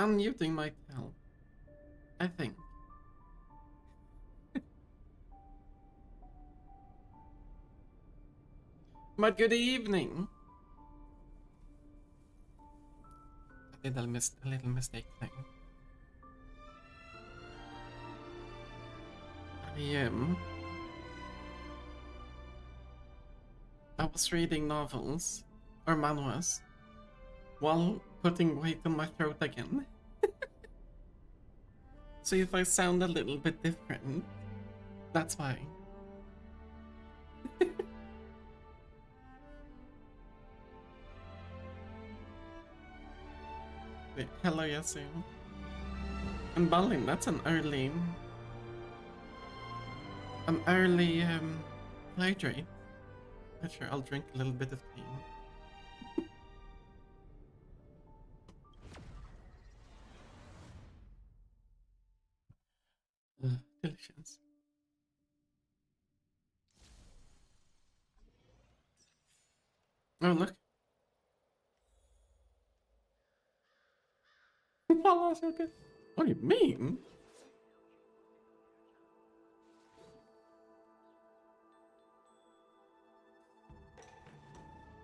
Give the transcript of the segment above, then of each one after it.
Unmuting might help, I think. But good evening. I did a little mistake thing. I was reading novels or manhwas while putting weight on my throat again. So if I sound a little bit different, that's why. Wait, hello, Yasu. And Balin, that's an early hydrate. But sure, I'll drink a little bit of tea. Delicious. Oh, look. What do you mean?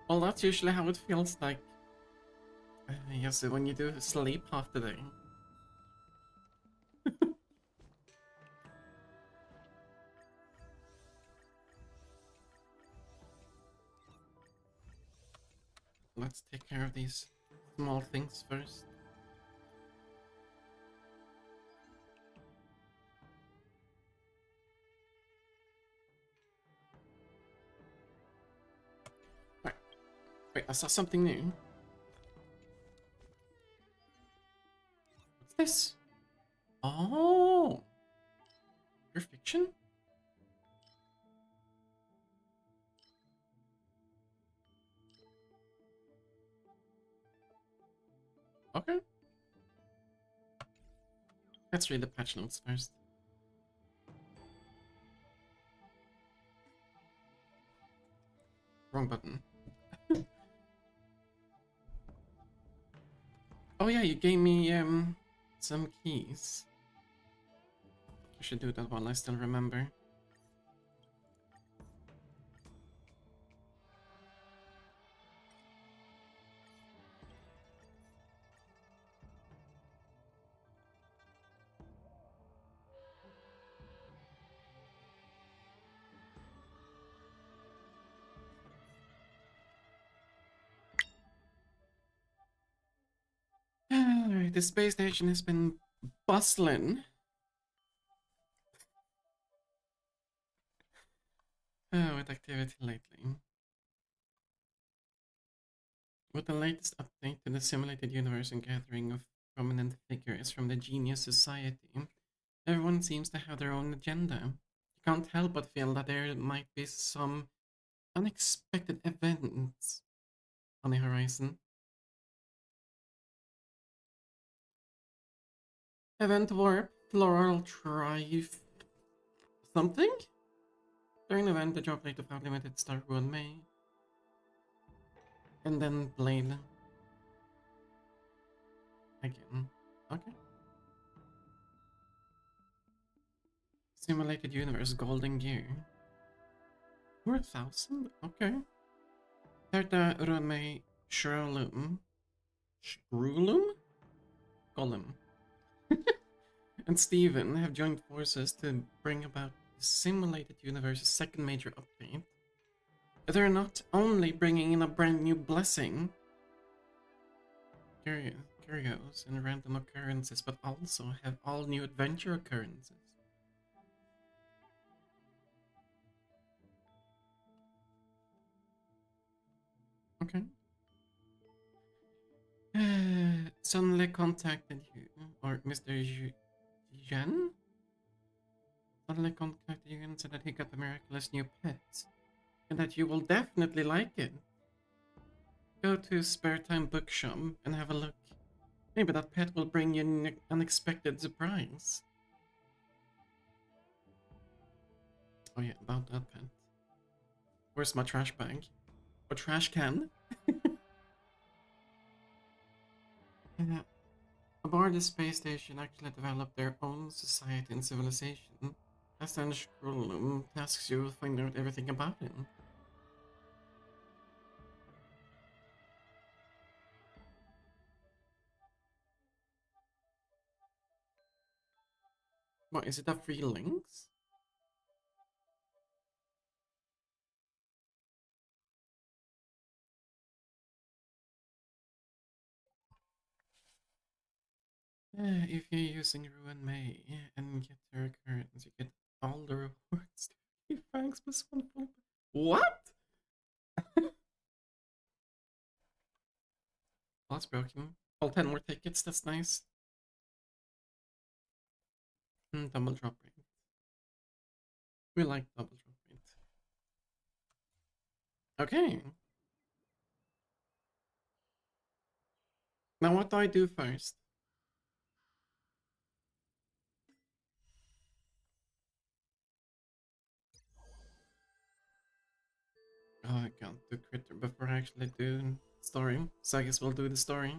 Well, that's usually how it feels like. Yes, when you do sleep half the day. Let's take care of these small things first. Right. Wait, I saw something new. What's this? Oh! Your fiction? Okay. Let's read the patch notes first. Wrong button. Oh yeah, you gave me some keys. I should do that while I still remember. Alright, the space station has been bustling. With activity lately. With the latest update to the simulated universe and gathering of prominent figures from the Genius Society, everyone seems to have their own agenda. You can't help but feel that there might be some unexpected events on the horizon. Event Warp, Floral Trife... something? During the event, the drop rate of limited Star Rune May. And then Blade. Again. Okay. Simulated Universe Golden Gear. 4,000? Okay. Herta Runmei Shrulum. Shrulum? Golem. And Steven have joined forces to bring about the Simulated Universe's second major update. They're not only bringing in a brand new blessing, curios and random occurrences, but also have all new adventure occurrences. Okay. Suddenly contacted you, or Mr. Jen? Suddenly contacted you and said that he got a miraculous new pet, and that you will definitely like it. Go to Spare Time Bookshop and have a look. Maybe that pet will bring you an unexpected surprise. Oh yeah, about that pet. Where's my trash bag? Or trash can? Yeah. Aboard the space station actually developed their own society and civilization. Aston Skrulum tasks you with finding out everything about it. What, is it a free links? If you're using Ruin May and get her currents, you get all the rewards. 50 francs plus one full. What? Oh, that's broken. All 10 more tickets, that's nice. Double drop rate. We like double drop rate. Okay. Now what do I do first? Oh, I can't do critter before I actually do story. So I guess we'll do the story.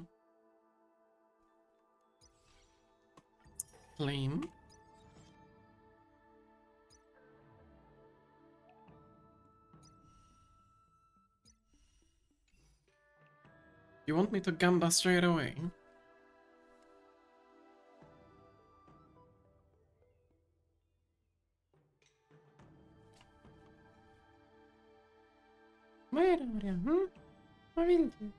Claim. You want me to gamba straight away? Vad är det? Vad vill du?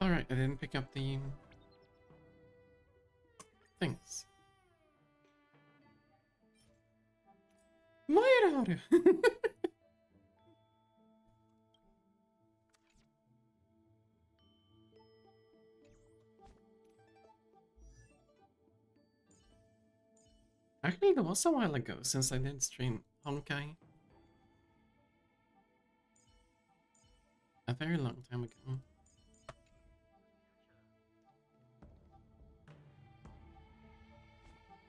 Alright, I didn't pick up the things. Vad är det? Actually, that was a while ago since I did stream Honkai. A very long time ago.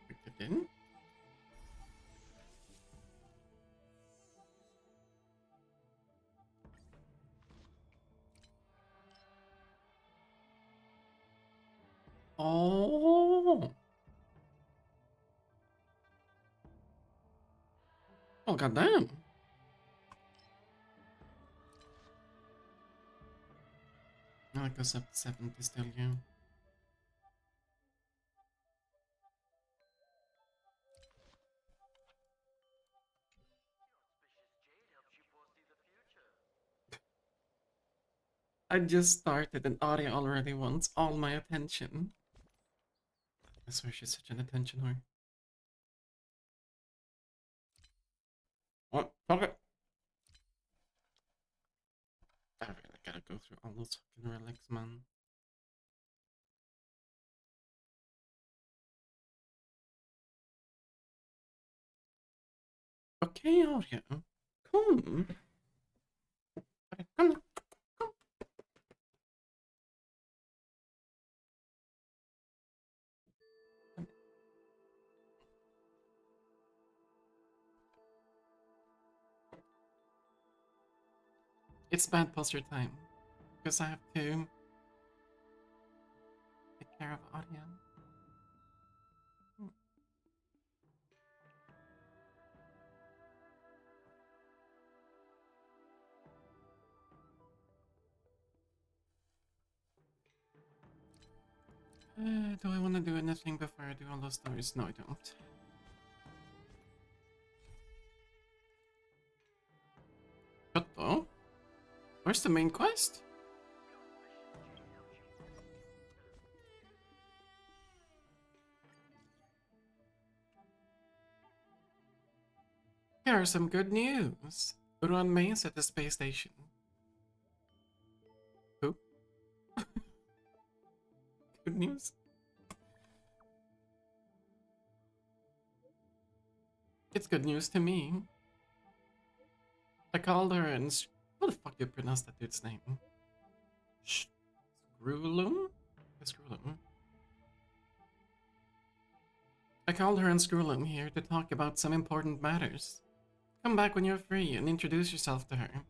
Picked it in. Oh! Oh, goddamn! Now it goes up to 70 still, yeah. I just started and Aria already wants all my attention. I swear she's such an attention whore. What? Okay. I really gotta go through all those fucking relics, man. Okay, Aria. Come. Come. It's bad poster time. Because I have to take care of Aria. Do I want to do anything before I do all those stories? No, I don't. What though? Where's the main quest? Here are some good news. Uruan Maze at the space station. Who? Good news? It's good news to me. I called her and... How the fuck do you pronounce that dude's name? Screwloom? Screwloom. I called her and Screwloom here to talk about some important matters. Come back when you're free and introduce yourself to her.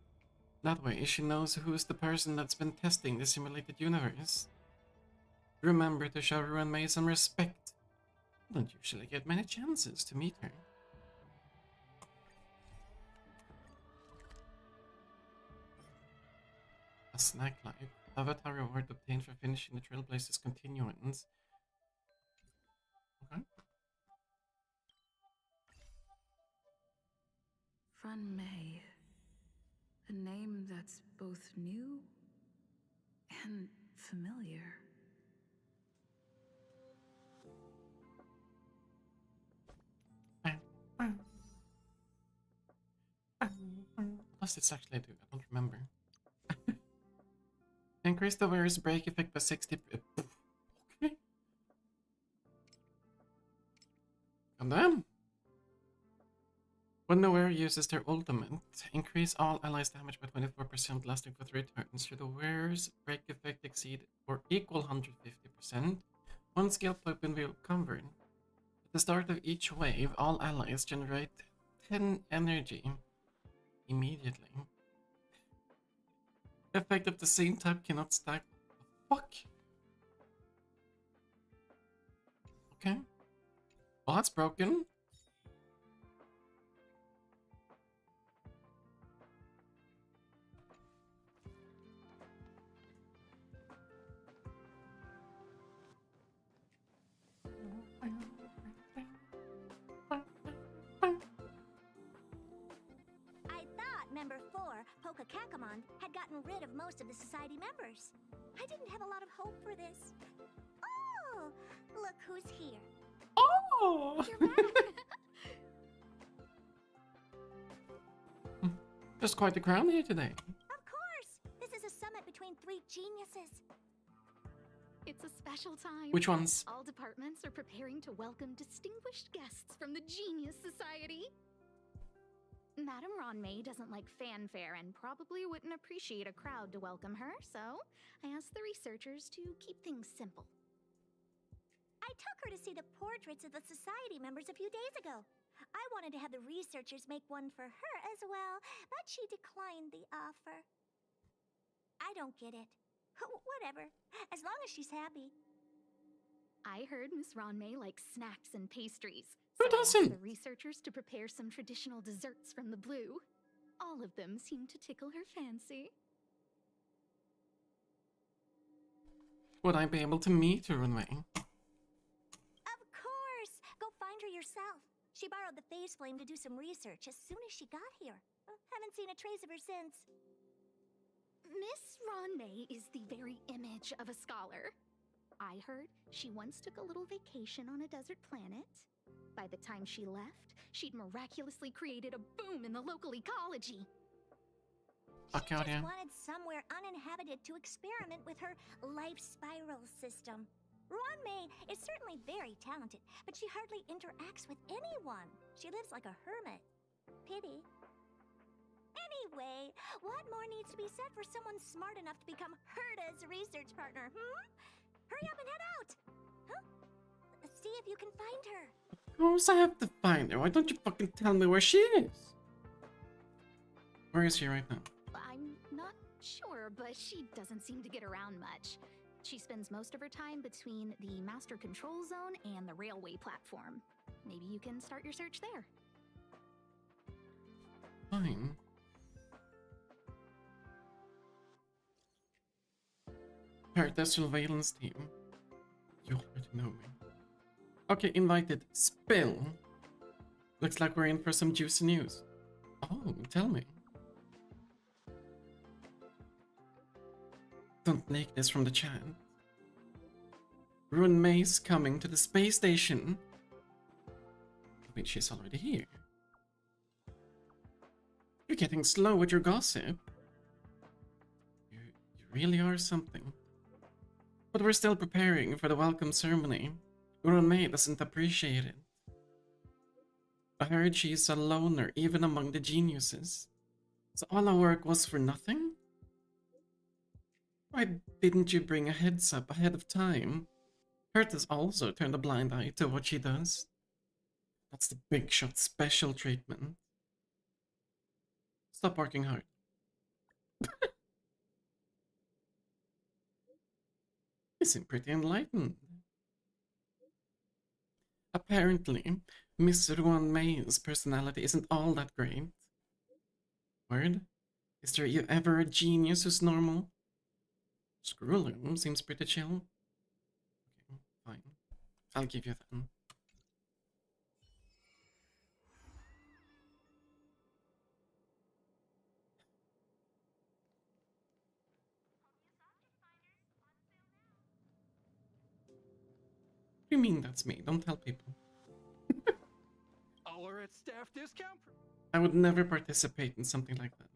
That way, she knows who's the person that's been testing the simulated universe. Remember to show Ruan Mei some respect. I don't usually get many chances to meet her. A snack life. Avatar reward obtained for finishing the Trailblazers continuance. Okay. Run May. A name that's both new and familiar. Plus, it's actually I don't remember. Increase the wearer's break effect by 60. Okay. And then, when the wearer uses their ultimate, increase all allies' damage by 24%, lasting for 3 turns. Should the wearer's break effect exceed or equal 150%, one skill point will be covered. At the start of each wave, all allies generate 10 energy immediately. Effect of the same type cannot stack. Fuck. Okay. Well, that's broken. I thought Member 4, Poka Kakamon, had gotten rid of most of the society members. I didn't have a lot of hope for this. Oh, look who's here. Oh! You're back. There's quite a crowd here today. Of course. This is a summit between 3 geniuses. It's a special time. Which ones? All departments are preparing to welcome distinguished guests from the Genius Society. Madame Ronmei doesn't like fanfare and probably wouldn't appreciate a crowd to welcome her, so I asked the researchers to keep things simple. I took her to see the portraits of the society members a few days ago. I wanted to have the researchers make one for her as well, but she declined the offer. I don't get it. Whatever, as long as she's happy. I heard Miss Ronmei likes snacks and pastries. Who so I asked doesn't? the researchers to prepare some traditional desserts from the blue. All of them seem to tickle her fancy. Would I be able to meet her Runway? Of course! Go find her yourself. She borrowed the phase flame to do some research as soon as she got here. Haven't seen a trace of her since. Miss Ronmei is the very image of a scholar. I heard she once took a little vacation on a desert planet. By the time she left, she'd miraculously created a boom in the local ecology. She just yeah. wanted somewhere uninhabited to experiment with her life spiral system. Ronmei is certainly very talented, but she hardly interacts with anyone. She lives like a hermit. Pity. Anyway, what more needs to be said for someone smart enough to become Herta's research partner, Hurry up and head out! Huh? See if you can find her. Of course I have to find her. Why don't you fucking tell me where she is? Where is she right now? I'm not sure, but she doesn't seem to get around much. She spends most of her time between the master control zone and the railway platform. Maybe you can start your search there. Fine. Hertha surveillance team. You already know me. Okay, invited. Spill. Looks like we're in for some juicy news. Oh, tell me. Don't leak this from the chat. Ruin May's coming to the space station. Wait, she's already here. You're getting slow with your gossip. You really are something. But we're still preparing for the welcome ceremony. Ruin May doesn't appreciate it. I heard she's a loner even among the geniuses. So all our work was for nothing? Why didn't you bring a heads up ahead of time? Curtis also turned a blind eye to what she does. That's the big shot special treatment. Stop working hard. You seem pretty enlightened. Apparently, Miss Ruan May's personality isn't all that great. Word? Is there you ever a genius who's normal? Screwloom seems pretty chill. Okay, fine. I'll give you that. What do you mean that's me? Don't tell people. All are at staff discount. I would never participate in something like that.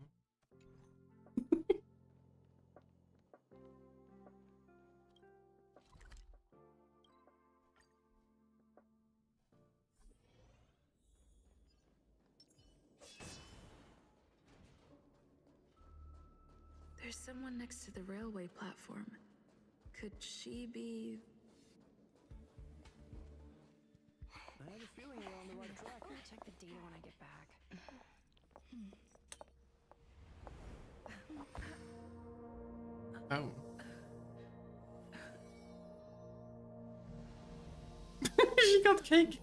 There's someone next to the railway platform. Could she be... I have a feeling we're on the right track. I'll check the data when I get back. Oh. She got cake.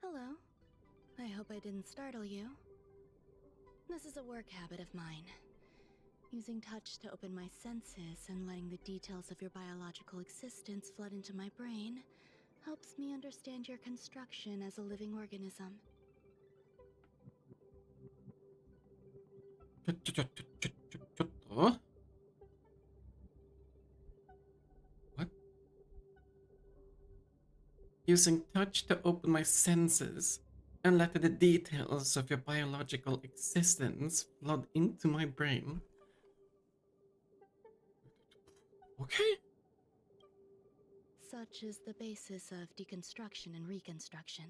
Hello. I hope I didn't startle you. This is a work habit of mine. Using touch to open my senses and letting the details of your biological existence flood into my brain helps me understand your construction as a living organism. What? Using touch to open my senses and let the details of your biological existence flood into my brain. Okay. Such is the basis of deconstruction and reconstruction.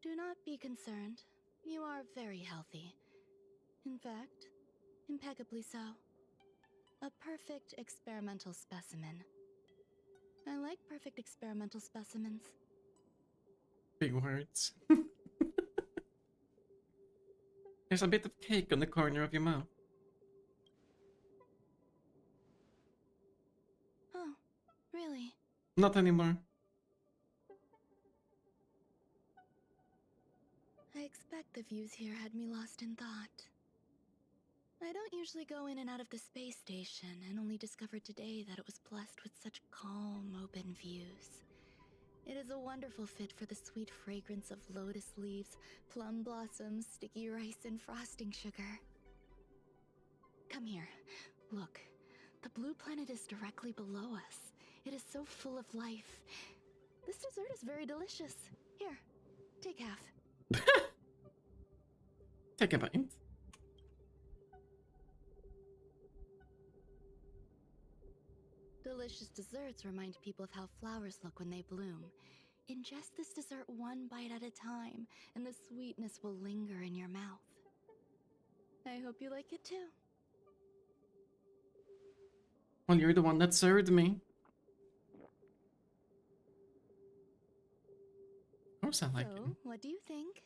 Do not be concerned. You are very healthy. In fact, impeccably so. A perfect experimental specimen. I like perfect experimental specimens. Big words. There's a bit of cake on the corner of your mouth. Oh, really? Not anymore. I expect the views here had me lost in thought. I don't usually go in and out of the space station, and only discovered today that it was blessed with such calm, open views. It is a wonderful fit for the sweet fragrance of lotus leaves, plum blossoms, sticky rice, and frosting sugar. Come here. Look. The blue planet is directly below us. It is so full of life. This dessert is very delicious. Here, take half. Take a bite. Delicious desserts remind people of how flowers look when they bloom. Ingest this dessert one bite at a time, and the sweetness will linger in your mouth. I hope you like it too. Well, you're the one that served me. Of course I like it. So, what do you think?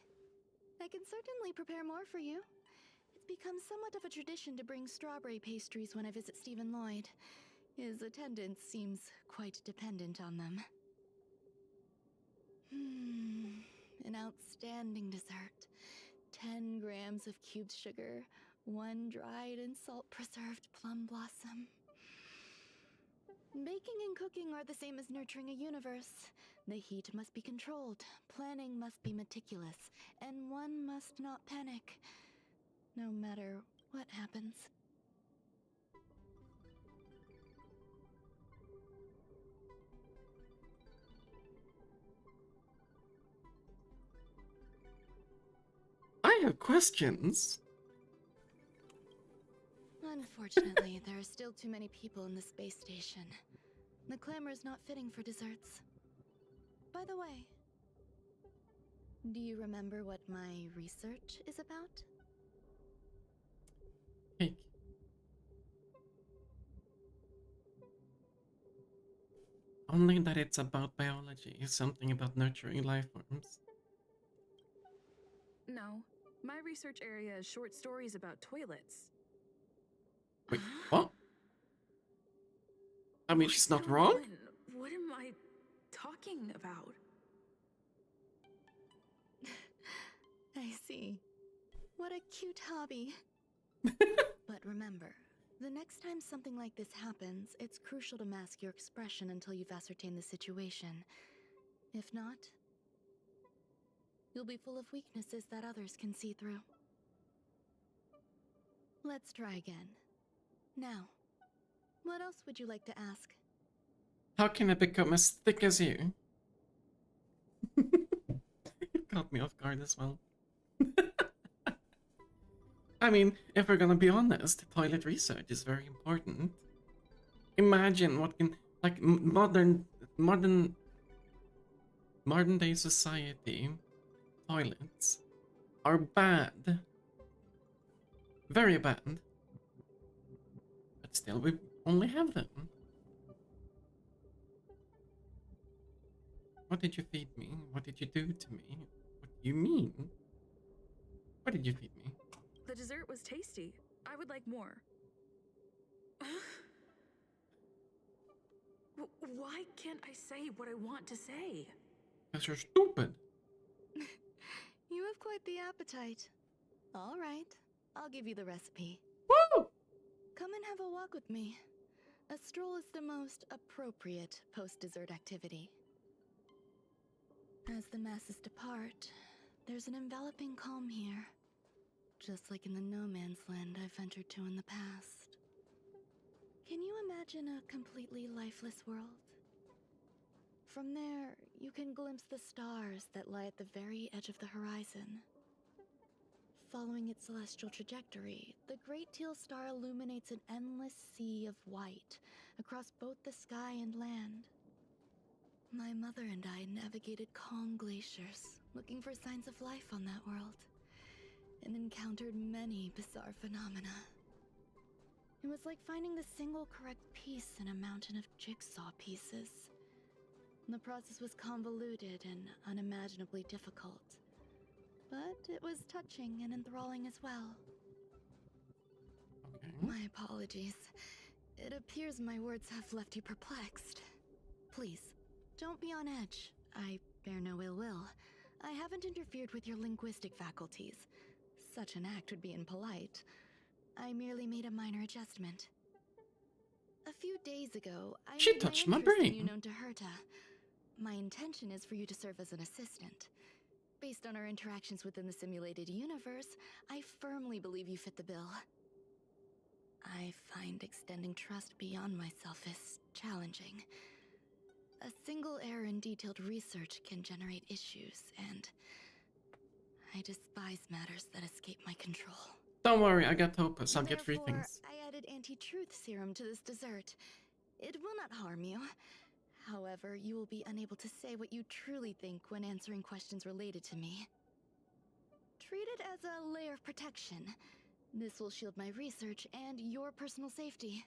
I can certainly prepare more for you. It's become somewhat of a tradition to bring strawberry pastries when I visit Stephen Lloyd. His attendance seems quite dependent on them. An outstanding dessert. 10 grams of cubed sugar, 1 dried and salt-preserved plum blossom. Baking and cooking are the same as nurturing a universe. The heat must be controlled, planning must be meticulous, and one must not panic, no matter what happens. I have questions. Unfortunately, there are still too many people in the space station. The clamor is not fitting for desserts. By the way, do you remember what my research is about? Cake. Only that it's about biology, something about nurturing life forms. No. My research area is short stories about toilets. Wait, what? I mean, she's not wrong? What am I talking about? I see. What a cute hobby. But remember, the next time something like this happens, it's crucial to mask your expression until you've ascertained the situation. If not, you'll be full of weaknesses that others can see through. Let's try again. Now, what else would you like to ask? How can I become as thick as you? You caught me off guard as well. I mean, if we're gonna be honest, toilet research is very important. Imagine what can, like, modern day society toilets are bad. Very bad. But still, we only have them. What did you feed me? What did you do to me? What do you mean? What did you feed me? The dessert was tasty. I would like more. Why can't I say what I want to say? Because you're stupid. You have quite the appetite. All right, I'll give you the recipe. Woo! Come and have a walk with me. A stroll is the most appropriate post-dessert activity. As the masses depart, there's an enveloping calm here. Just like in the no man's land I've ventured to in the past. Can you imagine a completely lifeless world? From there, you can glimpse the stars that lie at the very edge of the horizon. Following its celestial trajectory, the Great Teal Star illuminates an endless sea of white across both the sky and land. My mother and I navigated calm glaciers, looking for signs of life on that world, and encountered many bizarre phenomena. It was like finding the single correct piece in a mountain of jigsaw pieces. The process was convoluted and unimaginably difficult, but it was touching and enthralling as well. Okay. My apologies. It appears my words have left you perplexed. Please, don't be on edge. I bear no ill will. I haven't interfered with your linguistic faculties. Such an act would be impolite. I merely made a minor adjustment. A few days ago, I She made touched my my interest in brain. you known to Herta. My intention is for you to serve as an assistant. Based on our interactions within the simulated universe, I firmly believe you fit the bill. I find extending trust beyond myself is challenging. A single error in detailed research can generate issues, and I despise matters that escape my control. Don't worry, I got Topaz. I'll get free Therefore, things. I added anti-truth serum to this dessert. It will not harm you. However, you will be unable to say what you truly think when answering questions related to me. Treat it as a layer of protection. This will shield my research and your personal safety.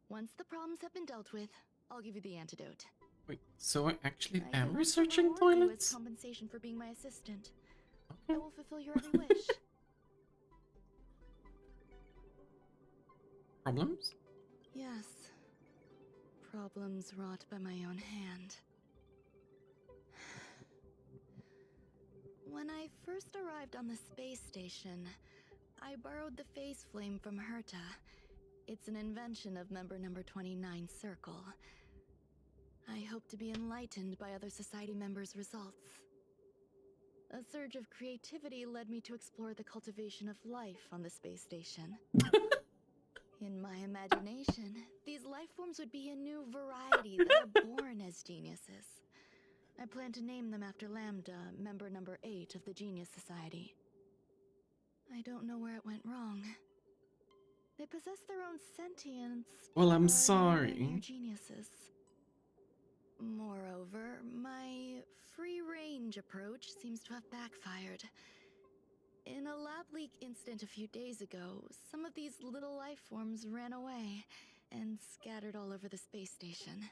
Once the problems have been dealt with, I'll give you the antidote. Wait, so I actually I am can also researching reward you as toilets? compensation for being my assistant. I Okay. will fulfill your every wish. Problems? Yes. Problems wrought by my own hand. When I first arrived on the space station, I borrowed the phase flame from Herta. It's an invention of member number 29 Circle. I hope to be enlightened by other society members' results. A surge of creativity led me to explore the cultivation of life on the space station. In my imagination, these life forms would be a new variety that are born as geniuses. I plan to name them after Lambda, member number 8 of the Genius Society. I don't know where it went wrong. They possess their own sentience. Well, I'm but are nowhere near sorry. geniuses. Moreover, my free-range approach seems to have backfired. In a lab leak incident a few days ago, some of these little life forms ran away and scattered all over the space station.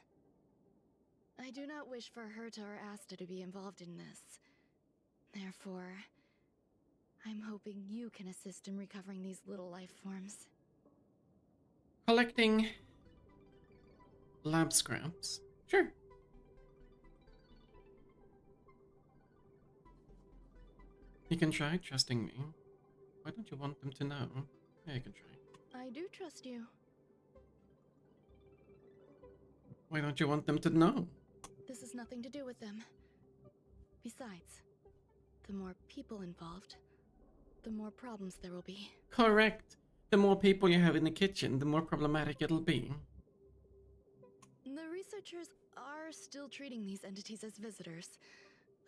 I do not wish for Herta or Asta to be involved in this. Therefore, I'm hoping you can assist in recovering these little life forms. Collecting lab scraps. Sure. You can try trusting me. Why don't you want them to know? Yeah, you can try. I do trust you. Why don't you want them to know? This has nothing to do with them. Besides, the more people involved, the more problems there will be. Correct. The more people you have in the kitchen, the more problematic it'll be. The researchers are still treating these entities as visitors.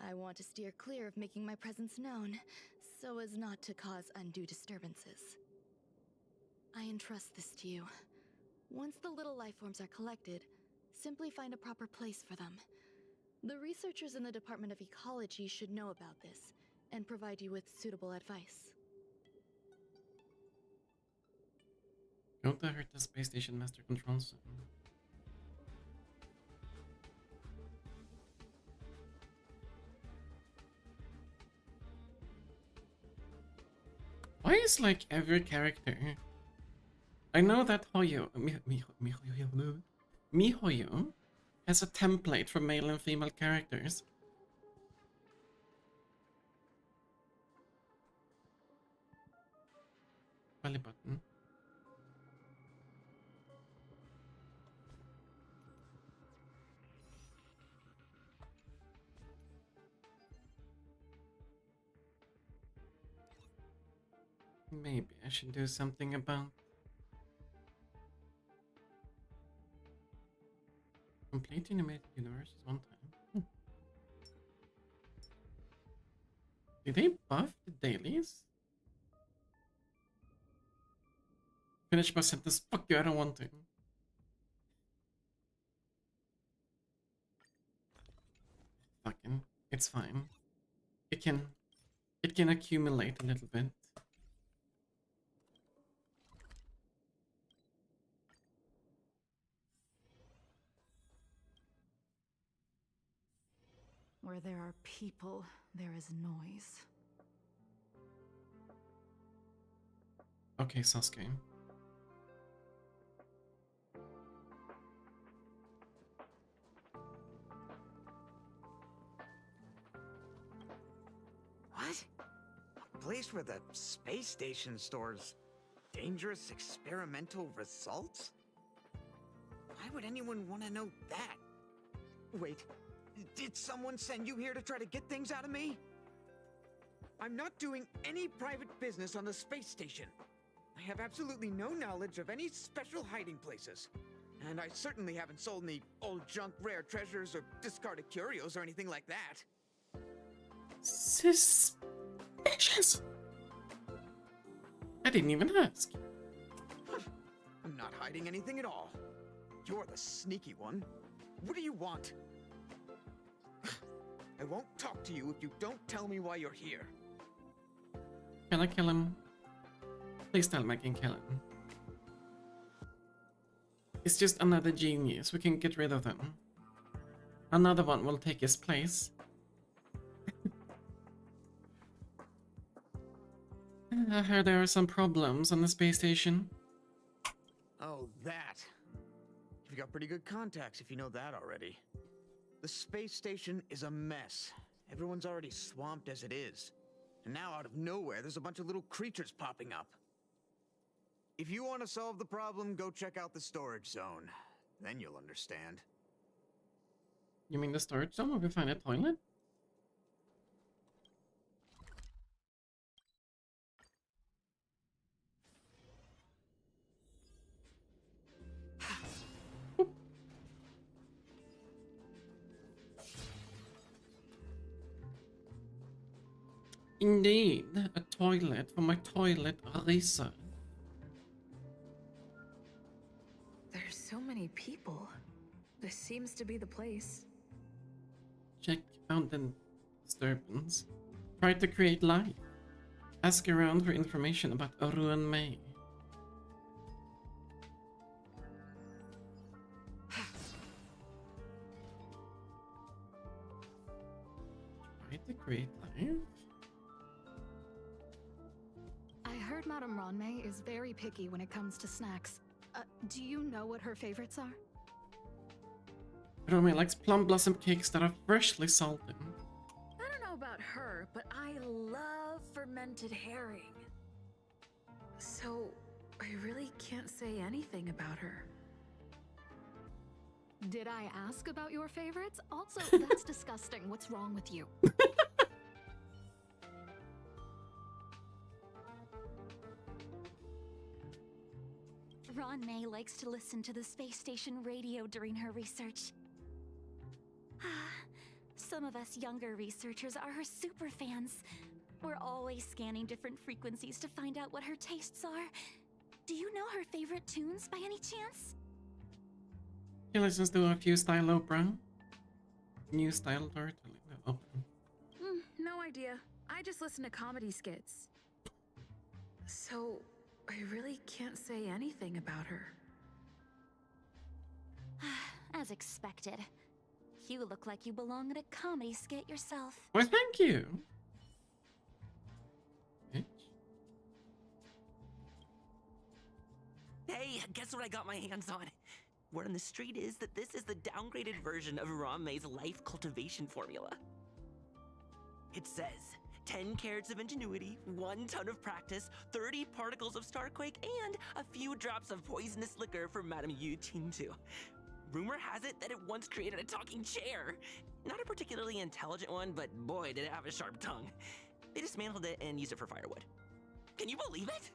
I want to steer clear of making my presence known, so as not to cause undue disturbances. I entrust this to you. Once the little life forms are collected, simply find a proper place for them. The researchers in the Department of Ecology should know about this, and provide you with suitable advice. Don't hurt the space station master controls. Why is like every character? I know that Mihoyo has a template for male and female characters. Belly button. Maybe I should do something about complete animated universes one time. Did they buff the dailies? Finish my sentence. Fuck you, I don't want to. Fucking, it's fine. It can accumulate a little bit. Where there are people, there is noise. Okay, Sasuke. What? A place where the space station stores dangerous experimental results? Why would anyone want to know that? Wait, did someone send you here to try to get things out of me? I'm not doing any private business on the space station. I have absolutely no knowledge of any special hiding places. And I certainly haven't sold any old junk rare treasures or discarded curios or anything like that. Suspicious. I didn't even ask. I'm not hiding anything at all. You're the sneaky one. What do you want? I won't talk to you if you don't tell me why you're here. Can I kill him? Please tell me I can kill him. It's just another genius. We can get rid of them. Another one will take his place. I heard there are some problems on the space station. Oh, that. You've got pretty good contacts if you know that already. The space station is a mess. Everyone's already swamped as it is. And now out of nowhere, there's a bunch of little creatures popping up. If you want to solve the problem, go check out the storage zone. Then you'll understand. You mean the storage zone where we find a toilet? Indeed, a toilet for my toilet research. There's so many people. This seems to be the place. Check out the disturbance. Try to create life. Ask around for information about Ruan May. Try to create life? Ronmei is very picky when it comes to snacks. Do you know what her favorites are? Rumi likes plum blossom cakes that are freshly salted. I don't know about her, but I love fermented herring. So, I really can't say anything about her. Did I ask about your favorites? Also, that's disgusting. What's wrong with you? Ron-mei likes to listen to the space station radio during her research. Some of us younger researchers are her super fans. We're always scanning different frequencies to find out what her tastes are. Do you know her favorite tunes by any chance? He listens to a few style opera. New style opera. No idea. I just listen to comedy skits. So, I really can't say anything about her. As expected. You look like you belong in a comedy skit yourself. Well, thank you. Hey, guess what I got my hands on? Word on the street is that this is the downgraded version of Ron-mei's life cultivation formula. It says 10 carats of ingenuity, 1 ton of practice, 30 particles of starquake, and a few drops of poisonous liquor for Madame Yu Tintu. Rumor has it that it once created a talking chair. Not a particularly intelligent one, but boy, did it have a sharp tongue. They dismantled it and used it for firewood. Can you believe it?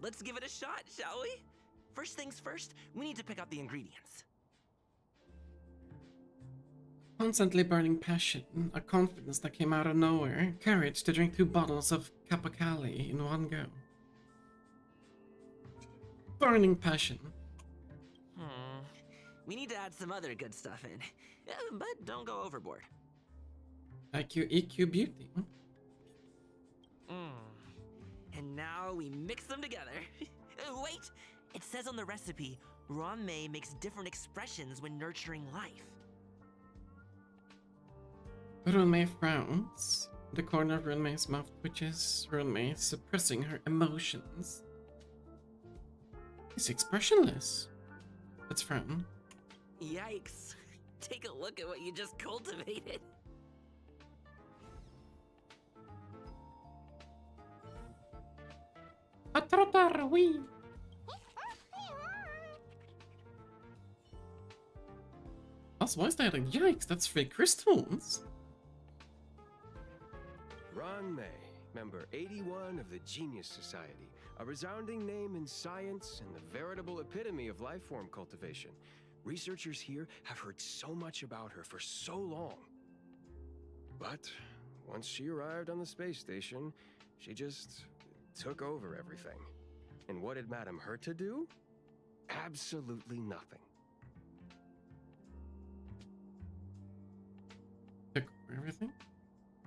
Let's give it a shot, shall we? First things first, we need to pick out the ingredients. Constantly burning passion, a confidence that came out of nowhere, courage to drink 2 bottles of Capocali in one go. Burning passion. We need to add some other good stuff in, but don't go overboard. IQ, EQ, beauty. And now we mix them together. Wait! It says on the recipe, Ron-mei makes different expressions when nurturing life. Runmei frowns. The corner of Runmei's mouth twitches. Runmei suppressing her emotions. He's expressionless. Let's frown. Yikes. Take a look at what you just cultivated. A trottar, oui. Also, why is that a yikes? That's 3 crystals. Ron-mei, member 81 of the Genius Society, a resounding name in science and the veritable epitome of life form cultivation. Researchers here have heard so much about her for so long. But once she arrived on the space station, she just took over everything. And what did Madame Herta do? Absolutely nothing. Took everything?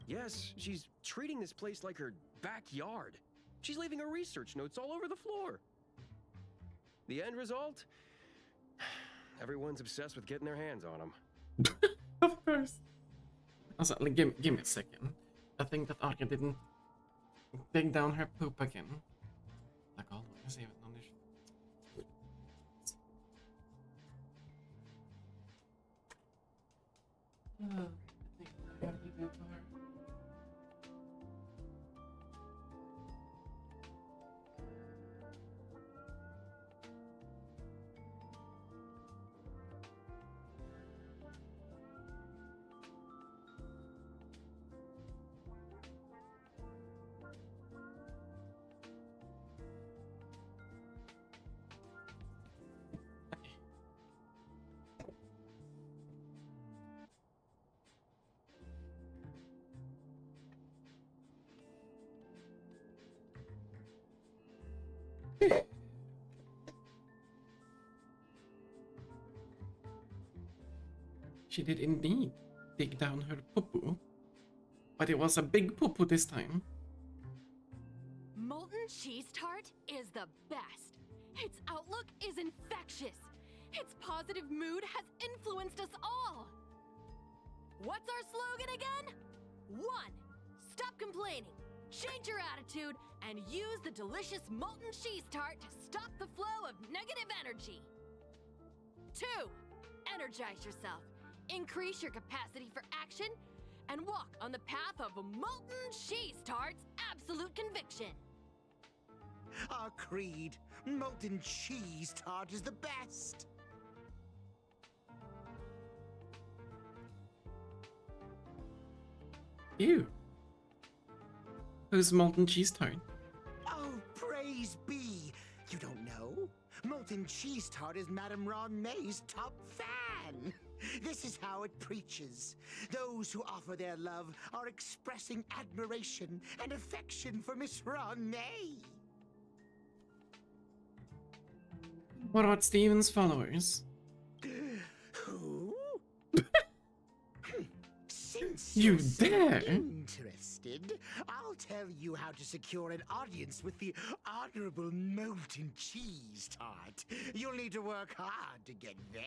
Yes, she's treating this place like her backyard. She's leaving her research notes all over the floor. The end result? Everyone's obsessed with getting their hands on them. Of course. Also, like, give me a second. I think that Arya didn't take down her poop again. Like always, even on this. I think I have to do it for her. She did indeed dig down her poo-poo, but it was a big poo-poo this time. Molten cheese tart is the best. Its outlook is infectious. Its positive mood has influenced us all. What's our slogan again? 1. Stop complaining. Change your attitude and use the delicious molten cheese tart to stop the flow of negative energy. 2. Energize yourself. Increase your capacity for action and walk on the path of a molten cheese tart's absolute conviction. Our creed, molten cheese tart is the best. Ew. Who's molten cheese tart? Oh, praise be! You don't know? Molten cheese tart is Madame Ron May's top fan. This is how it preaches. Those who offer their love are expressing admiration and affection for Miss Ron May. What about Steven's followers? Who? Since You you're so dare? interested, I'll tell you how to secure an audience with the Honorable Molten Cheese Tart. You'll need to work hard to get there.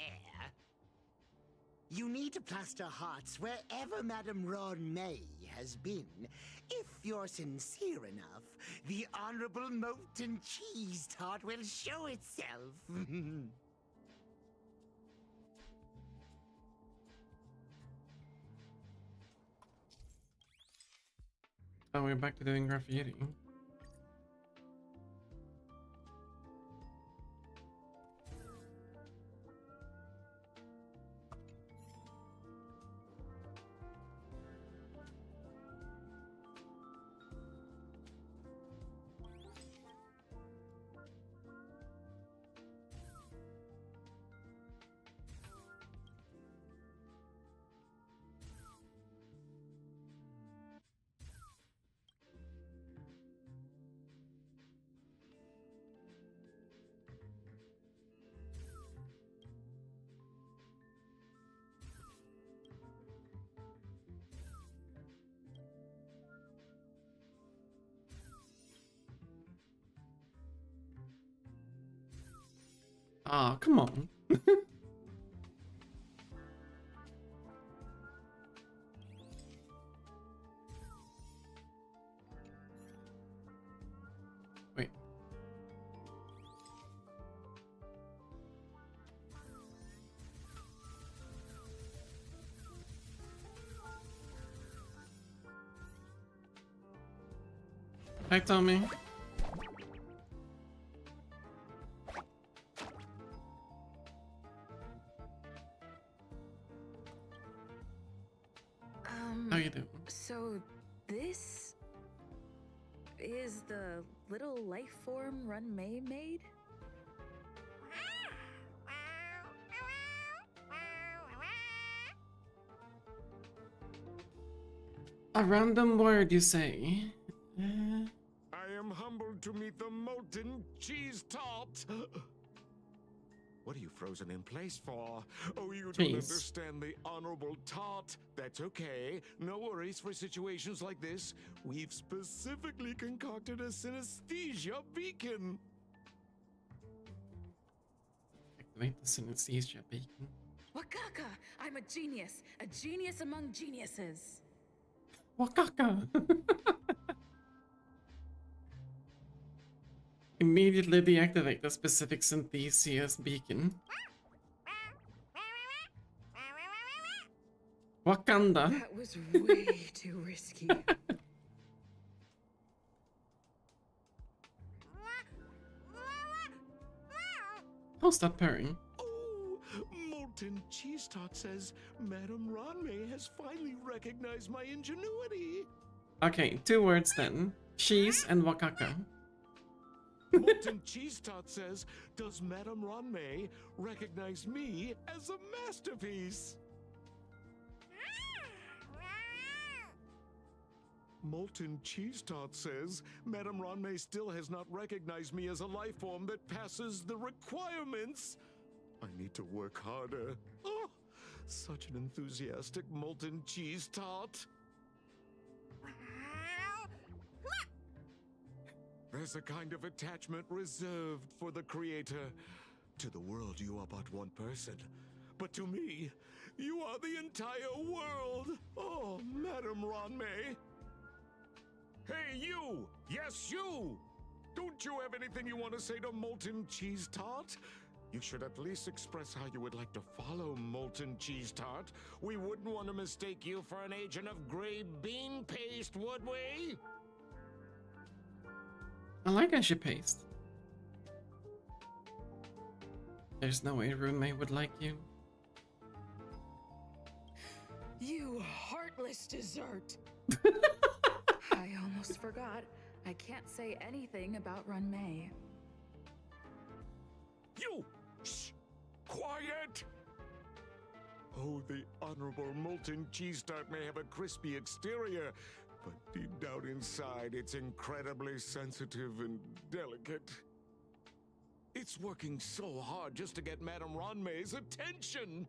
You need to plaster hearts wherever Madame Ron May has been. If you're sincere enough, the Honorable Molten Cheese Tart will show itself. Oh, we're back to doing graffiti. Ah, come on. Wait. Hi, Tommy. How you doing? So this is the little life form Run May made? A random word you say. I am humbled to meet the molten cheese tart. What are you frozen in place for? Oh, you don't Cheese. understand the honorable tart. That's okay. No worries for situations like this. We've specifically concocted a synesthesia beacon. Activate the synesthesia beacon. Wakaka! I'm a genius among geniuses. Wakaka! Immediately deactivate the specific synthesis beacon. Wakanda! That was way too risky. How's that purring? Oh, molten cheese tart says Madame Ranmei has finally recognized my ingenuity. Okay, 2 words then. Cheese and wakaka. Molten cheese tart says, does Madame Ranmei recognize me as a masterpiece? Molten cheese tart says, Madame Ranmei still has not recognized me as a life form that passes the requirements. I need to work harder. Oh, such an enthusiastic molten cheese tart. There's a kind of attachment reserved for the creator. To the world, you are but one person. But to me, you are the entire world. Oh, Madame Ranmei. Hey, you! Yes, you! Don't you have anything you want to say to Molten Cheese Tart? You should at least express how you would like to follow Molten Cheese Tart. We wouldn't want to mistake you for an agent of gray bean paste, would we? I like Gacha paste. There's no way roommate would like you. You heartless dessert! I almost forgot. I can't say anything about Run May. You! Shh! Quiet! Oh, the Honorable Molten Cheese Tart may have a crispy exterior, but deep down inside, it's incredibly sensitive and delicate. It's working so hard just to get Madame Ronmay's attention!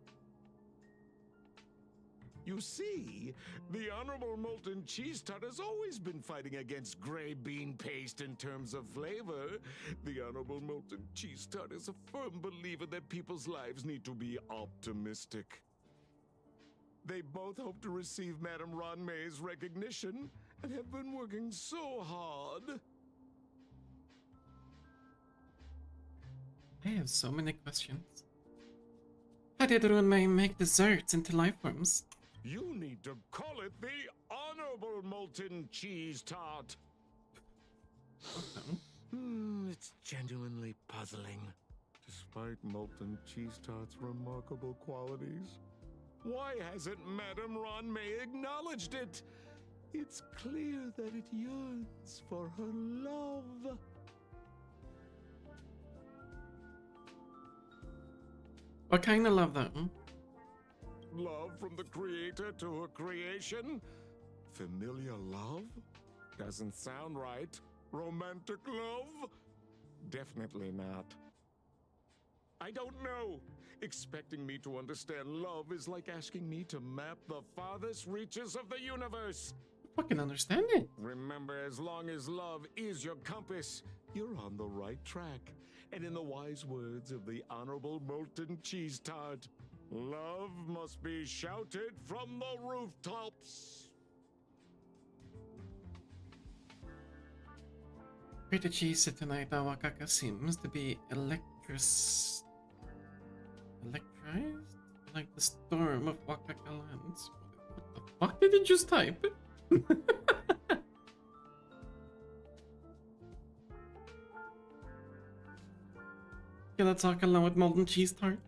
You see, the Honorable Molten Cheese Tart has always been fighting against gray bean paste in terms of flavor. The Honorable Molten Cheese Tart is a firm believer that people's lives need to be optimistic. They both hope to receive Madame Ronmay's recognition and have been working so hard. I have so many questions. How did Runmei make desserts into life forms? You need to call it the Honorable Molten Cheese Tart. It's genuinely puzzling. Despite Molten Cheese Tart's remarkable qualities, why hasn't Madame Ronmei acknowledged it? It's clear that it yearns for her love. What kind of love though? Love from the creator to her creation? Familiar love? Doesn't sound right. Romantic love? Definitely not. I don't know. Expecting me to understand love is like asking me to map the farthest reaches of the universe. I fucking understand it. Remember, as long as love is your compass, you're on the right track. And in the wise words of the Honorable Molten Cheese Tart, love must be shouted from the rooftops. Pretty cheesy tonight, Awakaka seems to be electrized? Like the storm of Wakaka lands. What the fuck did you just type? Can I talk along with Molten Cheese Tart?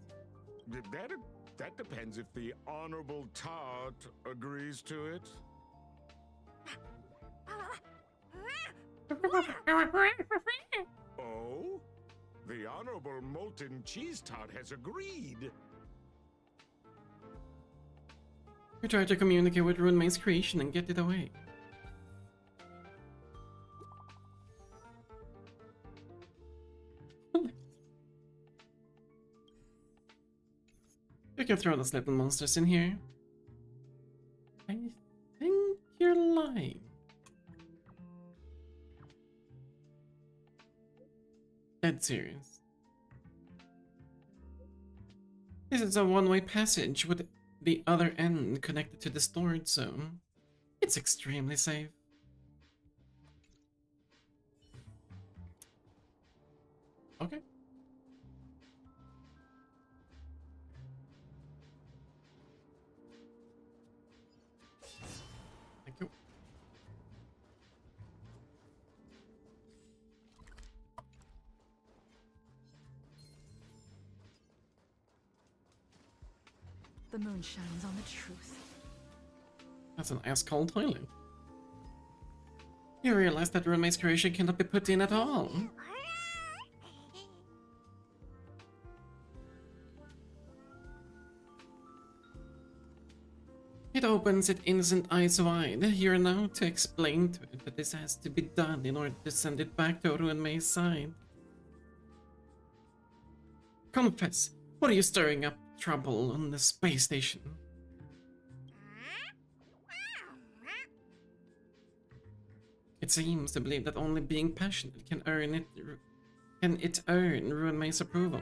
That depends if the Honorable Tart agrees to it. Oh? The Honorable Molten Cheese Tart has agreed. We try to communicate with Runmei's creation and get it away. You can throw those little monsters in here. I think you're lying. Dead serious. This is a one-way passage with the other end connected to the storage zone. It's extremely safe. Okay. Thank you. The moon shines on the truth. That's an ice-cold toilet. You realize that Runmei's creation cannot be put in at all. It opens its innocent eyes wide. You're now to explain to it that this has to be done in order to send it back to Runmei's side. Confess, what are you stirring up trouble on the space station? It seems to believe that only being passionate can earn Runmei's approval.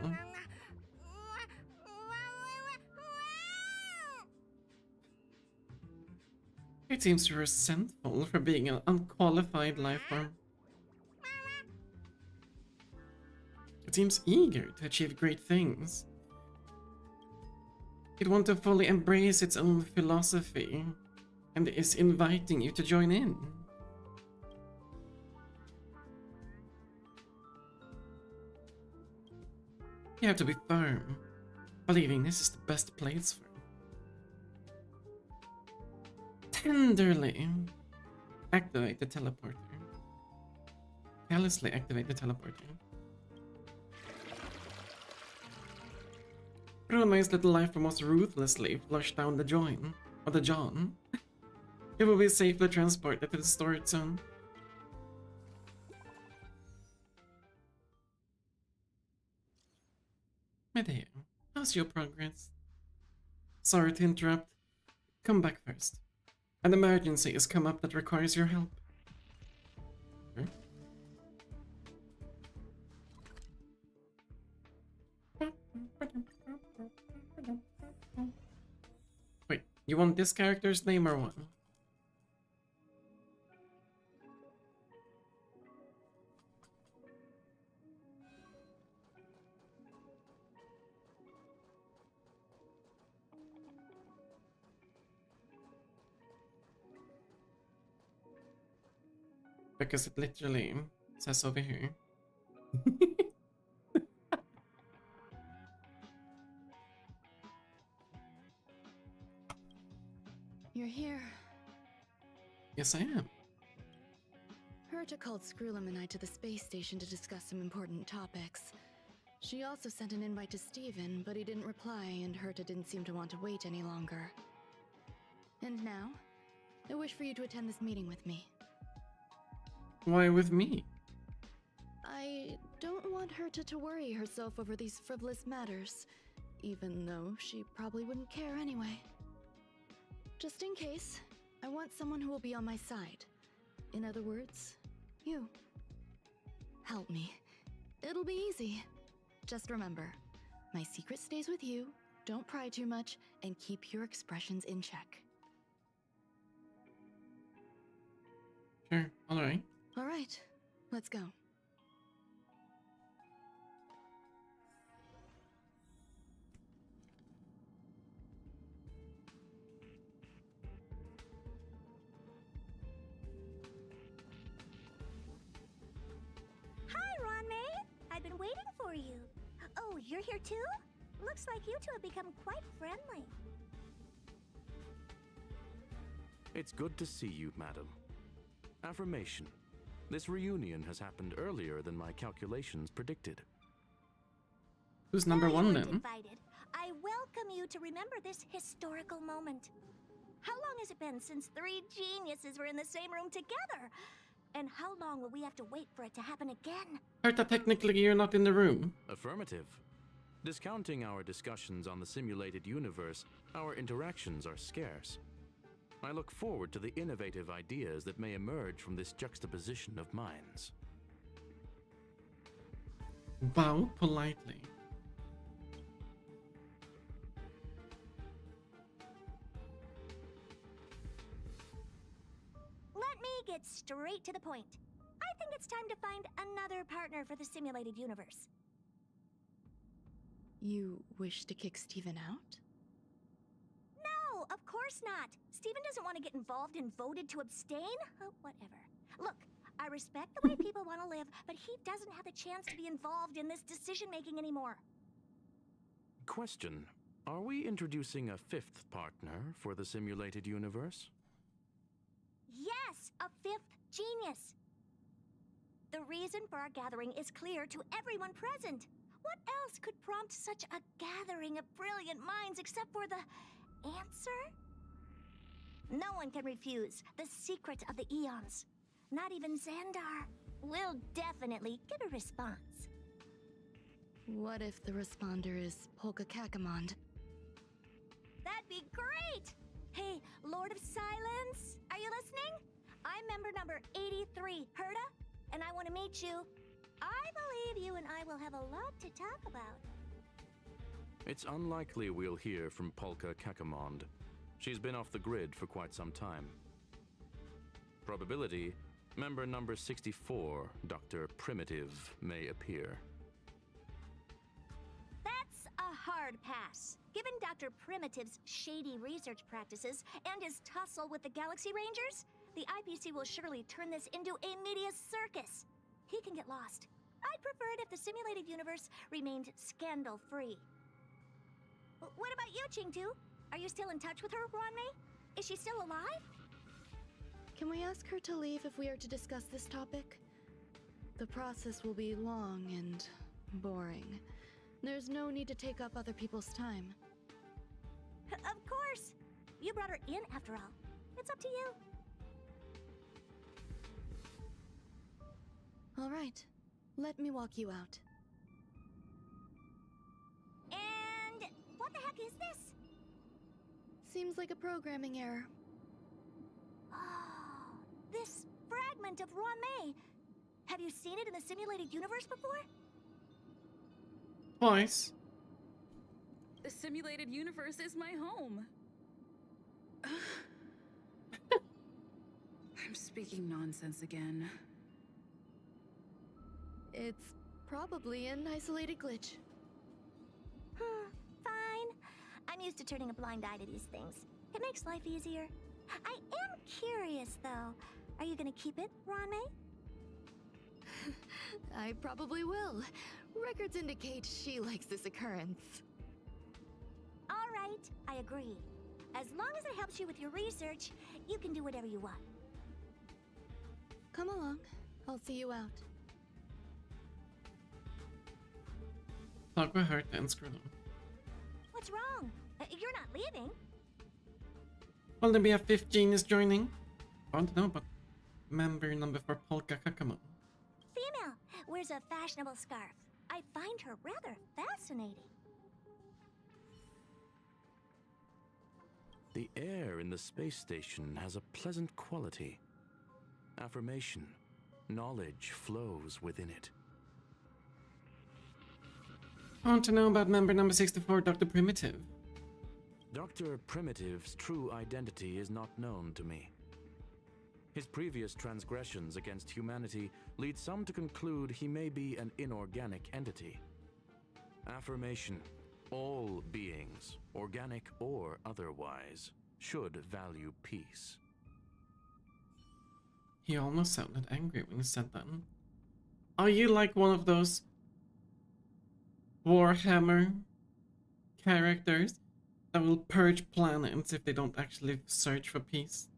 It seems resentful for being an unqualified life form. It seems eager to achieve great things. It wants to fully embrace its own philosophy and is inviting you to join in. You have to be firm, believing this is the best place for it. Tenderly activate the teleporter. Carelessly activate the teleporter. Bruno's little life was ruthlessly flushed down the join, or the John. It will be safely transported to the storage zone. Medea, how's your progress? Sorry to interrupt. Come back first. An emergency has come up that requires your help. Sure. Wait, you want this character's name or what? Because it literally says over here. You're here. Yes, I am. Herta called Screwlum and I to the space station to discuss some important topics. She also sent an invite to Steven, but he didn't reply, and Herta didn't seem to want to wait any longer. And now, I wish for you to attend this meeting with me. Why with me? I don't want Herta to worry herself over these frivolous matters, even though she probably wouldn't care anyway. Just in case, I want someone who will be on my side. In other words, you. Help me. It'll be easy. Just remember, my secret stays with you, don't pry too much, and keep your expressions in check. Sure, alright. Alright, let's go. Hi, Ron May. I've been waiting for you. Oh, you're here too? Looks like you two have become quite friendly. It's good to see you, madam. Affirmation. This reunion has happened earlier than my calculations predicted. Who's number Now you one aren't then? invited. I welcome you to remember this historical moment. How long has it been since three geniuses were in the same room together? And how long will we have to wait for it to happen again? Herta, technically you're not in the room. Affirmative. Discounting our discussions on the simulated universe, our interactions are scarce. I look forward to the innovative ideas that may emerge from this juxtaposition of minds. Bow politely. Let me get straight to the point. I think it's time to find another partner for the simulated universe. You wish to kick Steven out? No, of course not. Steven doesn't want to get involved and voted to abstain. Whatever. Look, I respect the way people want to live, but he doesn't have the chance to be involved in this decision-making anymore. Question. Are we introducing a fifth partner for the simulated universe? Yes, a fifth genius. The reason for our gathering is clear to everyone present. What else could prompt such a gathering of brilliant minds except for the answer? No one can refuse the secret of the eons. Not even Xandar. We'll definitely get a response. What if the responder is Polka Kakamond? That'd be great! Hey, Lord of Silence, are you listening? I'm member number 83, Herta, and I want to meet you. I believe you and I will have a lot to talk about. It's unlikely we'll hear from Polka Kakamond. She's been off the grid for quite some time. probability, member number 64, Dr. Primitive, may appear. That's a hard pass. Given Dr. Primitive's shady research practices and his tussle with the Galaxy Rangers, the IPC will surely turn this into a media circus. He can get lost. I'd prefer it if the simulated universe remained scandal-free. What about you, Chingtu? Are you still in touch with her, Ronmei? Is she still alive? Can we ask her to leave if we are to discuss this topic? The process will be long and boring. There's no need to take up other people's time. Of course! You brought her in after all. It's up to you. All right. Let me walk you out. And what the heck is this? Seems like a programming error. Oh, this fragment of Ronmei. Have you seen it in the simulated universe before? Twice. The simulated universe is my home. I'm speaking nonsense again. It's probably an isolated glitch. Fine. I'm used to turning a blind eye to these things. It makes life easier. I am curious, though. Are you gonna keep it, Ronmei? I probably will. Records indicate she likes this occurrence. All right, I agree. As long as it helps you with your research, you can do whatever you want. Come along. I'll see you out. Talk with her and screw them. What's wrong? You're not leaving. Will there be a fifth genius joining? I want to know about member number 4 Polka Kakamon. Female, wears a fashionable scarf. I find her rather fascinating. The air in the space station has a pleasant quality. Affirmation, knowledge flows within it. I want to know about member number 64, Dr. Primitive. Dr. Primitive's true identity is not known to me. His previous transgressions against humanity lead some to conclude he may be an inorganic entity. Affirmation, all beings, organic or otherwise, should value peace. He almost sounded angry when he said that. Are you like one of those Warhammer characters that will purge planets if they don't actually search for peace?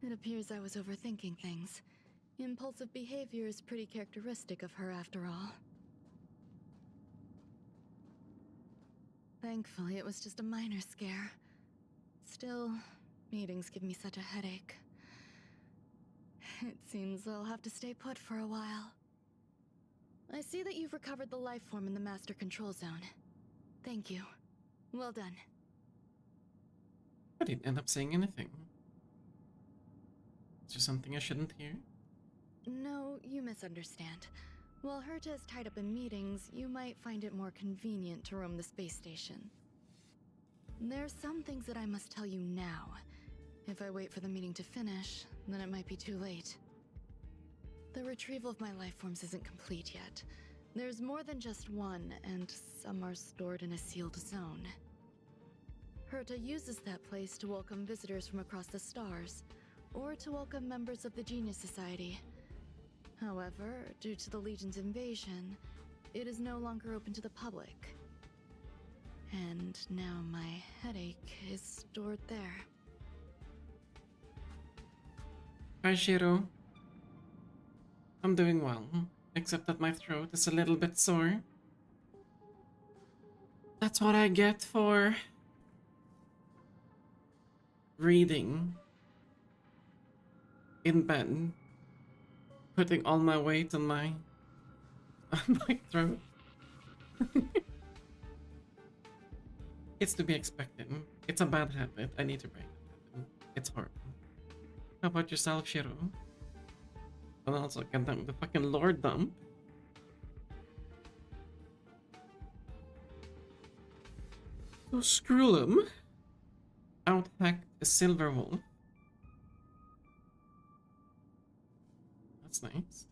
It appears I was overthinking things. Impulsive behavior is pretty characteristic of her after all. Thankfully, it was just a minor scare. Still, meetings give me such a headache. It seems I'll have to stay put for a while. I see that you've recovered the life form in the Master Control Zone. Thank you. Well done. I didn't end up saying anything. Is there something I shouldn't hear? No, you misunderstand. While Herta is tied up in meetings, you might find it more convenient to roam the space station. There's some things that I must tell you now. If I wait for the meeting to finish, then it might be too late. The retrieval of my life forms isn't complete yet. There's more than just one, and some are stored in a sealed zone. Herta uses that place to welcome visitors from across the stars, or to welcome members of the Genius Society. However, due to the Legion's invasion, it is no longer open to the public. And now my headache is stored there. Hi, Shiro. I'm doing well, except that my throat is a little bit sore. That's what I get for reading in bed, putting all my weight on my throat. It's to be expected. It's a bad habit. I need to break it. It's horrible. How about yourself, Shiro? And also, condemn the fucking lore dump. So screw them. Out-hacked a silver wolf. nice.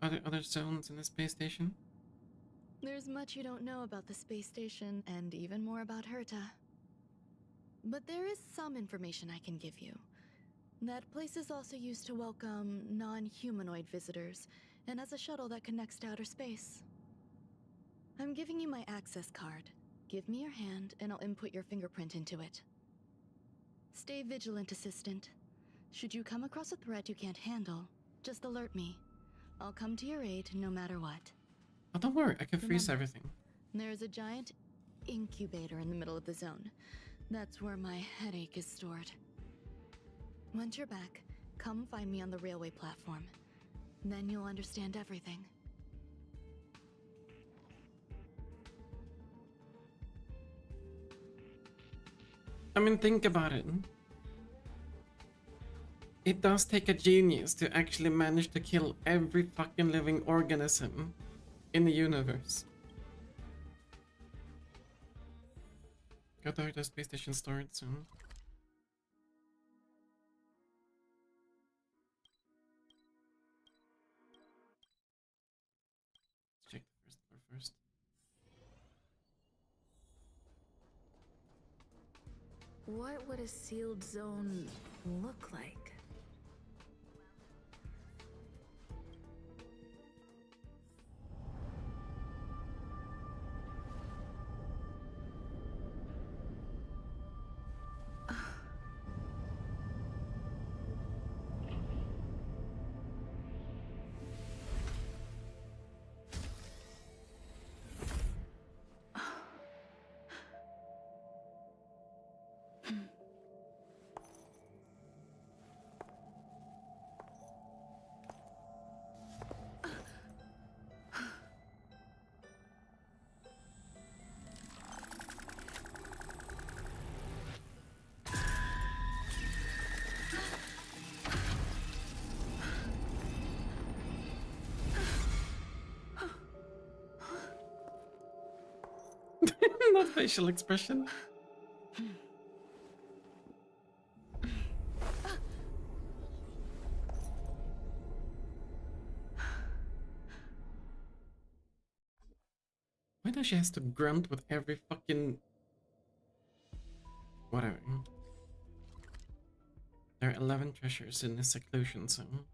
Other zones in the space station? There's much you don't know about the space station, and even more about Herta. But there is some information I can give you. That place is also used to welcome non-humanoid visitors, and as a shuttle that connects to outer space. I'm giving you my access card. Give me your hand, and I'll input your fingerprint into it. Stay vigilant, Assistant. Should you come across a threat you can't handle, just alert me. I'll come to your aid no matter what. Oh, don't worry, I can freeze Remember, everything. There's a giant incubator in the middle of the zone. That's where my headache is stored. Once you're back, come find me on the railway platform. Then you'll understand everything. I mean, think about it. It does take a genius to actually manage to kill every fucking living organism in the universe. Got to the space station stored soon. Let's check the first floor first. What would a sealed zone look like? That facial expression. Why does she have to grunt with every fucking... Whatever. There are 11 treasures in the seclusion zone.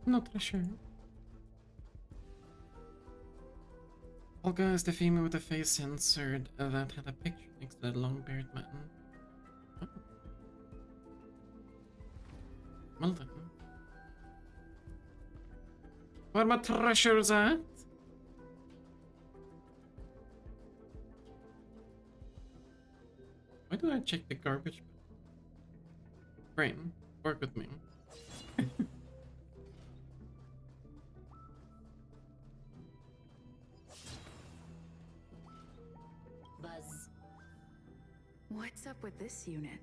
Not really sure. Olga is the female with the face censored that had a picture next to the long-bearded man. Oh. Well done. Where are my treasures at? Why do I check the garbage? Brain, work with me. What's up with this unit?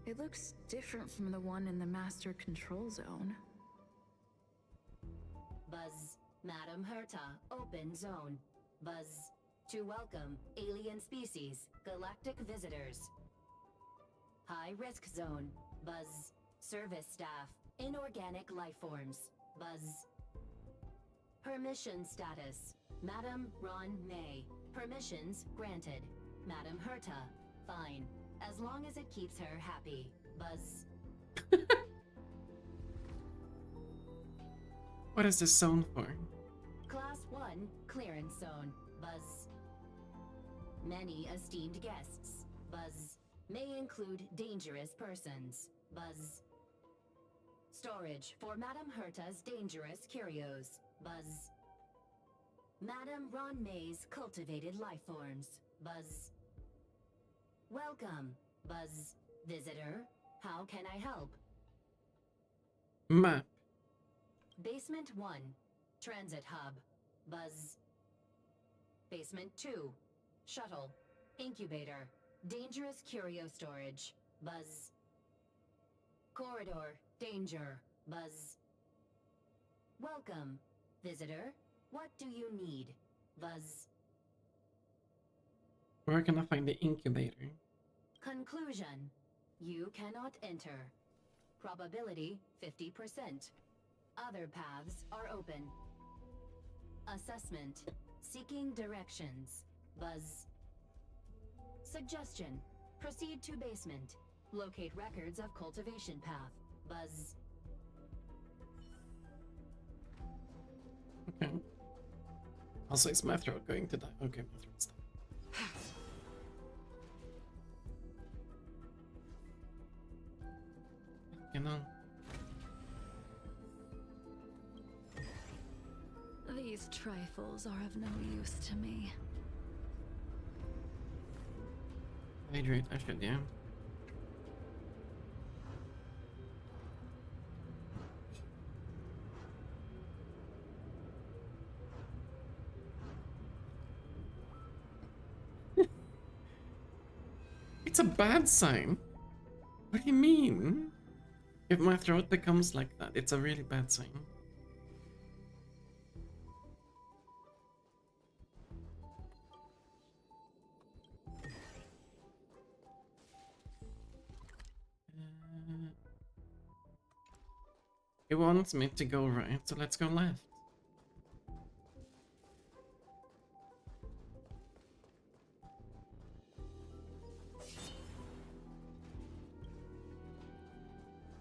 It looks different from the one in the master control zone. Buzz, Madam Herta, open zone. Buzz, to welcome alien species, galactic visitors. High risk zone. Buzz, service staff, inorganic life forms. Buzz. Permission status. Madam Ron May. Permissions granted. Madam Herta. Fine. As long as it keeps her happy. Buzz. What is this zone for? Class 1 clearance zone. Buzz. Many esteemed guests. Buzz. May include dangerous persons. Buzz. Storage for Madam Herta's dangerous curios. Buzz. Madam Ron May's cultivated life forms. Buzz. Welcome, Buzz. Visitor, how can I help? Map. Basement 1, Transit Hub. Buzz. Basement 2, Shuttle. Incubator. Dangerous curio storage. Buzz. Corridor. Danger. Buzz. Welcome. Visitor, what do you need? Buzz. Where can I find the incubator? Conclusion. You cannot enter. Probability 50%. Other paths are open. Assessment. Seeking directions. Buzz. Suggestion. Proceed to basement. Locate records of cultivation path. Buzz. Okay. Also, is my throat going to die? Okay, my throat's done. You know. These trifles are of no use to me. Hydrate, I should, yeah. It's a bad sign. What do you mean? If my throat becomes like that, it's a really bad sign. It wants me to go right, so let's go left.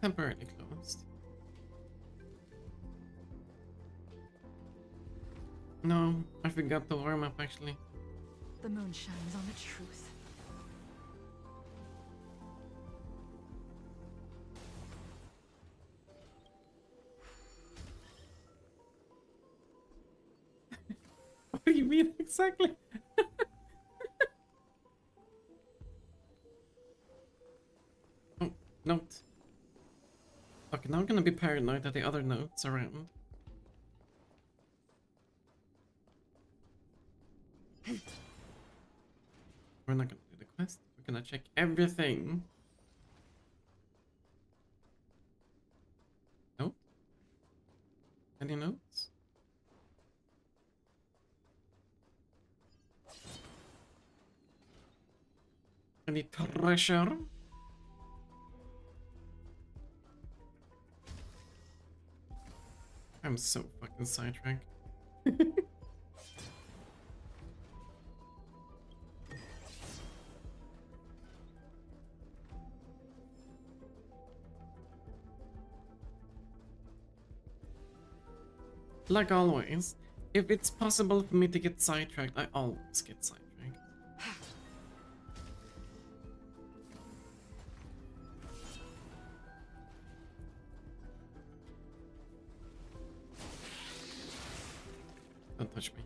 Temporarily closed. No, I forgot to warm up actually. The moon shines on the truth. What do you mean exactly? Oh, note. Okay, now I'm gonna be paranoid that the other notes around. We're not gonna do the quest. We're gonna check everything. Nope. Any notes? Any treasure? I'm so fucking sidetracked. Like always, if it's possible for me to get sidetracked, I always get sidetracked. Don't touch me.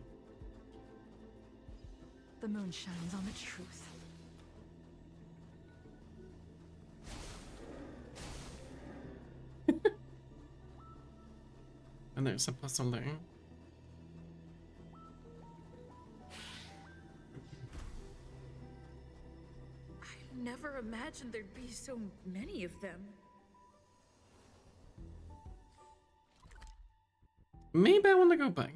The moon shines on the truth. And there's a puzzle there. I never imagined there'd be so many of them. Maybe I want to go back.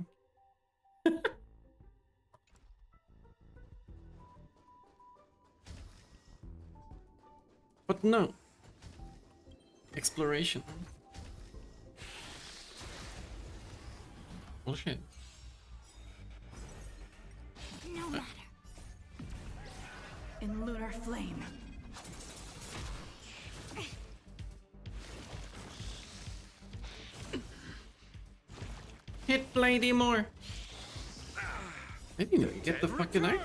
But no. Exploration. Bullshit. No matter. In lunar flame. Hit Lady more. I didn't even get the fucking act.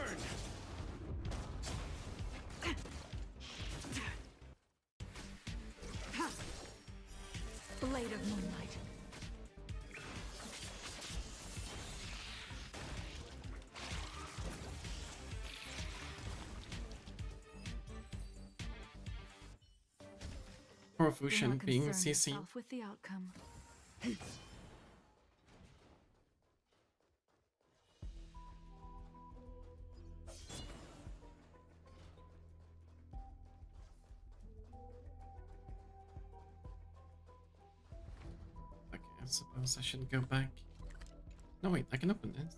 Blade of moonlight. Profusion being CC. With the outcome. suppose I should go back. No, wait, I can open this.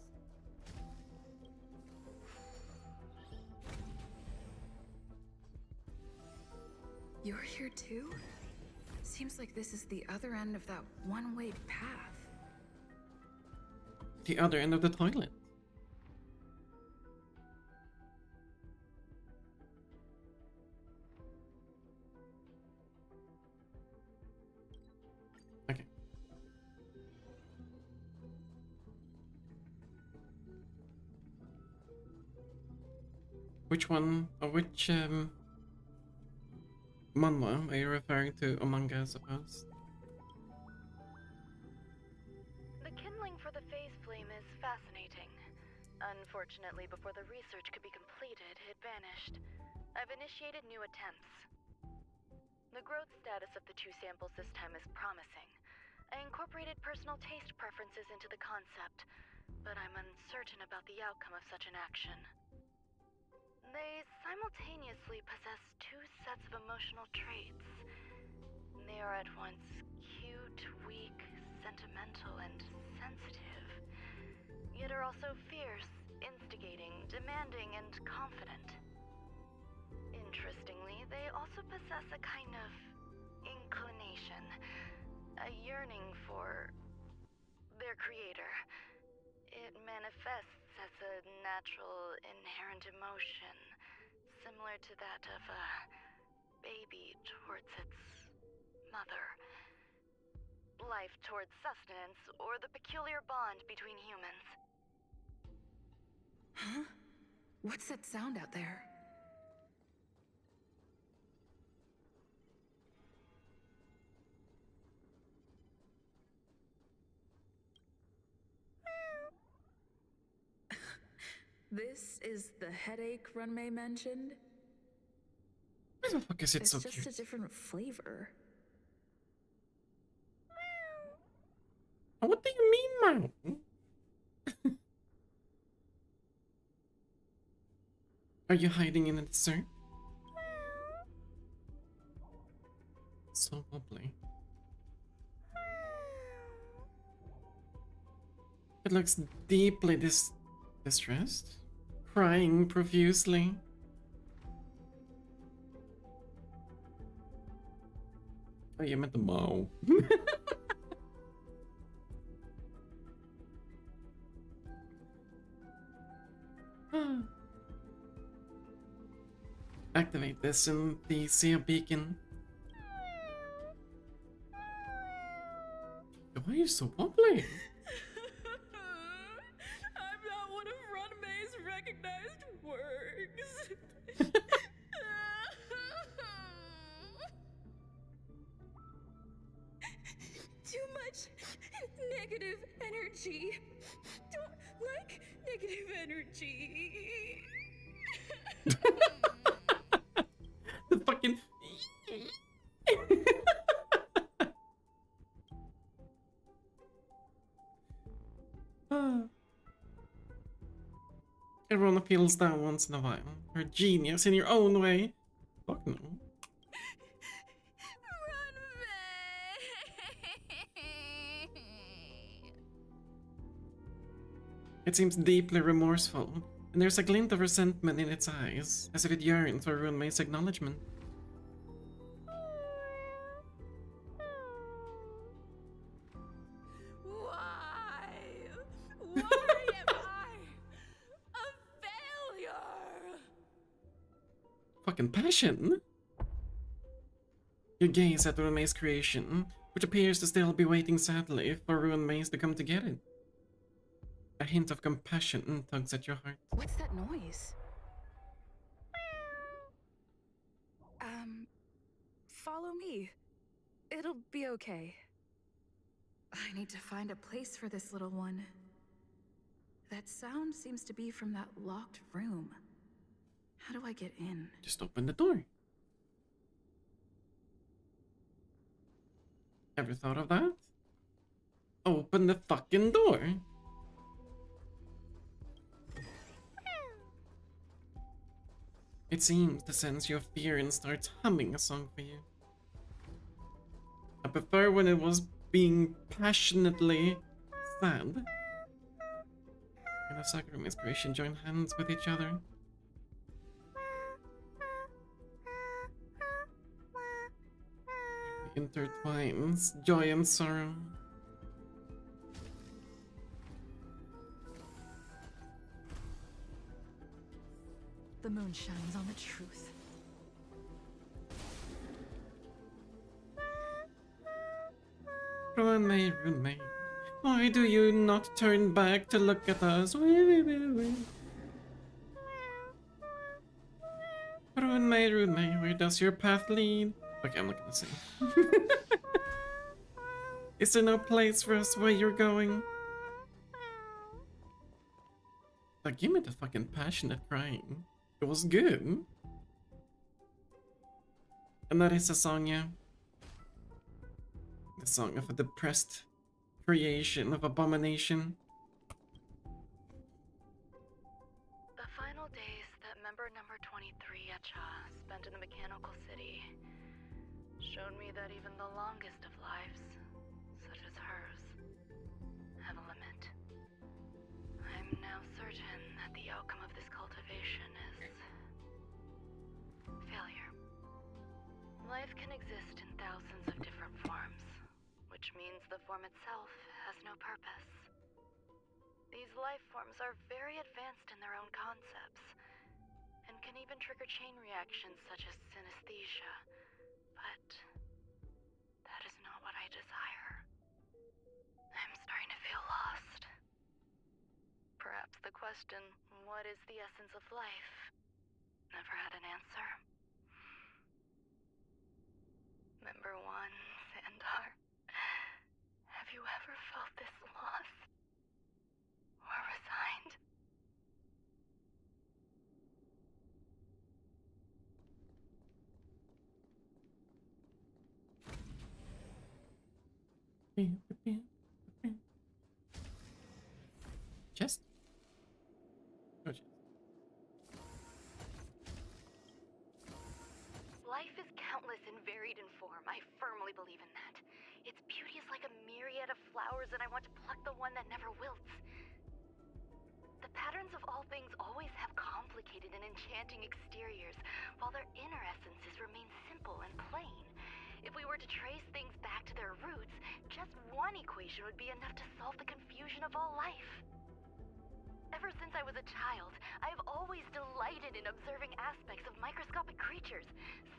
You're here too? Seems like this is the other end of that one-way path. The other end of the toilet. Okay. Which one, or which, manhwa are you referring to, or manga, I suppose? The kindling for the phase flame is fascinating. Unfortunately, before the research could be completed, it vanished. I've initiated new attempts. The growth status of the two samples this time is promising. I incorporated personal taste preferences into the concept, but I'm uncertain about the outcome of such an action. They simultaneously possess two sets of emotional traits. They are at once cute, weak, sentimental, and sensitive, yet are also fierce, instigating, demanding, and confident. Interestingly, they also possess a kind of inclination, a yearning for their creator. It manifests as a natural, inherent emotion, similar to that of a baby towards its mother. Life towards sustenance, or the peculiar bond between humans. Huh? What's that sound out there? This is the headache Runmei mentioned? Why the fuck is it so It's cute? just a different flavor. What do you mean, Mom? Are you hiding in the desert? So lovely. It looks deeply distressed, crying profusely. Oh, you meant the Mo. Activate this in the Sea Beacon. Why are you so wobbly? I'm not one of Runmei's recognized works. Too much negative energy. Don't like negative energy. The fucking. Everyone feels that once in a while. You're a genius in your own way. Fuck no. It seems deeply remorseful, and there's a glint of resentment in its eyes, as if it yearns for Runmei's acknowledgement. Why? Why am I a failure? Fucking passion. You gaze at Runmei's creation, which appears to still be waiting sadly for Runmei's to come to get it. A hint of compassion tugs at your heart. What's that noise? Follow me. It'll be okay. I need to find a place for this little one. That sound seems to be from that locked room. How do I get in? Just open the door. Ever thought of that? Open the fucking door. It seems to sense your fear and starts humming a song for you. I prefer when it was being passionately sad. In a sacred room, inspiration join hands with each other. Intertwines joy and sorrow. The moon shines on the truth. Rune, why do you not turn back to look at us? Rune, where does your path lead? Okay, I'm not gonna sing. Is there no place for us where you're going? Like, give me the fucking passionate crying. It was good. And that is a song, yeah. The song of a depressed creation of abomination. The final days that member number 23 Gacha spent in the mechanical city showed me that even the longest of lives, such as hers, have a limit. I'm now certain that the outcome of this cultivation is failure. Life can exist in thousands of different forms, which means the form itself has no purpose. These life forms are very advanced in their own concepts, and can even trigger chain reactions such as synesthesia, but that is not what I desire. I'm starting to feel lost. Perhaps the question, what is the essence of life, never had an answer. Member 1, Sandar, have you ever felt this lost? Or resigned? Chest? Oh, chest. Life is countless and varied in form. I firmly believe in that. Its beauty is like a myriad of flowers, and I want to pluck the one that never wilts. The patterns of all things always have complicated and enchanting exteriors, while their inner essences remain simple and plain. If we were to trace things back to their roots, just one equation would be enough to solve the confusion of all life. Ever since I was a child, I have always delighted in observing aspects of microscopic creatures,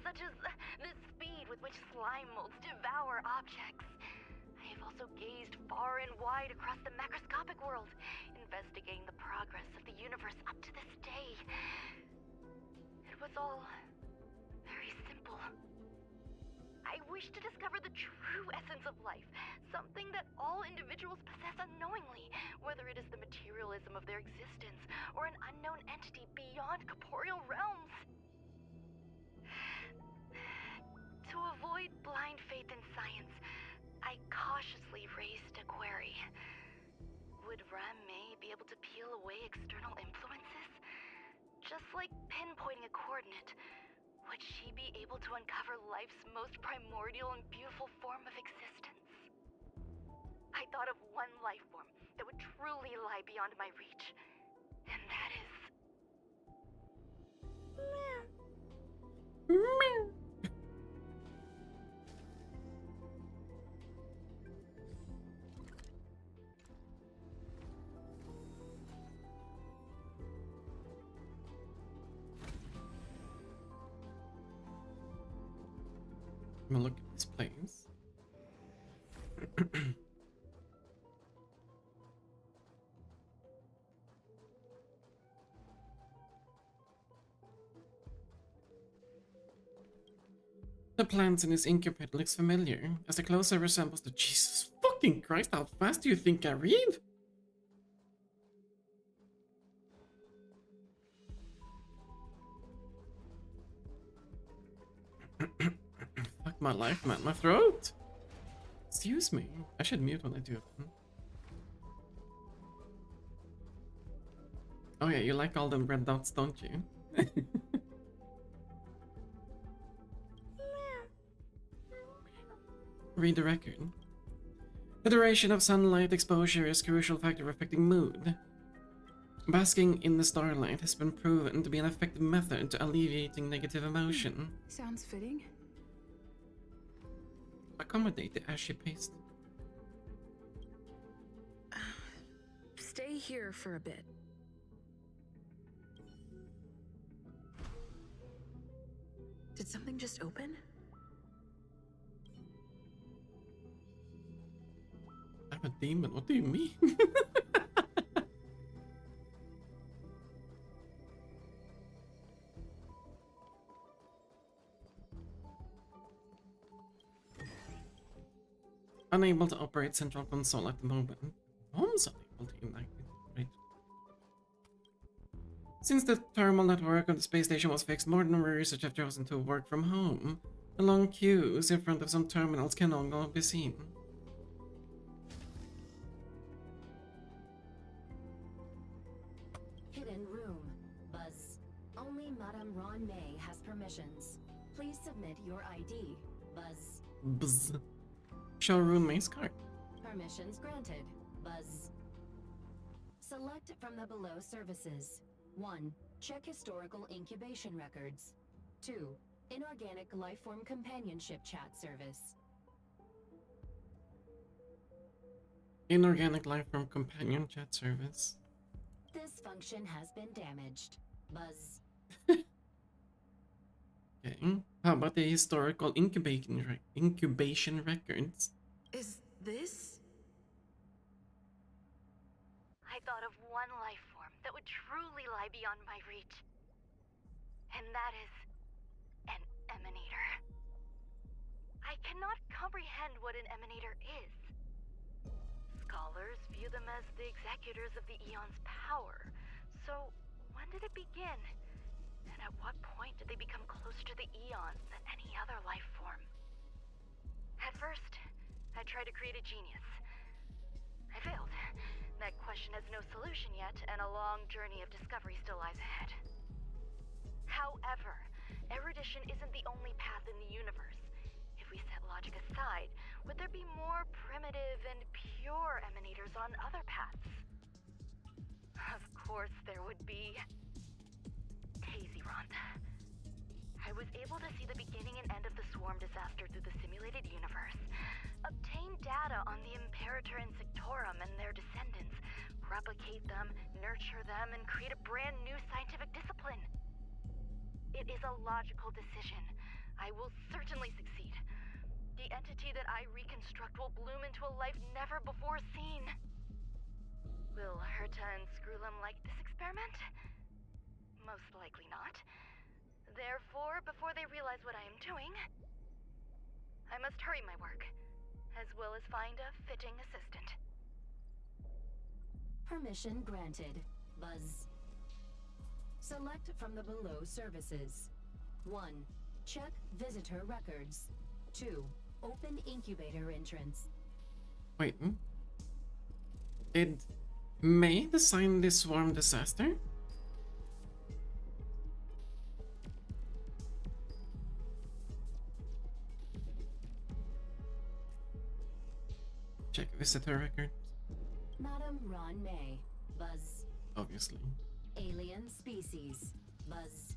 such as the speed with which slime molds devour objects. I have also gazed far and wide across the macroscopic world, investigating the progress of the universe up to this day. It was all very simple. I wish to discover the true essence of life, something that all individuals possess unknowingly, whether it is the materialism of their existence or an unknown entity beyond corporeal realms. To avoid blind faith in science, I cautiously raised a query. Would Ran-Mei be able to peel away external influences? Just like pinpointing a coordinate, would she be able to uncover life's most primordial and beautiful form of existence? I thought of one life form that would truly lie beyond my reach, and that is... I'm gonna look at this place. The plants in his incubator looks familiar, as the closer resembles the... Jesus fucking Christ, how fast do you think I read? Fuck my life, man. My throat! Excuse me. I should mute when I do it. Oh yeah, you like all them red dots, don't you? Read the record. The duration of sunlight exposure is a crucial factor affecting mood. Basking in the starlight has been proven to be an effective method to alleviating negative emotion. Sounds fitting. Accommodate the ashy paste. Stay here for a bit. Did something just open? I'm a demon, what do you mean? Unable to operate central console at the moment. Mom's unable to ignite it, right? Since the thermal network of the space station was fixed, more than researchers have chosen to work from home. The long queues in front of some terminals can no longer be seen. Hidden room. Buzz. Only Madame Ron May has permissions. Please submit your ID. Buzz. Bzz. Show Rune May's card. Permissions granted. Buzz. Select from the below services. 1. Check historical incubation records. 2. Inorganic lifeform companionship chat service. Inorganic lifeform companion chat service. This function has been damaged. Buzz. Okay. How about the historical incubation records? Is this? I thought of one life form that would truly lie beyond my reach. And that is an emanator. I cannot comprehend what an emanator is. Scholars view them as the executors of the Eon's power. So, when did it begin? And at what point did they become closer to the Eons than any other life form? At first, I tried to create a genius. I failed. That question has no solution yet, and a long journey of discovery still lies ahead. However, erudition isn't the only path in the universe. If we set logic aside, would there be more primitive and pure emanators on other paths? Of course there would be. Hazy-Ron. I was able to see the beginning and end of the swarm disaster through the simulated universe, obtain data on the Imperator and Sectorum and their descendants, replicate them, nurture them, and create a brand new scientific discipline. It is a logical decision. I will certainly succeed. The entity that I reconstruct will bloom into a life never before seen. Will Herta and Screwlum like this experiment? Most likely not. Therefore, before they realize what I am doing, I must hurry my work, as well as find a fitting assistant. Permission granted. Buzz. Select from the below services. 1. Check visitor records. 2. Open incubator entrance. Wait. Did May design this swarm disaster? Check visitor record. Madame Ron May. Buzz. Obviously. Alien species. Buzz.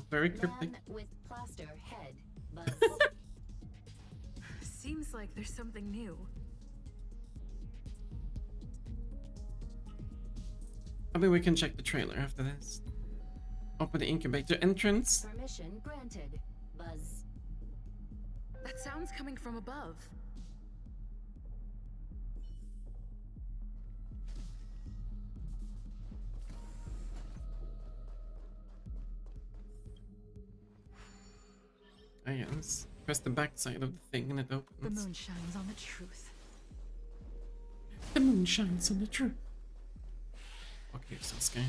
Very cryptic. Man with plaster head. Buzz. Seems like there's something new. I mean, we can check the trailer after this. Open the incubator entrance. Permission granted. Buzz. That sound's coming from above. Oh yeah, let's press the back side of the thing and it opens. The moon shines on the truth. The moon shines on the truth. Okay, so this game.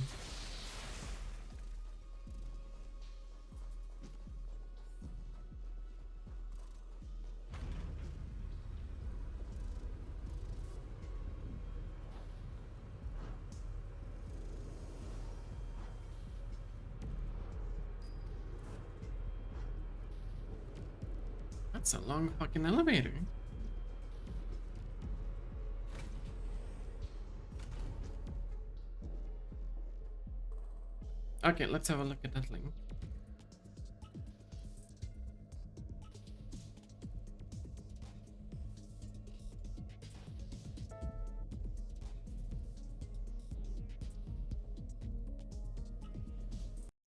That's a long fucking elevator. Okay, let's have a look at that link.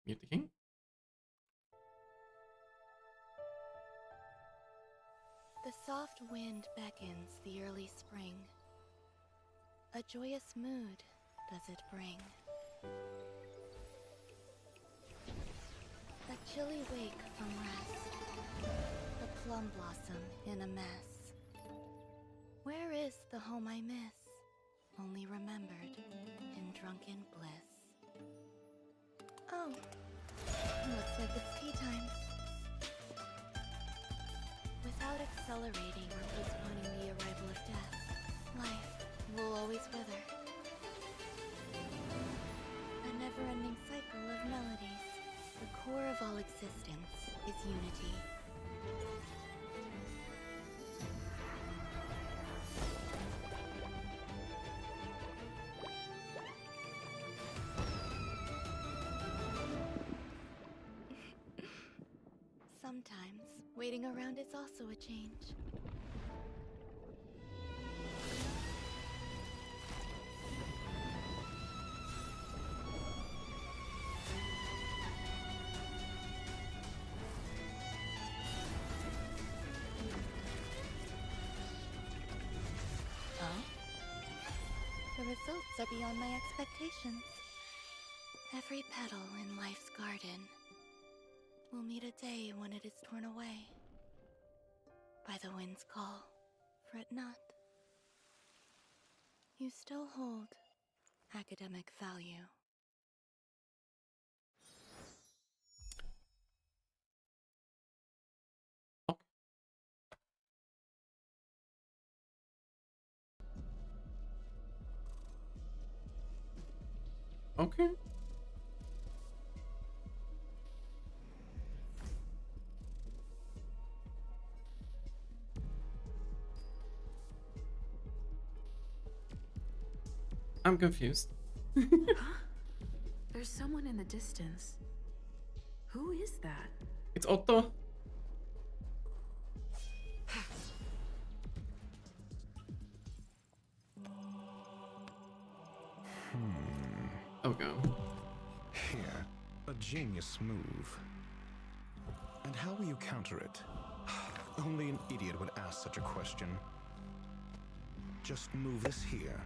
Mute the king. The soft wind beckons the early spring. A joyous mood does it bring. A chilly wake from rest. A plum blossom in a mess. Where is the home I miss? Only remembered in drunken bliss. Oh, looks like it's tea time. Without accelerating or postponing the arrival of death, life will always wither. A never-ending cycle of melodies. The core of all existence is unity. Sometimes, waiting around is also a change. Oh? The results are beyond my expectations. Every petal in life's garden will meet a day when it is torn away by the wind's call. Fret not. You still hold academic value. Okay. I'm confused. There's someone in the distance. Who is that? It's Otto. Oh go. Here, a genius move. And how will you counter it? Only an idiot would ask such a question. Just move this here.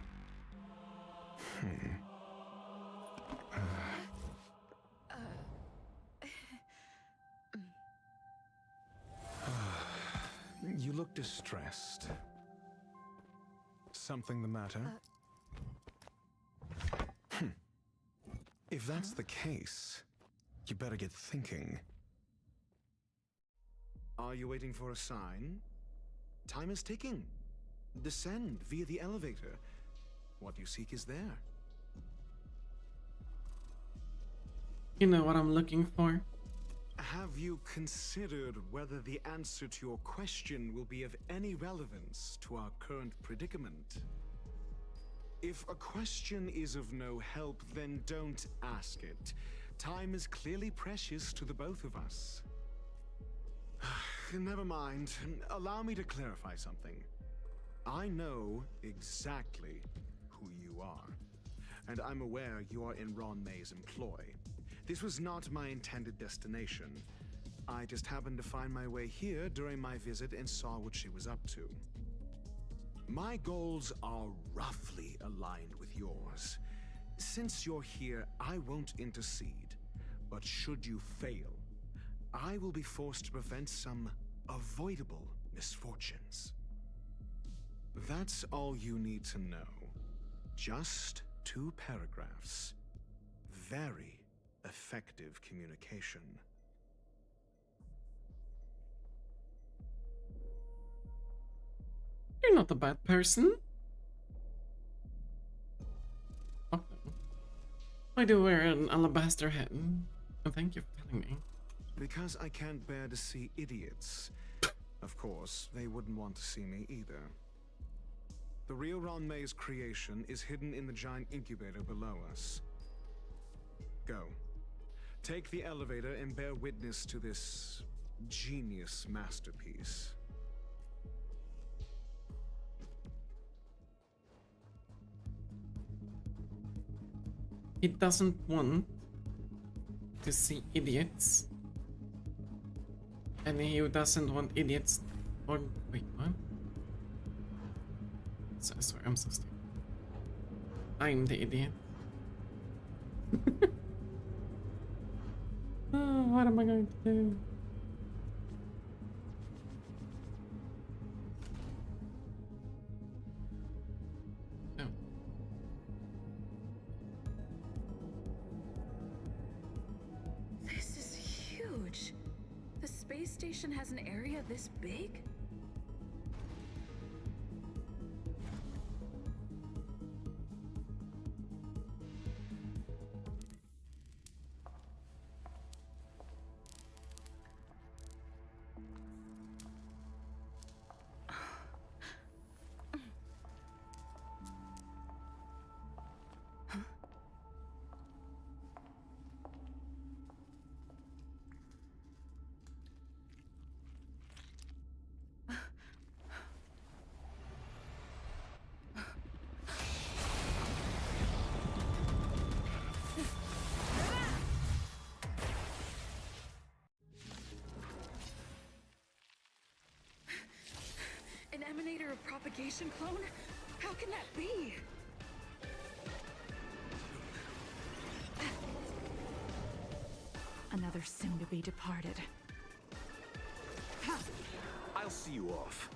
You look distressed. Something the matter? If that's the case, you better get thinking. Are you waiting for a sign? Time is ticking. Descend via the elevator. What you seek is there. You know what I'm looking for? Have you considered whether the answer to your question will be of any relevance to our current predicament? If a question is of no help, then don't ask it. Time is clearly precious to the both of us. Never mind. Allow me to clarify something. I know exactly who you are, and I'm aware you are in Ron May's employ. This was not my intended destination. I just happened to find my way here during my visit and saw what she was up to. My goals are roughly aligned with yours. Since you're here, I won't intercede. But should you fail, I will be forced to prevent some avoidable misfortunes. That's all you need to know. Just 2 paragraphs. Very effective communication. You're not a bad person. Okay. I do wear an alabaster hat. And thank you for telling me. Because I can't bear to see idiots. Of course, they wouldn't want to see me either. The real Ron May's creation is hidden in the giant incubator below us. Go. Take the elevator and bear witness to this genius masterpiece. He doesn't want to see idiots. And he doesn't want idiots. Or wait, what? So, sorry, I'm so stupid. I'm the idiot. Oh, what am I going to do? Oh. This is huge. The space station has an area this big? An emanator of propagation clone? How can that be? Another soon-to-be departed. I'll see you off.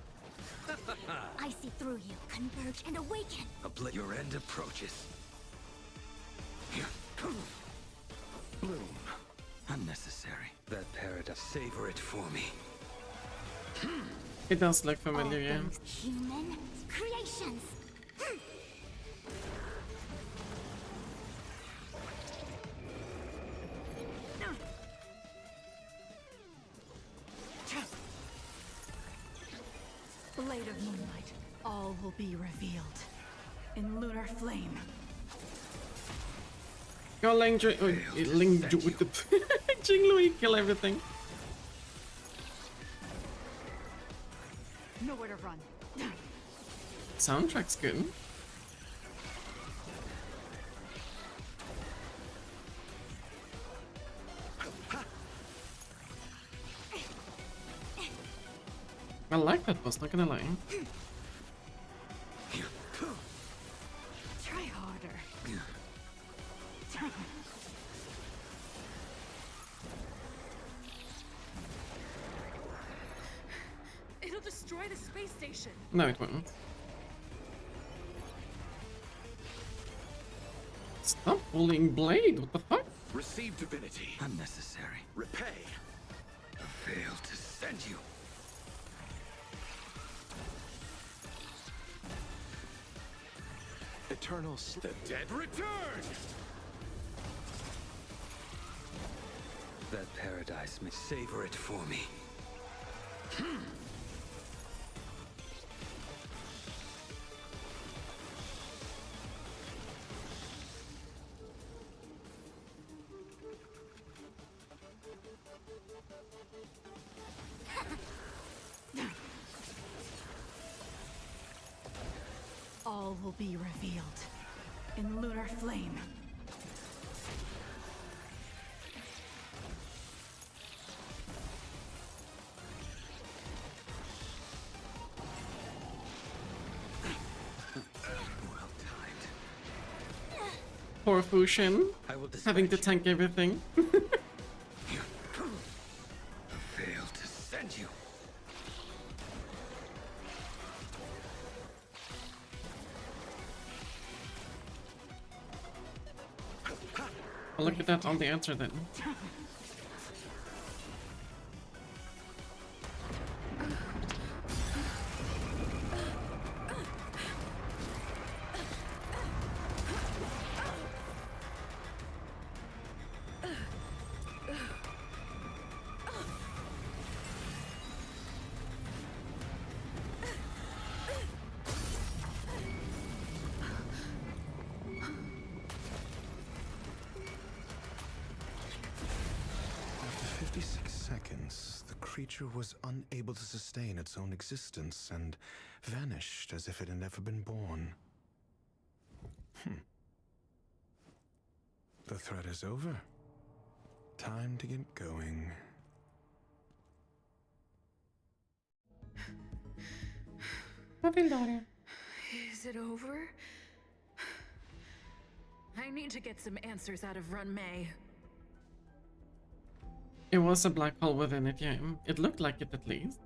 I see through you. Converge and awaken. Your end approaches. Bloom. Unnecessary. That paradise. Savor it for me. It does look familiar, yeah. Human creations. Blade of moonlight. All will be revealed. In lunar flame. Go Ling Ju with the Jing Louis kill everything. Nowhere to run. Soundtrack's good. I like that boss, not gonna lie. Try harder. It'll destroy the space station. No, it won't. Stop pulling blade, what the fuck? Receive divinity. Unnecessary. Repay. I failed to send you. Eternal. The dead return! That paradise may savor it for me. All will be revealed. In lunar flame. Poor Fushin, having to tank everything. I failed to send you. Well, look at that on the answer then. 56 seconds, the creature was unable to sustain its own existence and vanished as if it had never been born. The threat is over. Time to get going. Is it over? I need to get some answers out of Run May. It was a black hole within it, yeah. It looked like it at least.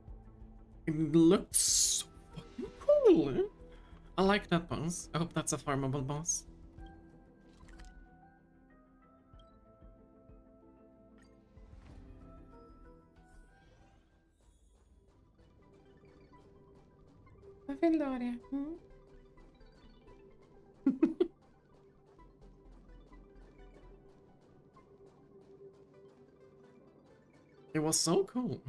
It looked so fucking cool. I like that boss. I hope that's a farmable boss. Vildaria. It was so cool.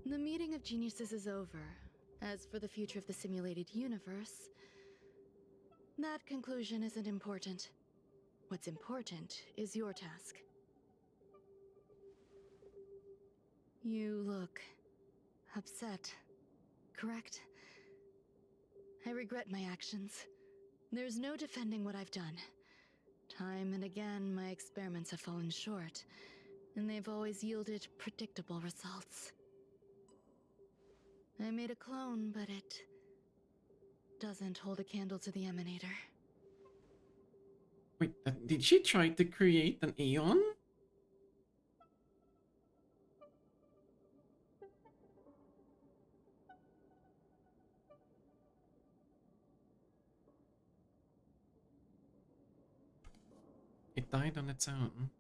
The meeting of geniuses is over. As for the future of the simulated universe, that conclusion isn't important. What's important is your task. You look upset, correct? I regret my actions. There's no defending what I've done. Time and again, my experiments have fallen short, and they've always yielded predictable results. I made a clone, but it doesn't hold a candle to the Emanator. Wait, did she try to create an Aeon? It died on its own.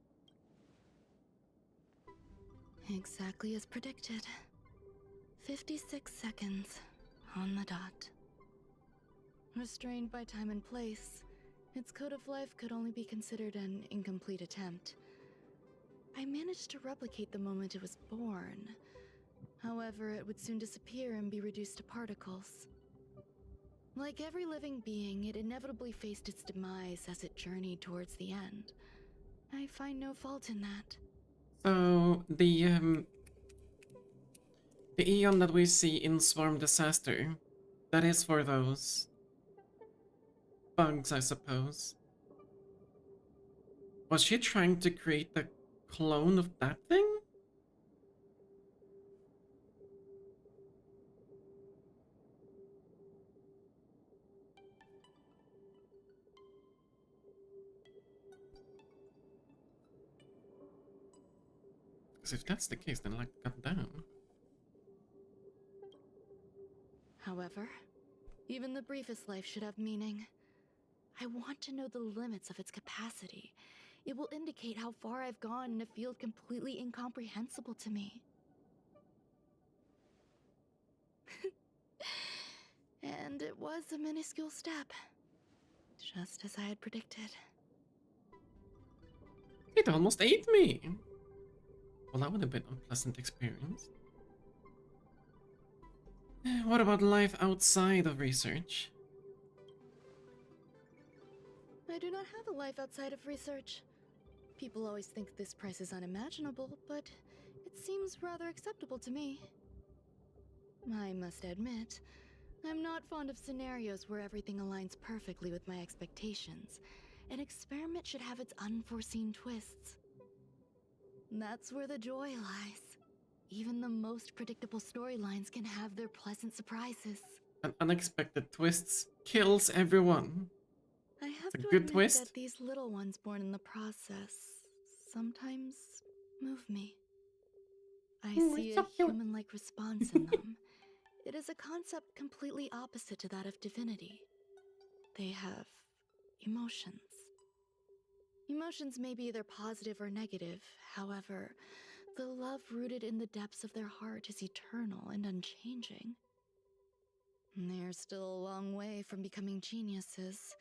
Exactly as predicted. 56 seconds on the dot. Restrained by time and place, its code of life could only be considered an incomplete attempt. I managed to replicate the moment it was born. However, it would soon disappear and be reduced to particles. Like every living being, it inevitably faced its demise as it journeyed towards the end. I find no fault in that. So the Aeon that we see in Swarm Disaster, that is for those bugs, I suppose. Was she trying to create a clone of that thing? Because if that's the case, then like, goddamn. However, even the briefest life should have meaning. I want to know the limits of its capacity. It will indicate how far I've gone in a field completely incomprehensible to me. And it was a minuscule step, just as I had predicted. It almost ate me! Well, that would have been an unpleasant experience. What about life outside of research? I do not have a life outside of research. People always think this price is unimaginable, but it seems rather acceptable to me. I must admit, I'm not fond of scenarios where everything aligns perfectly with my expectations. An experiment should have its unforeseen twists. That's where the joy lies. Even the most predictable storylines can have their pleasant surprises. An unexpected twists kills everyone. I have It's a to good admit twist. that these little ones born in the process sometimes move me. I see it's so a cute. human-like response in them. It is a concept completely opposite to that of divinity. They have emotions. Emotions may be either positive or negative. However, the love rooted in the depths of their heart is eternal and unchanging. They're still a long way from becoming geniuses,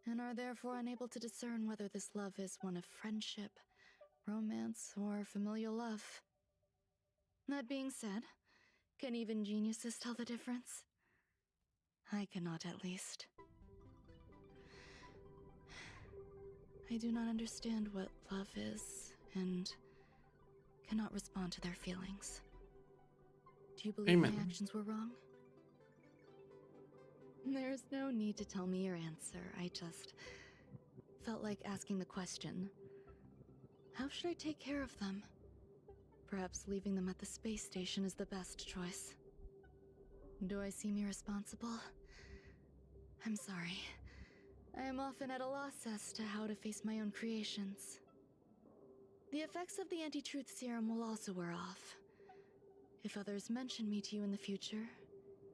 and are therefore unable to discern whether this love is one of friendship, romance, or familial love. That being said, can even geniuses tell the difference? I cannot, at least. I do not understand what love is, and cannot respond to their feelings. Do you believe my actions were wrong? There's no need to tell me your answer. I just felt like asking the question. How should I take care of them? Perhaps leaving them at the space station is the best choice. Do I seem irresponsible? I'm sorry. I am often at a loss as to how to face my own creations. The effects of the anti-truth serum will also wear off. If others mention me to you in the future,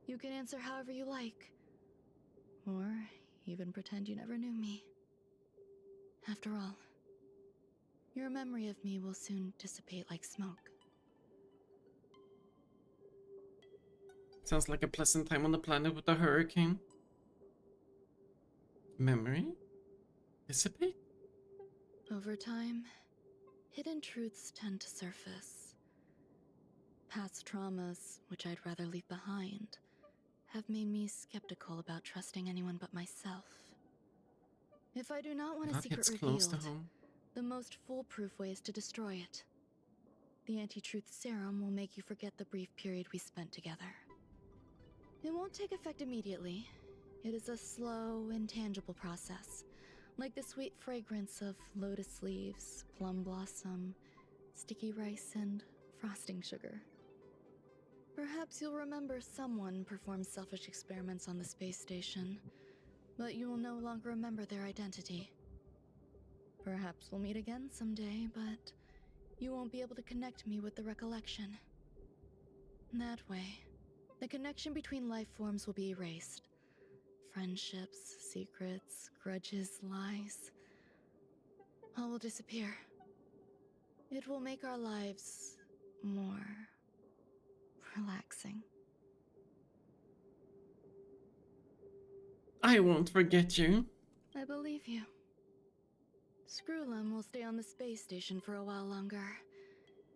you can answer however you like. Or even pretend you never knew me. After all, your memory of me will soon dissipate like smoke. Sounds like a pleasant time on the planet with a hurricane. Memory? Dissipate? Over time, hidden truths tend to surface. Past traumas, which I'd rather leave behind, have made me skeptical about trusting anyone but myself. If I do not want a secret revealed, the most foolproof way is to destroy it. The anti-truth serum will make you forget the brief period we spent together. It won't take effect immediately. It is a slow, intangible process, like the sweet fragrance of lotus leaves, plum blossom, sticky rice, and frosting sugar. Perhaps you'll remember someone performed selfish experiments on the space station, but you will no longer remember their identity. Perhaps we'll meet again someday, but you won't be able to connect me with the recollection. That way, the connection between life forms will be erased. Friendships, secrets, grudges, lies, all will disappear. It will make our lives more relaxing. I won't forget you. I believe you. Screwlum will stay on the space station for a while longer.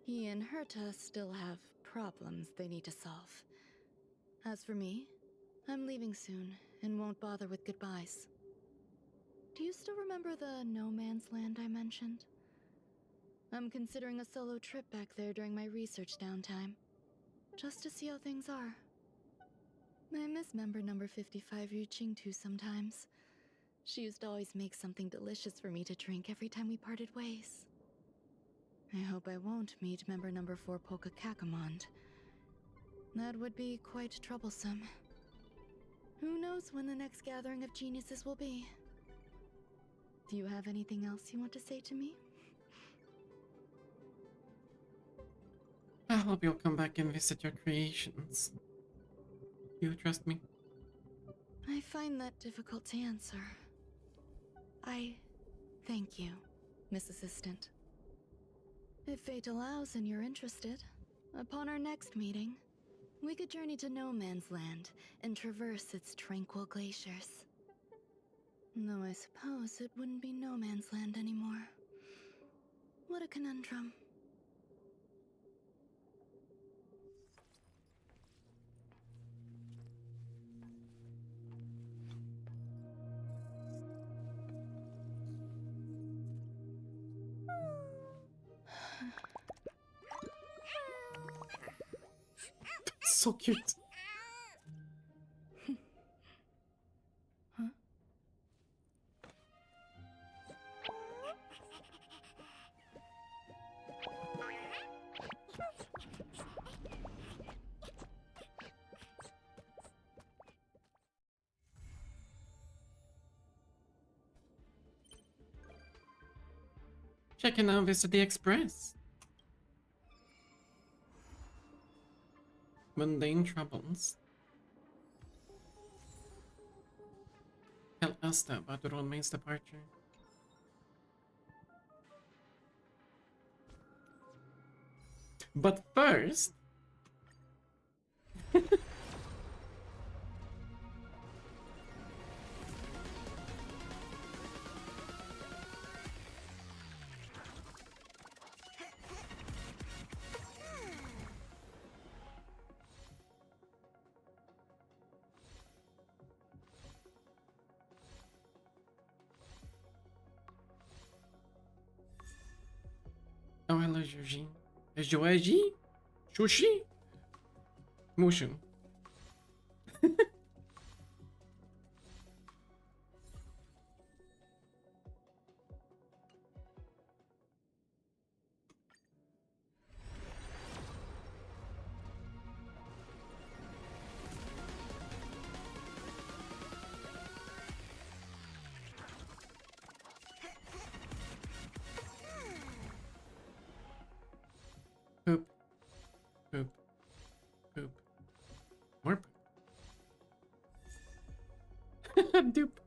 He and Herta still have problems they need to solve. As for me, I'm leaving soon and won't bother with goodbyes. Do you still remember the no man's land I mentioned? I'm considering a solo trip back there during my research downtime, just to see how things are. I miss member number 55 Yuqing too sometimes. She used to always make something delicious for me to drink every time we parted ways. I hope I won't meet member number 4 Polka Kakamond. That would be quite troublesome. Who knows when the next gathering of geniuses will be? Do you have anything else you want to say to me? I hope you'll come back and visit your creations. You trust me? I find that difficult to answer. I thank you, Miss Assistant. If fate allows and you're interested, upon our next meeting, we could journey to No Man's Land and traverse its tranquil glaciers. Though I suppose it wouldn't be No Man's Land anymore. What a conundrum. So cute. Huh? Check and now visit the Express. Mundane troubles. Tell Asta about the Ronmei's departure. But first... Joji. Joji? Shushi? Mushu. Poop. Poop. Poop. More poop. Dupe.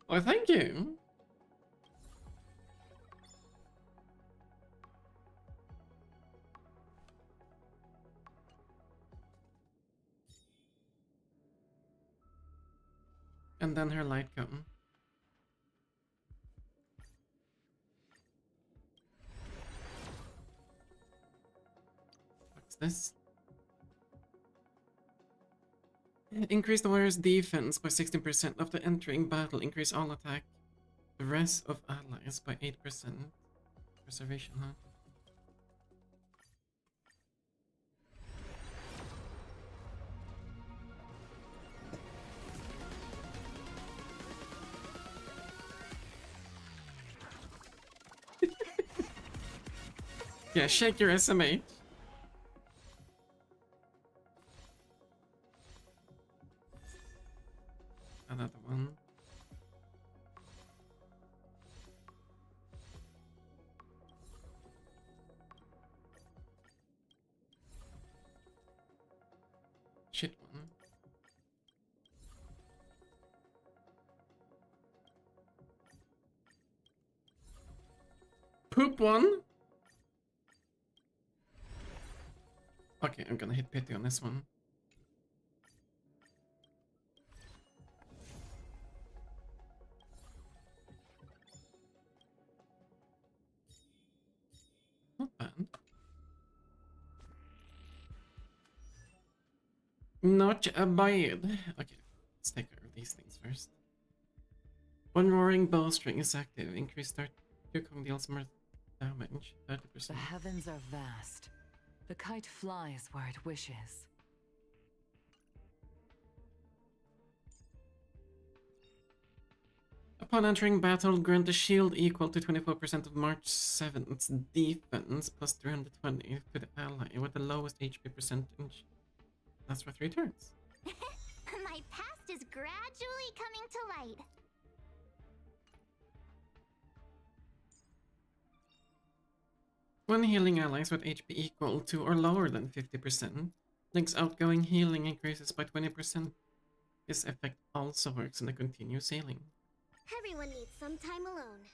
Well, thank you. And then her light come. What's this? Increase the warrior's defense by 16% after entering battle. Increase all attack. The rest of allies by 8%. Preservation, huh? Yeah, shake your SMH. Another one. Shit one. Poop one. Okay, I'm gonna hit pity on this one. Not bad. Not bad. Okay, let's take care of these things first. When roaring bowstring is active, increase start to come deals more damage, 30%. The heavens are vast. The kite flies where it wishes. Upon entering battle, grant a shield equal to 24% of March 7th's defense plus 320 to the ally with the lowest HP percentage. That's for 3 turns. My past is gradually coming to light. When healing allies with HP equal to or lower than 50%, Link's outgoing healing increases by 20%. This effect also works in the continuous healing. Everyone needs some time alone.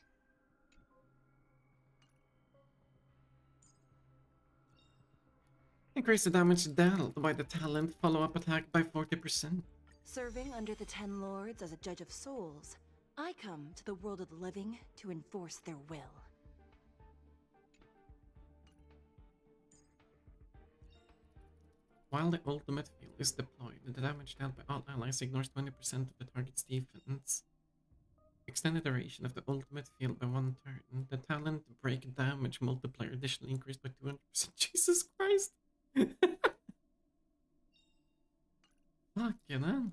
Increase the damage dealt by the talent follow-up attack by 40%. Serving under the Ten Lords as a judge of souls, I come to the world of the living to enforce their will. While the ultimate field is deployed, the damage dealt by all allies ignores 20% of the target's defense. Extend the duration of the ultimate field by 1 turn. The talent break damage multiplier additionally increased by 200%. Jesus Christ! Fucking hell.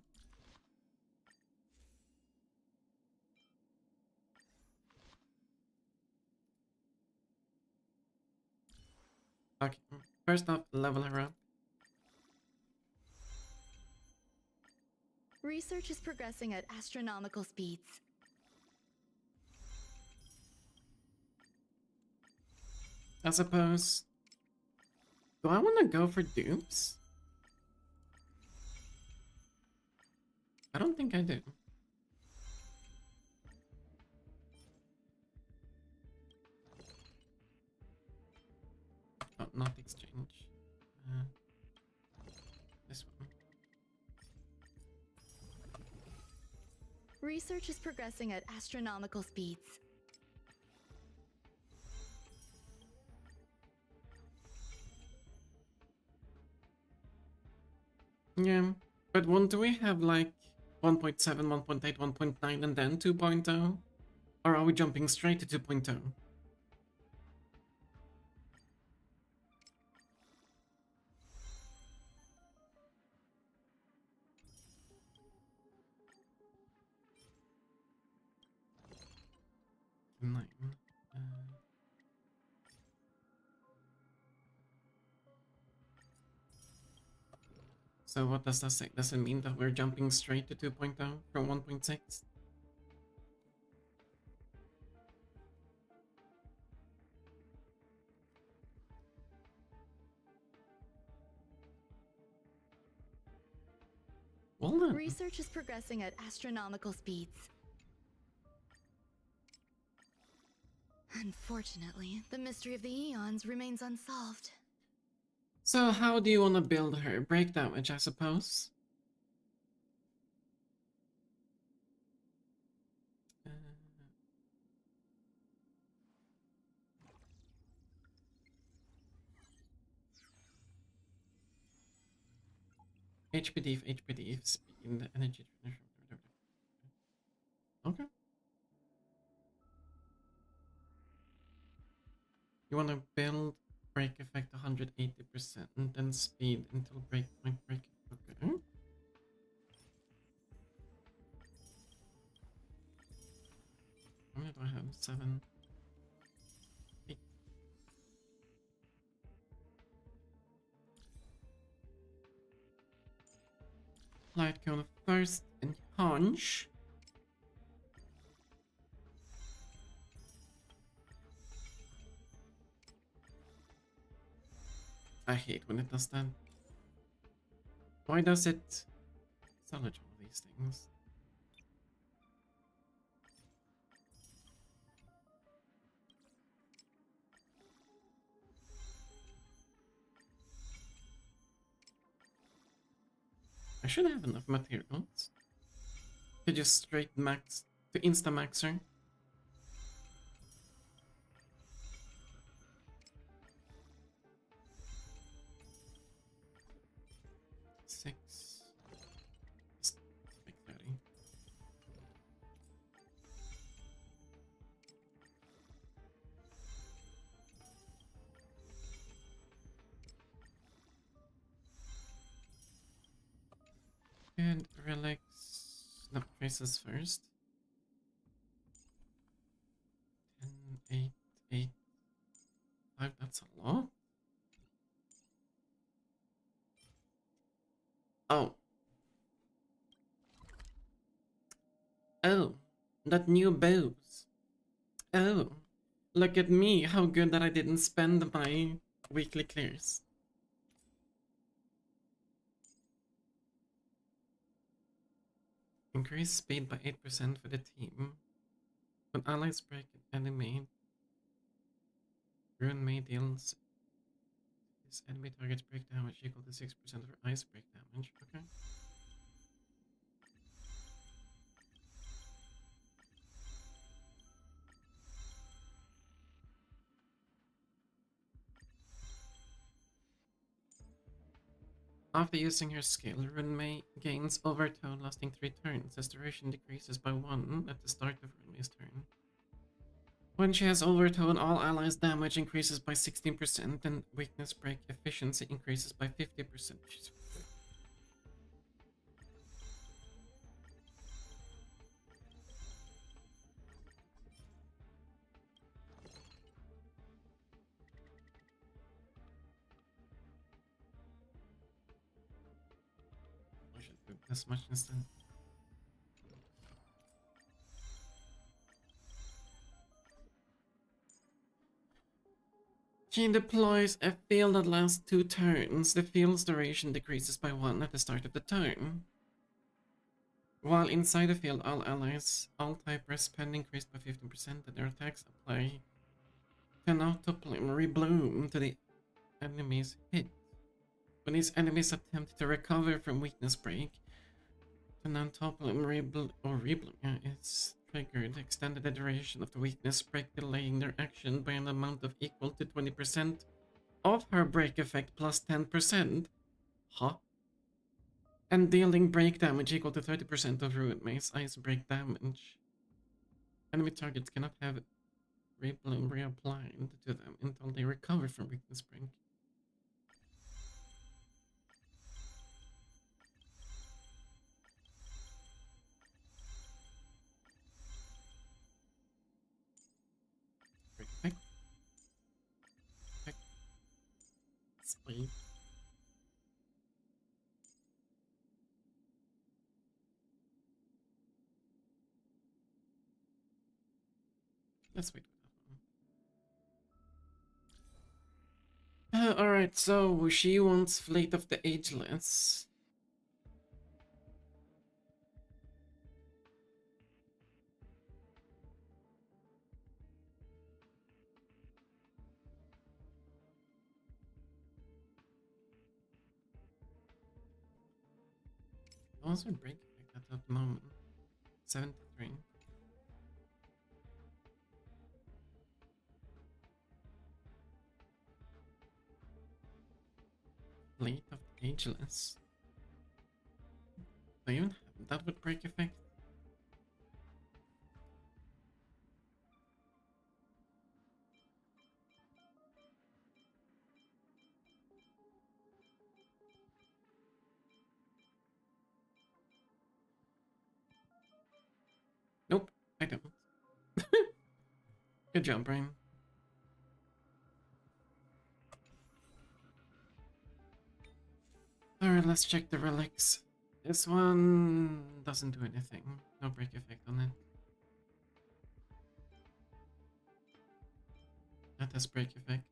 Okay, first off, level her up. Research is progressing at astronomical speeds. I suppose. Do I want to go for dupes? I don't think I do. Oh, not exchange. This one. Research is progressing at astronomical speeds. Yeah, but won't we have like 1.7, 1.8, 1.9 and then 2.0? Or are we jumping straight to 2.0? Nine. So what does that say? Does it mean that we're jumping straight to 2.0 from 1.6? Well then. Research is progressing at astronomical speeds. Unfortunately, the mystery of the Eons remains unsolved. So how do you want to build her? Break damage, I suppose? HP speed, energy. Okay. You want to build break effect 180% and then speed until breakpoint break. Okay. How many do I have? 7, 8. Light cone first and hunch. I hate when it does that. Why does it salvage all these things? I should have enough materials to just straight max to insta maxer. Six. Let's make 30. And relics. No, traces first. 10, 8, 8, 5. That's a lot. Oh. Oh. That new bows. Oh. Look at me. How good that I didn't spend my weekly clears. Increase speed by 8% for the team. When allies break an enemy, Rune May deals this enemy target's break damage equal to 6% of her ice break damage. Okay. After using her skill, Rune May gains overtone lasting 3 turns as duration decreases by 1 at the start of Rune May's turn. When she has overtone, all allies' damage increases by 16% and weakness break efficiency increases by 50%. I should do this much instead. She deploys a field that lasts 2 turns. The field's duration decreases by 1 at the start of the turn. While inside the field, all allies, all typers spend increased by 15% and their attacks apply can auto-bloom rebloom to the enemy's hit. When these enemies attempt to recover from weakness break, the non-top-bloom rebloom is triggered, extended the duration of the weakness break, delaying their action by an amount of equal to 20% of her break effect plus 10%. Huh? And dealing break damage equal to 30% of Ruined Maze ice break damage. Enemy targets cannot have rippling reapplied to them until they recover from weakness break. Break effect. Effect. Speed. Let's wait for that one. Alright, so she wants Fleet of the Ageless. Also break effect at that moment. 73. Fleet of the Ageless. Do you even have that with break effect? Nope, I don't. Good job, Brian. Alright, let's check the relics. This one doesn't do anything. No break effect on it. That has break effect.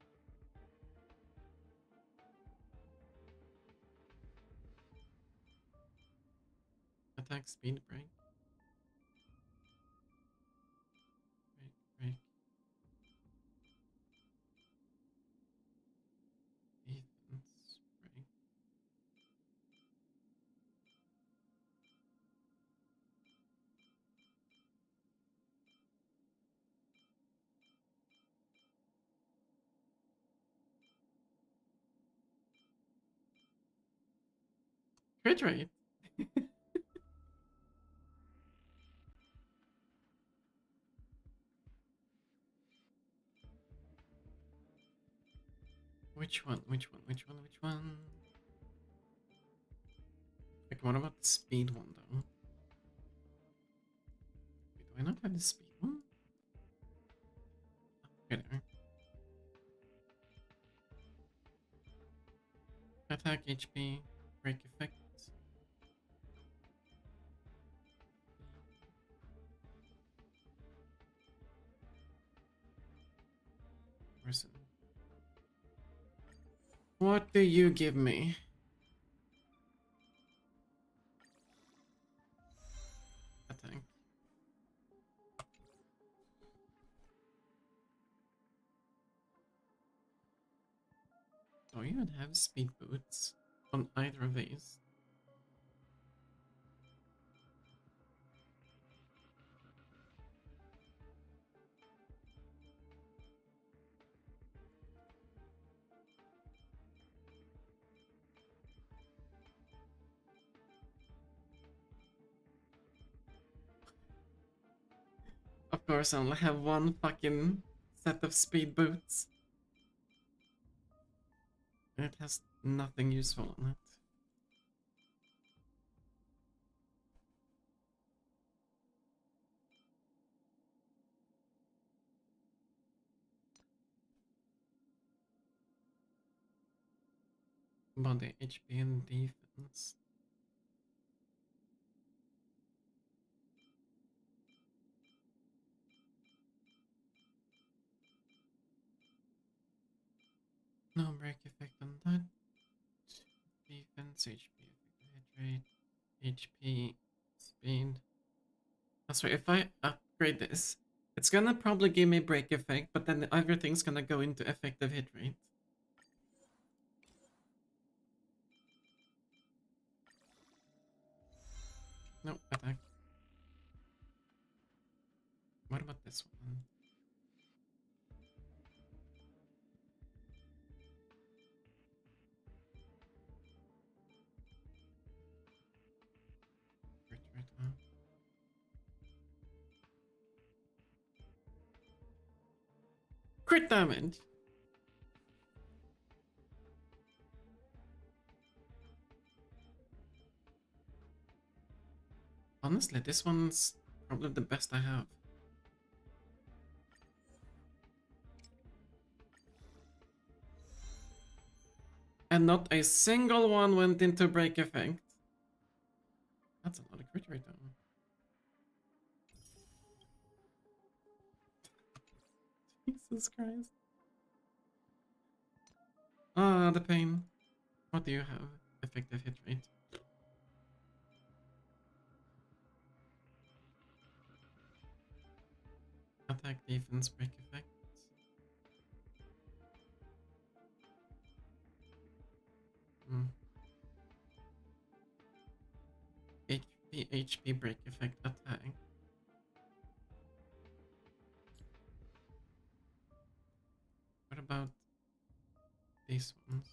Attack speed break. Break. Defense break. Crit rate. Which one? Which one? Which one? Which one? Like, what about the speed one though? Wait, do I not have the speed one? Okay, there. Attack HP, break effect. Where's it? What do you give me? Attack. Do you even have speed boots on either of these? Of course, I only have one fucking set of speed boots. And it has nothing useful on it. Body, HP, and defense. No break effect on that. Defense, HP, hit rate, HP, speed. That's right, if I upgrade this, it's gonna probably give me break effect, but then everything's gonna go into effective hit rate. No, attack. What about this one? Crit damage! Honestly, this one's probably the best I have. And not a single one went into break effect. That's a lot of crit rate though. Jesus Christ. Ah, the pain. What do you have? Effective hit rate. Attack, defense, break effect. HP, break effect, attack. What about these ones?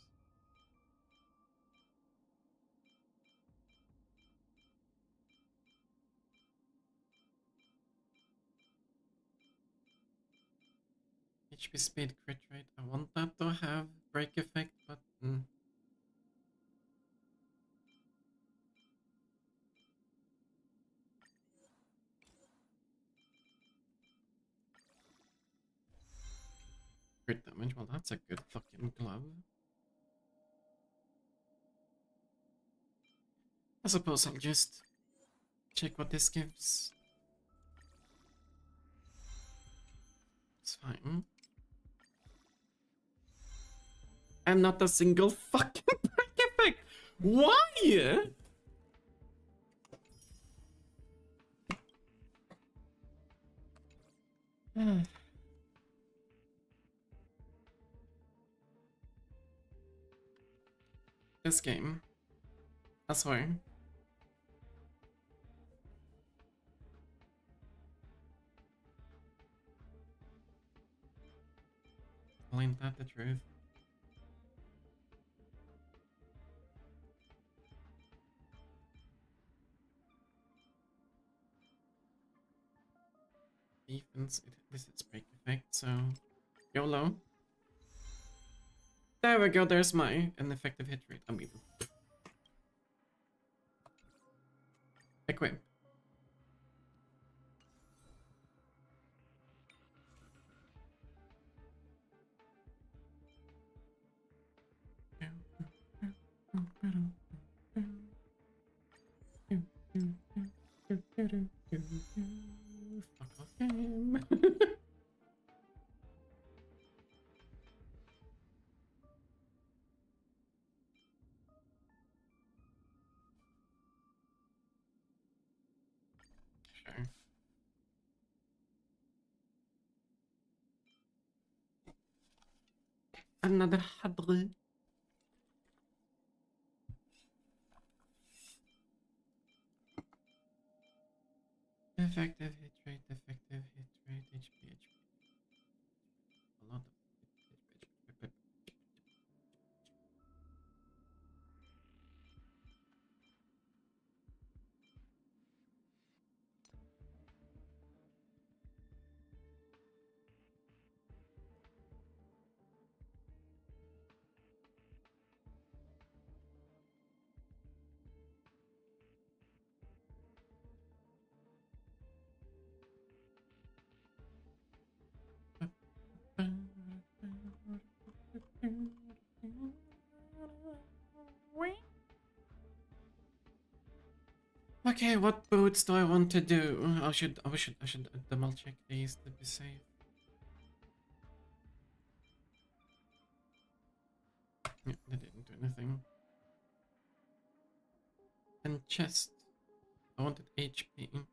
HP speed crit rate. I want that to have break effect, but crit damage. Well, that's a good fucking glove. I suppose I'll just check what this gives. It's fine. And not a single fucking break effect. Why? This game. I swear. Well, ain't that the truth? Defense, this is break effect, so YOLO. There we go, there's my ineffective hit rate. I mean, equip. Fuck off game. Sure. Another hadri. Effective hit rate, HP. A lot of HP. Okay, what boots do I want to do? I should double check these to be safe. Yeah, they didn't do anything. And chest. I wanted HP.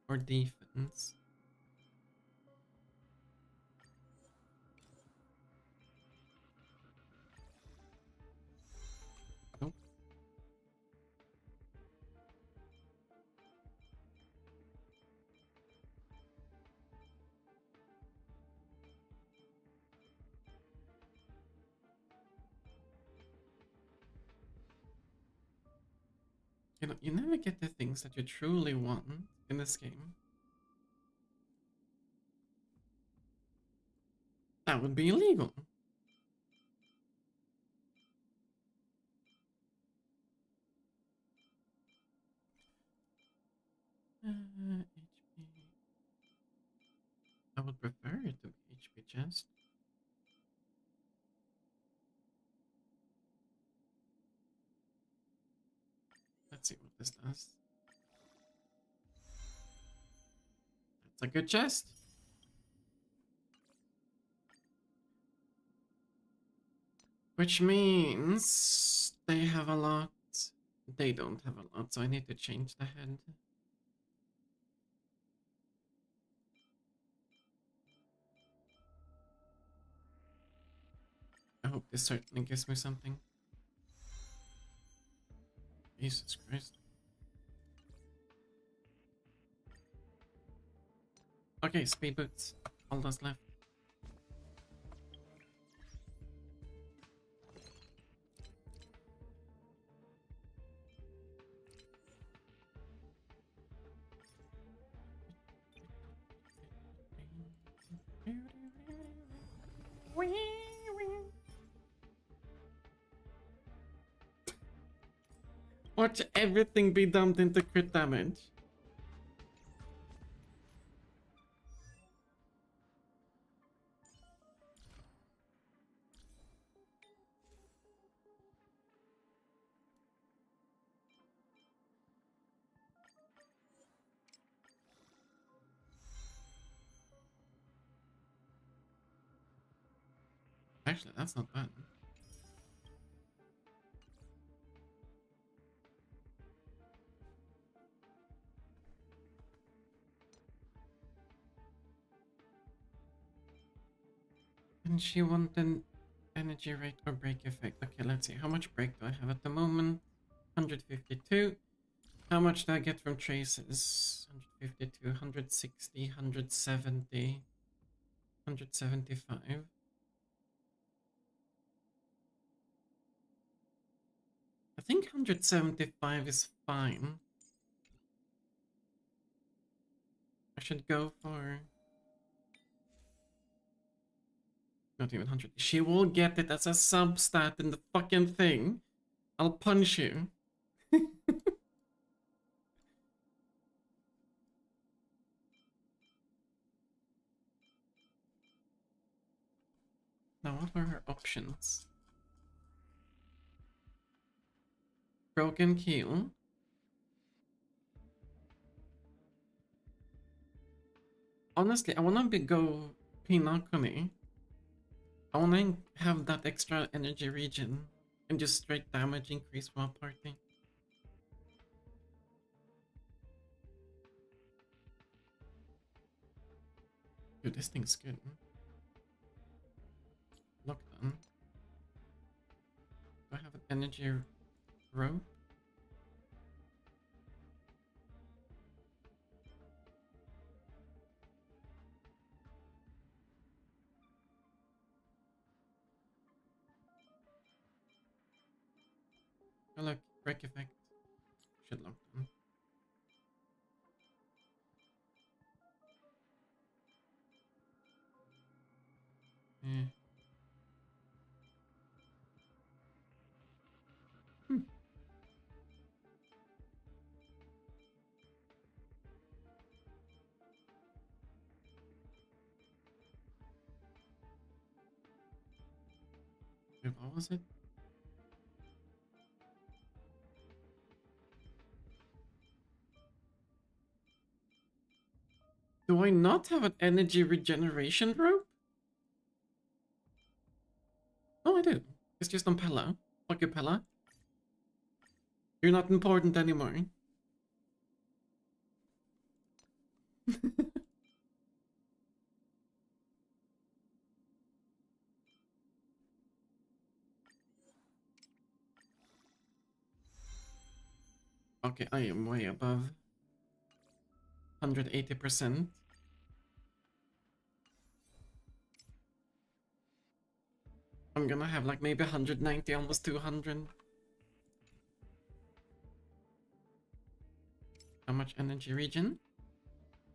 Or defense. Nope. You know, you never get the things that you truly want in this game. That would be illegal. HP. I would prefer it to be HP chest. Let's see what this does. That's a good chest. Which means they have a lot. They don't have a lot, so I need to change the head. I hope this certainly gives me something. Jesus Christ. Okay, speed boots. All that's left. Watch everything be dumped into crit damage. Actually, that's not bad. And she want an energy rate or break effect. Okay, let's see. How much break do I have at the moment? 152. How much do I get from traces? 152, 160, 170, 175. I think 175 is fine. I should go for... Not even 100. She will get it as a substat in the fucking thing. I'll punch you. Now, what were her options? Broken keel. Honestly, I wanna go Pinocchio. I wanna have that extra energy region and just straight damage increase from a party. Dude, this thing's good. Lockdown. Do I have an energy rope? Oh look, break effect. Should lock down. Yeah. Wait, what was it? Do I not have an energy regeneration rope? Oh, I do. It's just on Pella. Fuck you, Pella. You're not important anymore. Okay, I am way above 180%. I'm gonna have like maybe 190, almost 200. How much energy region?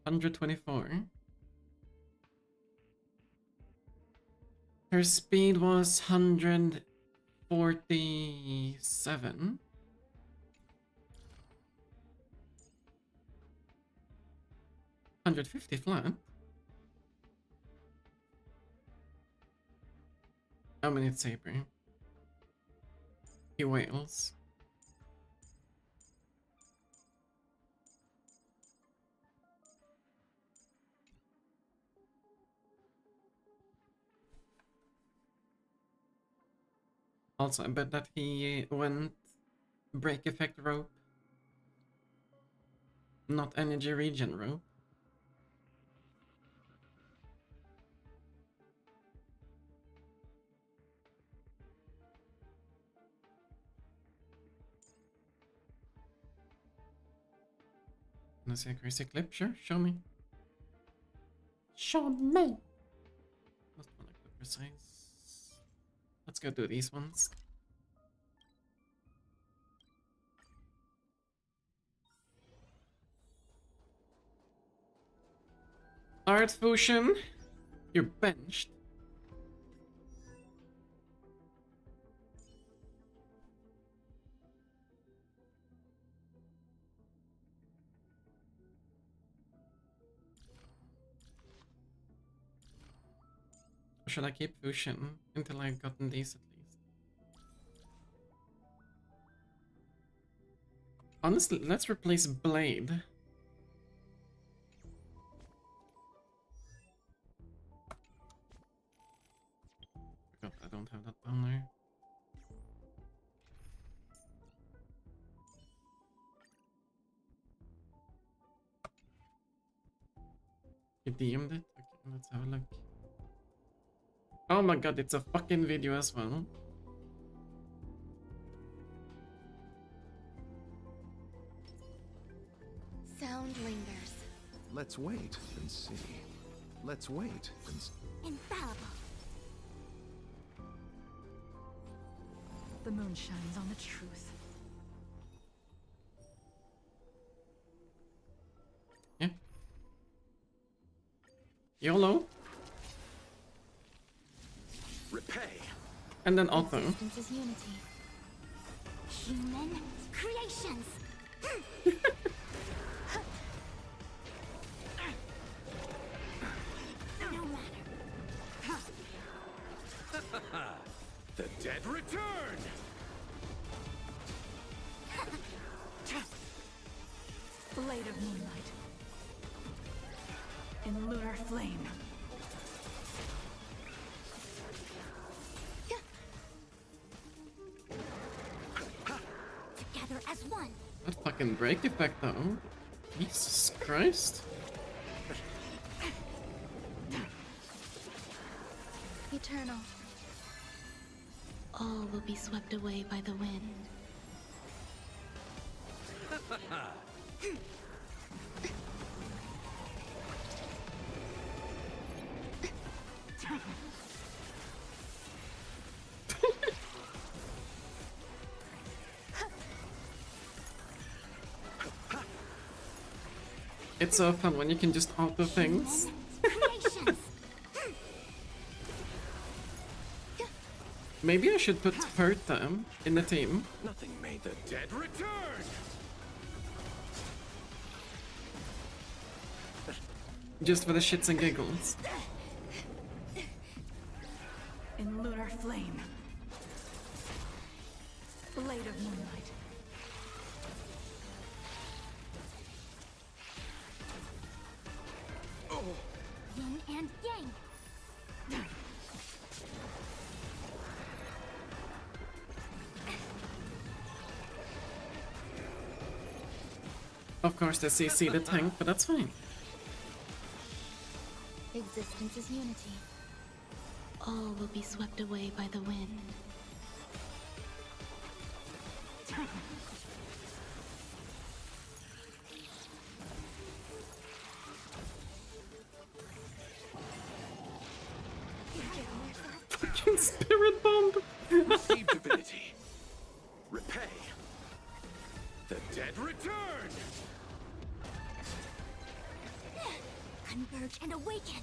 124. Her speed was 147. $150 flat. How many saber? He wails. Also, I bet that he went break effect rope, not energy regen rope. Wanna see a crazy clip? Sure, show me. Show me! Must wanna clip precise. Let's go do these ones. Art Fusion, you're benched. Or should I keep Fusion until I've gotten these at least? Honestly, let's replace Blade. Forgot I don't have that down there. You DM'd it? Okay, let's have a look. Oh my god, it's a fucking video as well. Sound lingers. Let's wait and see. Let's wait and see. Infallible. The moon shines on the truth. Yeah. YOLO. Repay. And then auto. Existence is unity. Human creations. No matter. The dead return! Blade of moonlight. In lunar flame. Together as one. That fucking break effect though. Jesus Christ. Eternal. All will be swept away by the wind. It's so fun when you can just auto things. Maybe I should put Herta in the team. Nothing made the dead return! Just for the shits and giggles. In lunar flame. Blade of moonlight. Yin and yang. Of course, they CC the tank, but that's fine. Existence is unity. All will be swept away by the wind. Fucking spirit bomb! Receive divinity. Repay. The dead return! Converge and awaken.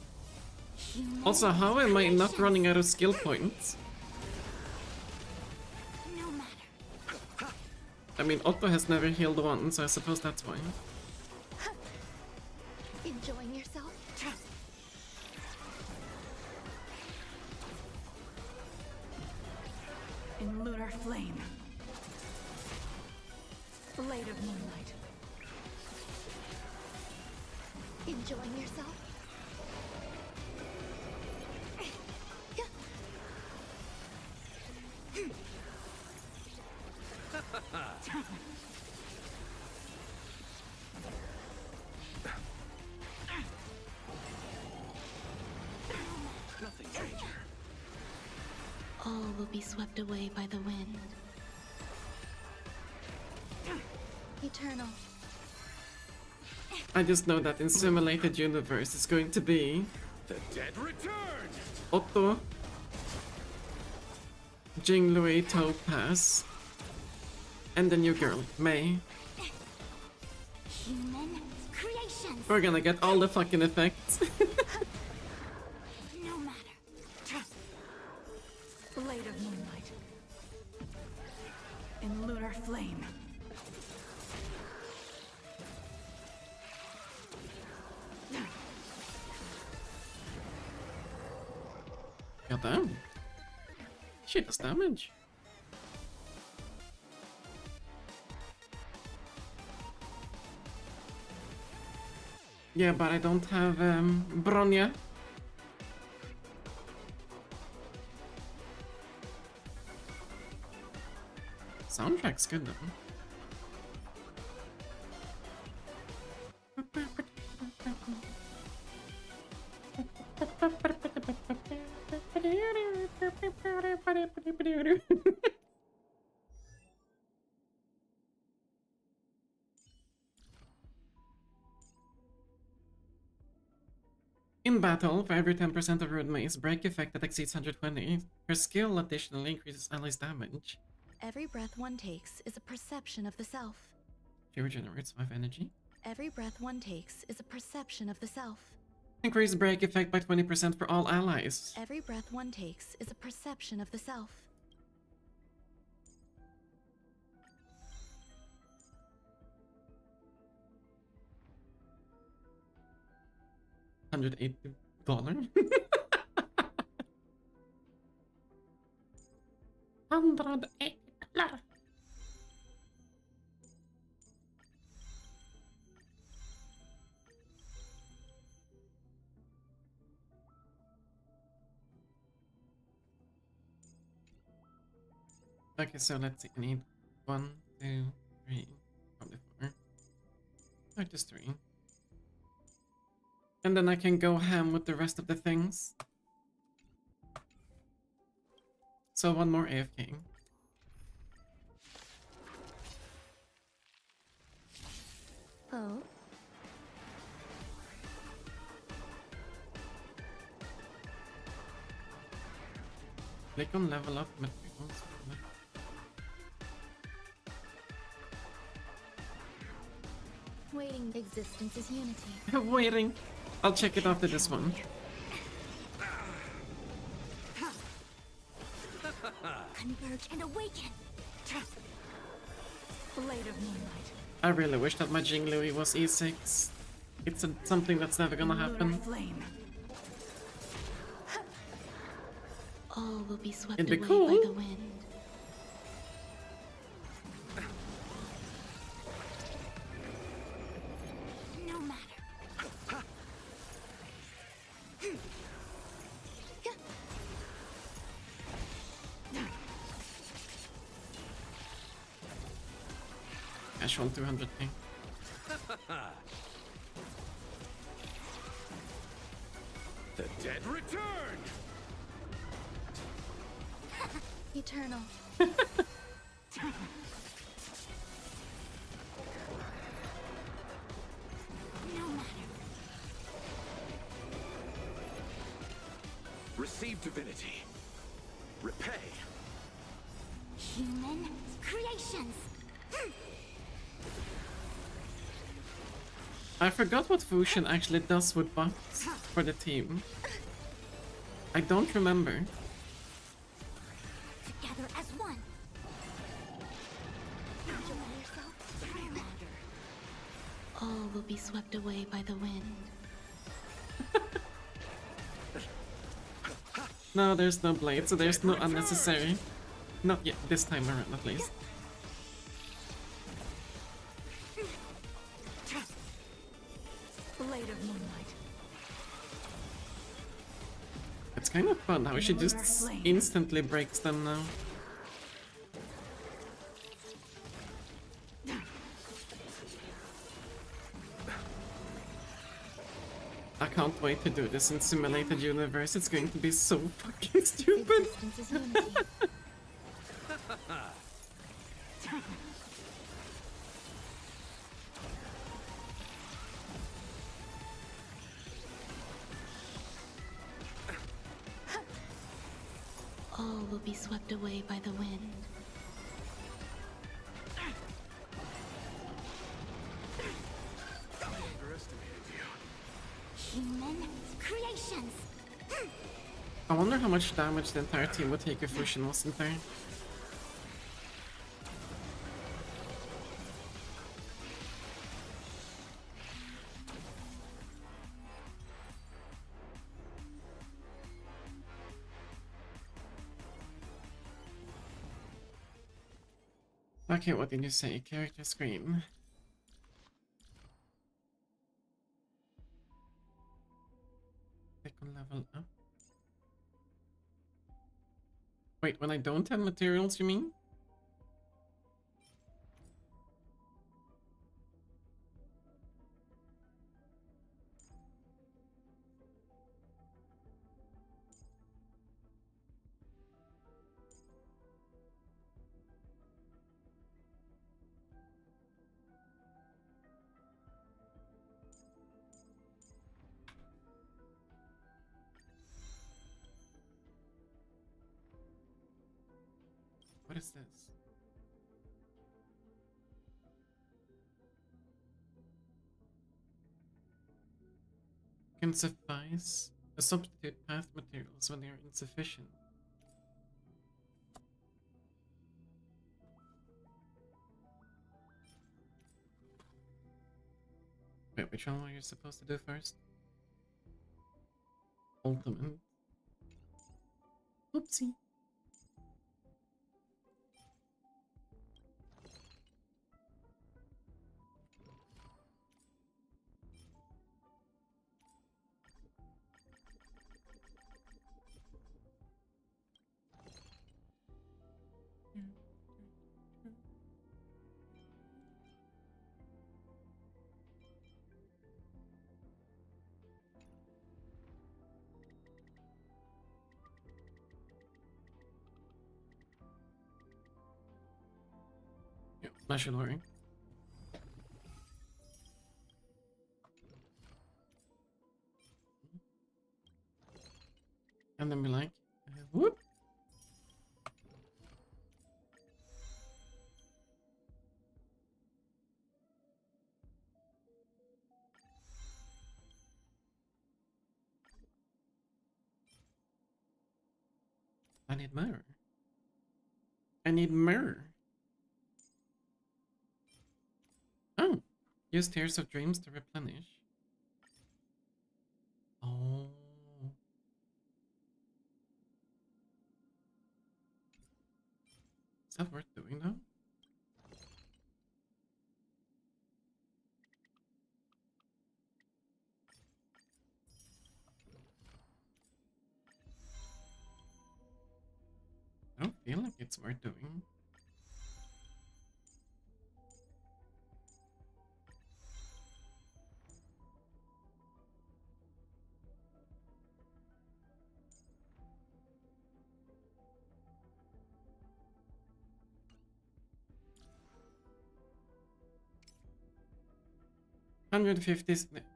Also, how am I not running out of skill points? No matter. I mean, Otto has never healed one, so I suppose that's why. Enjoying yourself? In lunar flame. Blade of moonlight. Enjoying yourself? Nothing major. All will be swept away by the wind. Eternal. I just know that in simulated universe it's going to be The dead return! Otto, Jinglui, Topaz, and the new girl, May. Human creations. We're gonna get all the fucking effects. No matter. Blade of moonlight. In lunar flame. God damn. Shit does damage. Yeah, but I don't have Bronya. Soundtrack's good though. In battle, for every 10% of Rude Mace break effect that exceeds 120, her skill additionally increases allies' damage. Every breath one takes is a perception of the self. She regenerates 5 energy. Every breath one takes is a perception of the self. Increase break effect by 20% for all allies. Every breath one takes is a perception of the self. $180. $180. Okay, so let's see. I need 1, 2, 3, probably 4. Or just 3. And then I can go ham with the rest of the things. So one more AFK. Oh. Click on level up materials. Waiting existence is unity. Waiting. I'll check it after this one. Converge and awaken. Blade of moonlight. I really wish that my Jinglui was E6. It's something that's never gonna happen. Flame. All will be swept It'd be away cool. by the wind. No matter. Casual 200k. The dead return! Eternal. No matter. Receive divinity. Repay. Human creations. I forgot what Fusion actually does with buffs for the team. I don't remember. Together as one. All will be swept away by the wind. No, there's no blade, so there's no unnecessary. Not yet, this time around at least. Blade of moonlight. It's kind of fun how she just instantly breaks them now. I can't wait to do this in simulated universe. It's going to be so fucking stupid. All will be swept away by the wind. Human creations. I wonder how much damage the entire team would take if Fusion wasn't there. Okay, what did you say? Character screen. Click on level up. Wait, when I don't have materials, you mean? What is this? Can suffice a substitute path materials when they are insufficient. Wait, which one were you supposed to do first? Ultimate. Oopsie. Yeah, I should worry. And then be like, whoop. I need more. I need more. Oh, use Tears of Dreams to replenish. Oh. Is that worth doing though? I don't feel like it's worth doing.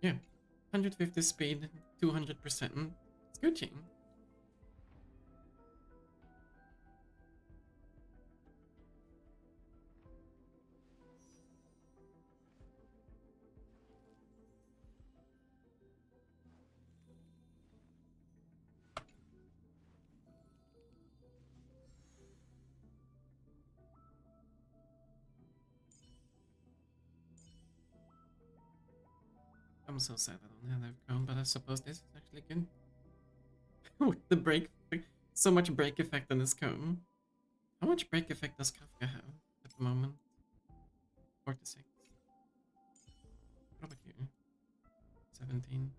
Yeah, 150 speed, 200%. It's Gucci. I'm so sad I don't have that cone, but I suppose this is actually good. With the break, so much break effect on this cone. How much break effect does Kafka have at the moment? 46. What about you? 17.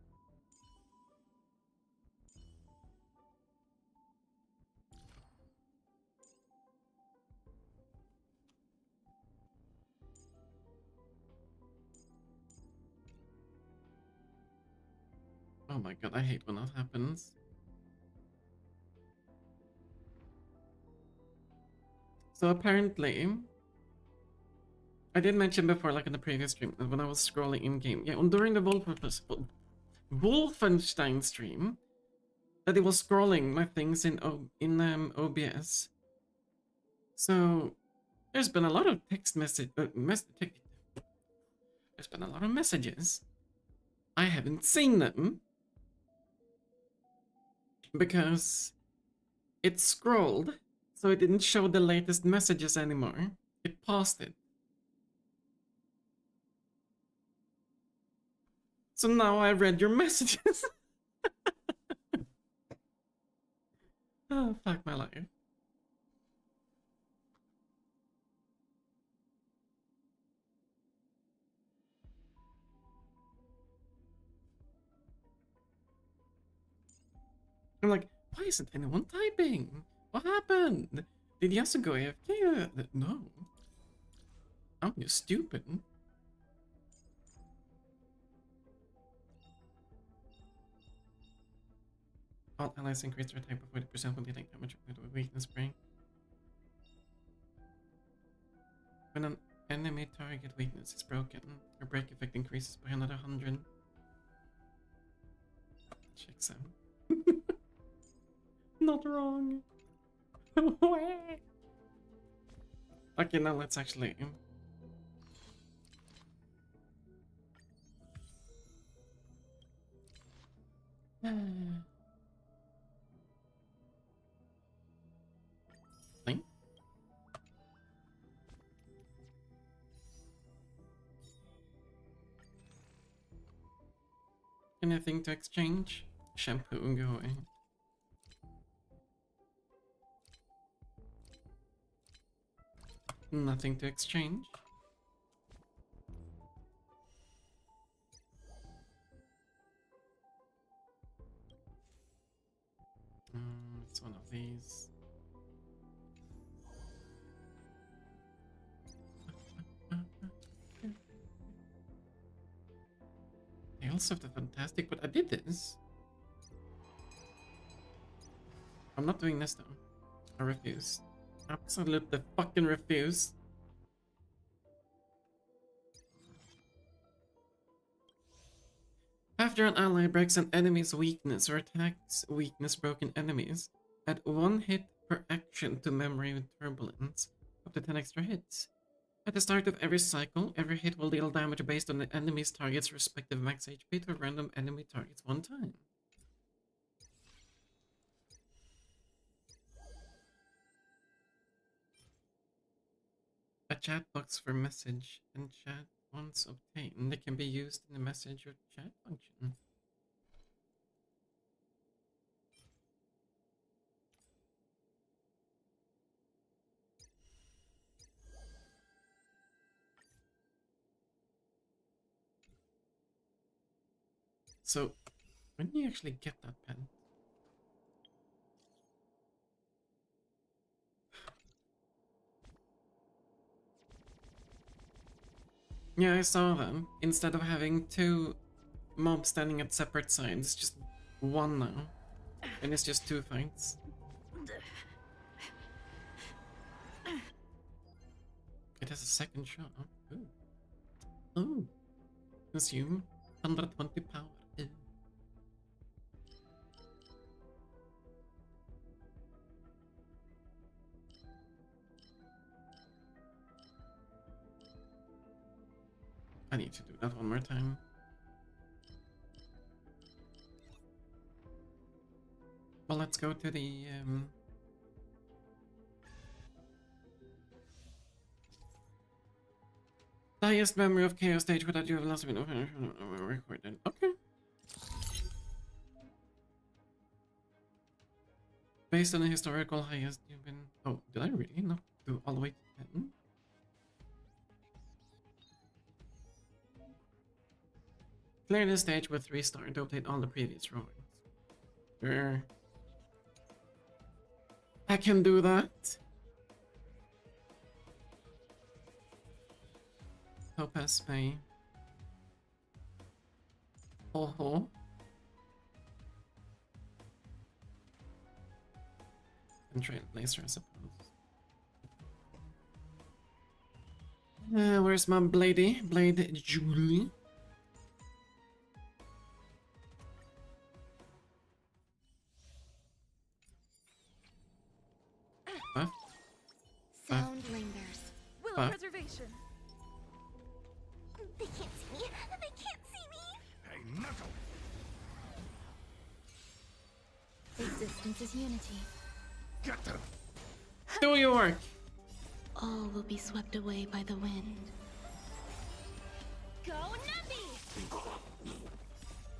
Oh my god, I hate when that happens. So apparently, I did mention before, like in the previous stream, that when I was scrolling in game, yeah, during the Wolfenstein stream, that it was scrolling my things in OBS. So there's been a lot of text message, there's been a lot of messages. I haven't seen them because it scrolled, so it didn't show the latest messages anymore. It paused it. So now I read your messages. Oh, fuck my life. I'm like, why isn't anyone typing? What happened? Did Yasu go AFK? No. I'm just stupid. All allies increase their attack by 40% when dealing damage with a weakness bring. When an enemy target weakness is broken, your break effect increases by another 100. Checks out. Not wrong. Okay, now let's actually. Thing? Anything to exchange? Shampoo and go away. Nothing to exchange. It's one of these. Tales of the Fantastic, but I did this. I'm not doing this though. I refuse. Absolutely fucking refuse. After an ally breaks an enemy's weakness or attacks weakness broken enemies, add 1 hit per action to memory with turbulence, up to 10 extra hits. At the start of every cycle, every hit will deal damage based on the enemy's target's respective max HP to random enemy targets 1 time. A chat box for message and chat once obtained, they can be used in the message or chat function. So, when do you actually get that pen? Yeah, I saw them. Instead of having 2 mobs standing at separate sides, just 1 now. And it's just 2 fights. It has a second shot. Ooh. Ooh. Consume 120 power. Ooh. I need to do that one more time. Well, let's go to the The highest memory of Chaos Stage without you have lost been recorded. Okay. Based on the historical highest you've been. Oh, did I really not do all the way to 10? Clear the stage with 3 stars to update all the previous drawings. Sure. I can do that. Topaz Bay. Ho ho. And Trailblazer, I suppose. Where's my Blade Julie? What? Sound lingers. Willow preservation. They can't see me. They can't see me. Hey, Knuckle! Existence is unity. Get them! Do your work! All will be swept away by the wind. Go Nappy!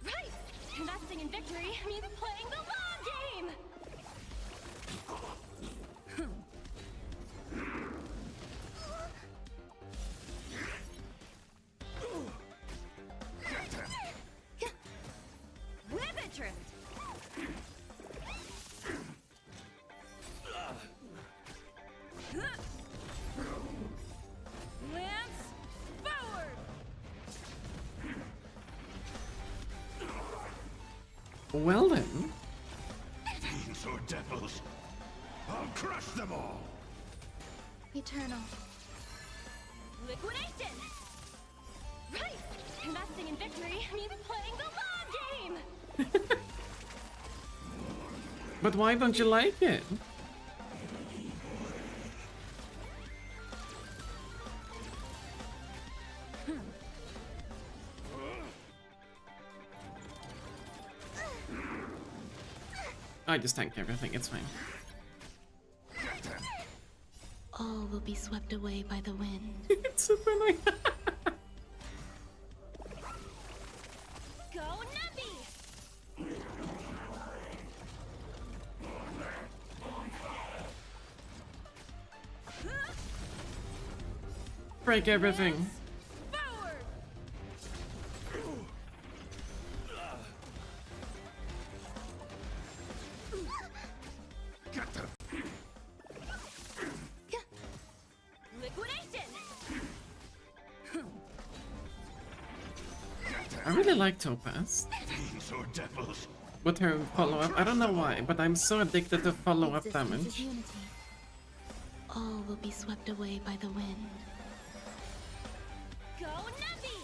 Right! Investing in victory means playing the long game! Whip it trimmed! Lance forward! Well then. Fiends or devils, I'll crush them all! Eternal. Liquidation! Right! Investing in victory means playing the long game! But why don't you like it? I just tank everything, it's fine. All will be swept away by the wind. It's so funny. Go Nappy! Break everything. Forward! Get them! Liquidation! I really like Topaz. Fiends or devils, With her follow-up, I don't know why, but I'm so addicted to follow-up Existence is damage. unity. All will be swept away by the wind. Go Nappy!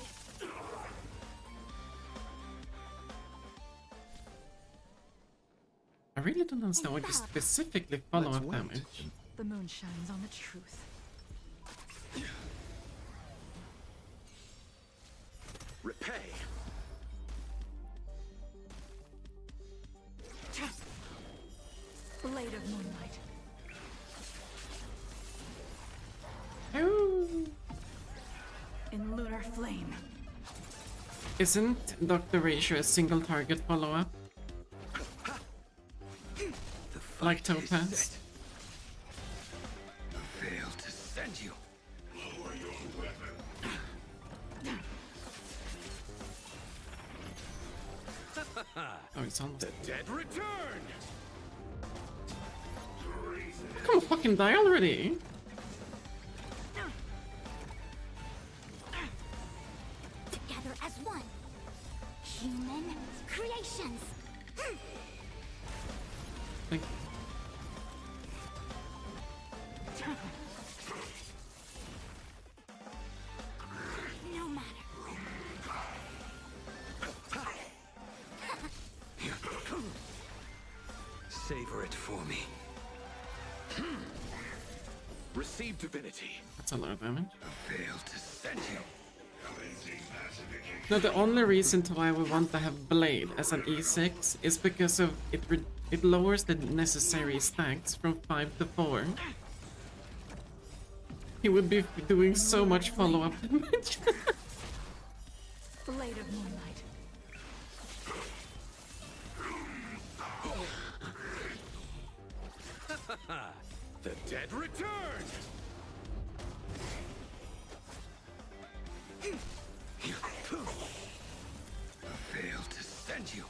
I really don't understand why you specifically follow-up damage. The moon shines on the truth. Repay. Blade of moonlight. Oh. In lunar flame. Isn't Dr. Ratio a single target follow-up? Like Topaz? Failed to send you. lower your weapon. Oh, it's almost. The dead return! Come on, fucking die already! Together as one. Human creations. Thank you. No matter. Savor it for me. Receive divinity. That's a lot of damage. Failed to send you. No, the only reason to why we want to have Blade as an E6 is because of it lowers the necessary stacks from 5 to 4. He would be doing so much follow-up damage. Blade of Moonlight. The dead return! Failed to send you.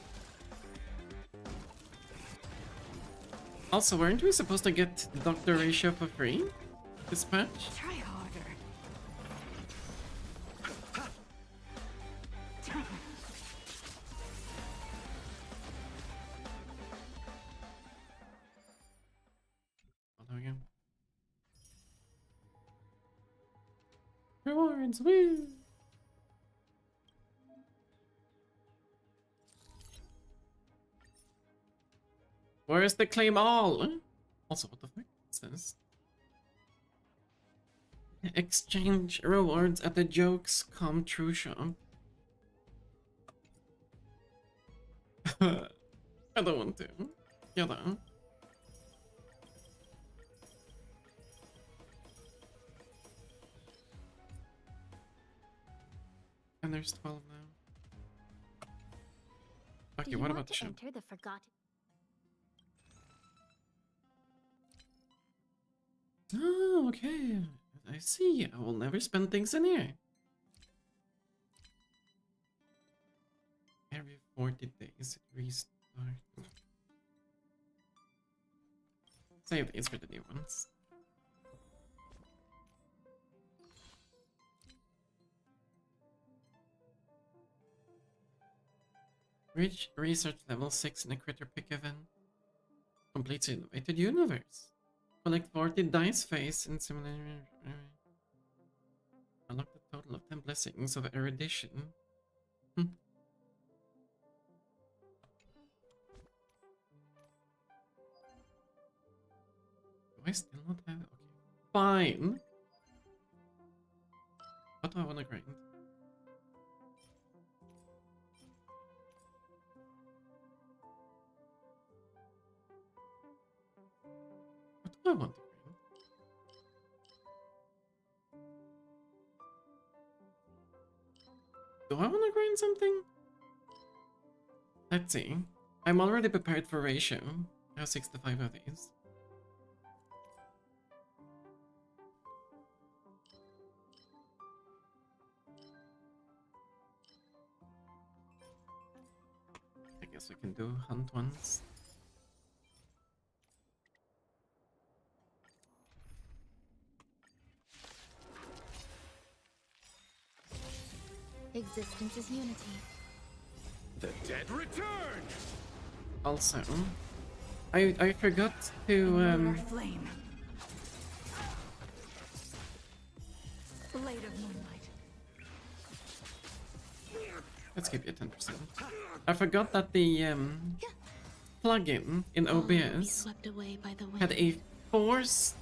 Also, weren't we supposed to get Dr. Ratio for free? Dispatch? Try harder. Follow again. Rewards, woo! Where is the claim all? Also, what the fuck is this? Exchange rewards at the Jokes Come True shop. I don't want to. Yeah, though. And there's 12 now. Okay, Do you what want about the to shop? enter the forgotten? Oh, okay. I see. I will never spend things in here. Every 40 days it restarts. Save these for the new ones. Reach research level 6 in a critter pick event. Completes innovated universe. Collect 40 dice face in simulator. Unlock the total of 10 blessings of erudition. Hmm. Do I still not have it? Okay. Fine. What do I want to grind? What do I want to grind? Do I want to grind something? Let's see. I'm already prepared for ratio. I have 65 of these. I guess we can do hunt ones. Existence is unity. The dead return! Also, I forgot to Flame. Blade of Moonlight. let's keep it 10%. I forgot that the plugin in OBS Swept away by the wind. had a force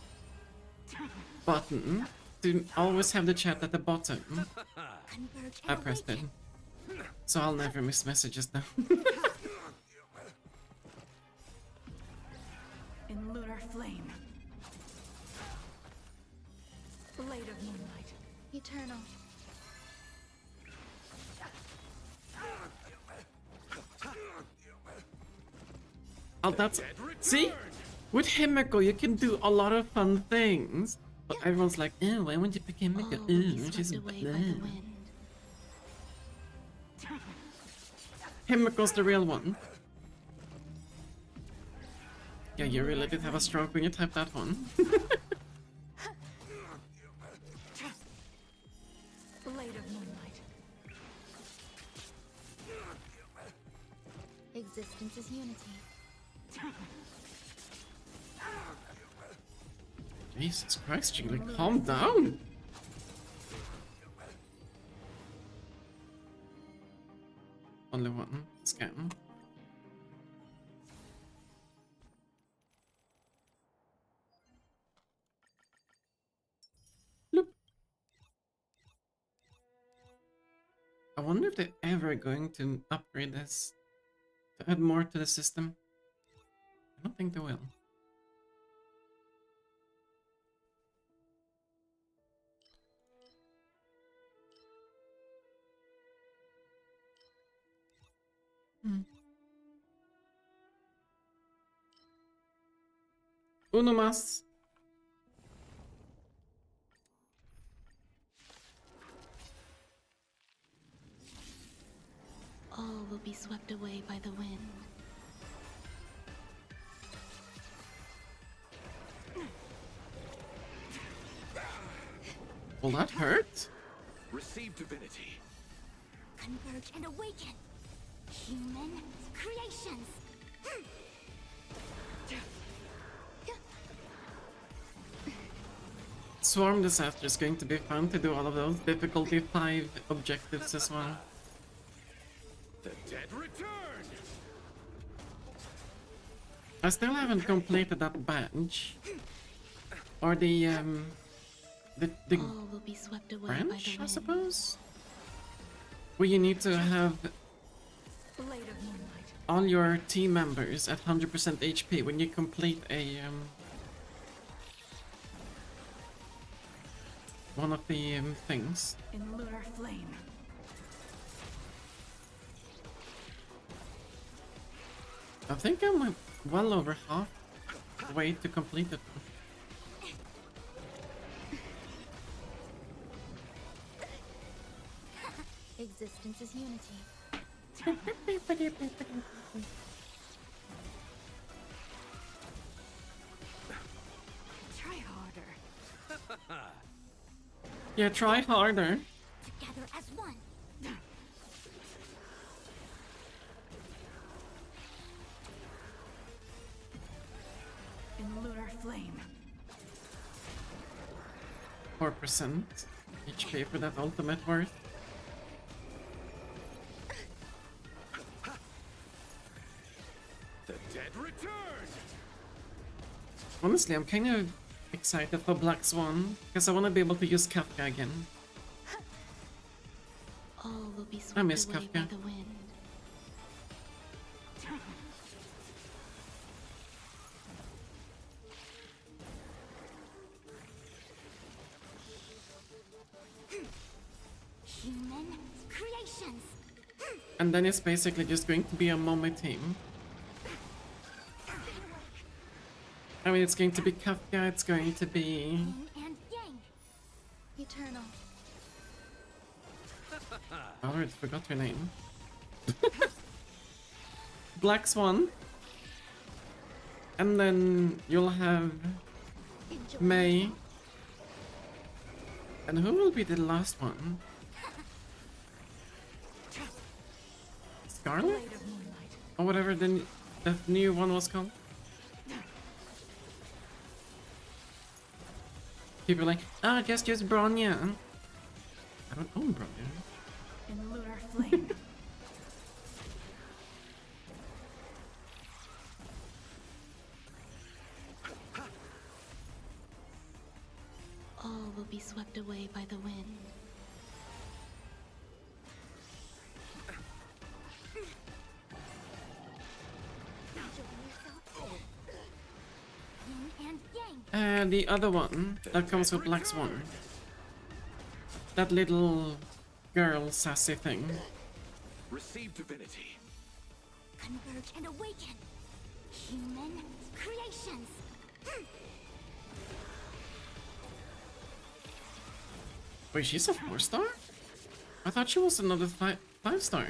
button to always have the chat at the bottom. I pressed it. So I'll never miss messages now. In lunar flame. Blade of Moonlight. Eternal. Oh, that's... See? With Himiko, you can do a lot of fun things. But everyone's like, oh, why won't you pick Himiko? Oh, she's bad. Himiko's the real one. Yeah, you really did have a stroke when you typed that one. Blade of Moonlight. Existence is unity. Jesus Christ, Jiggly, calm down! Only one scam. Bloop. I wonder if they're ever going to upgrade this to add more to the system. I don't think they will. Uno más. All will be swept away by the wind. Will that hurt? Receive divinity. Converge and awaken. Human creations. Swarm Disaster is going to be fun to do all of those difficulty 5 objectives as well. The dead return. I still haven't completed that badge. Or the All will be swept away by the branch, I wind. suppose? Where you need to have Blade of Moonlight. all your team members at 100% HP when you complete a one of the things. In lunar flame. I think I'm well over half the way to complete it. Existence is unity. Try harder. Yeah, try harder. Together as one. In lunar flame. 4% HP for that ultimate worth. The dead return. Honestly, I'm kind of excited for Black Swan because I want to be able to use Kafka again. All will be I swept miss away by Kafka. the wind. Human creations. And then it's basically just going to be a mommy team. I mean, it's going to be Kafka, it's going to be... Yin and yang. Eternal. I already forgot her name. Black Swan. And then you'll have May. And who will be the last one? Scarlet? Blade of Moonlight. Or whatever the new one was called. People are like, oh, just use Bronya. I don't own Bronya. In lunar flame. All will be swept away by the wind. Yin and yang. And the other one that comes with Black Swan. That little girl sassy thing. Receive divinity. Converge and awaken. Human creations. Wait, she's a 4-star? I thought she was another 5-star.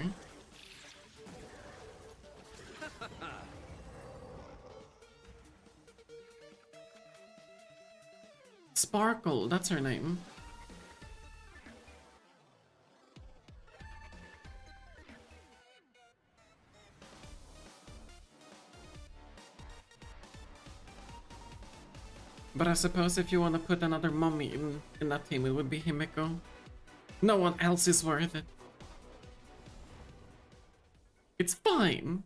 Sparkle, that's her name. But I suppose if you want to put another mummy in that team, it would be Himiko. No one else is worth it. It's fine.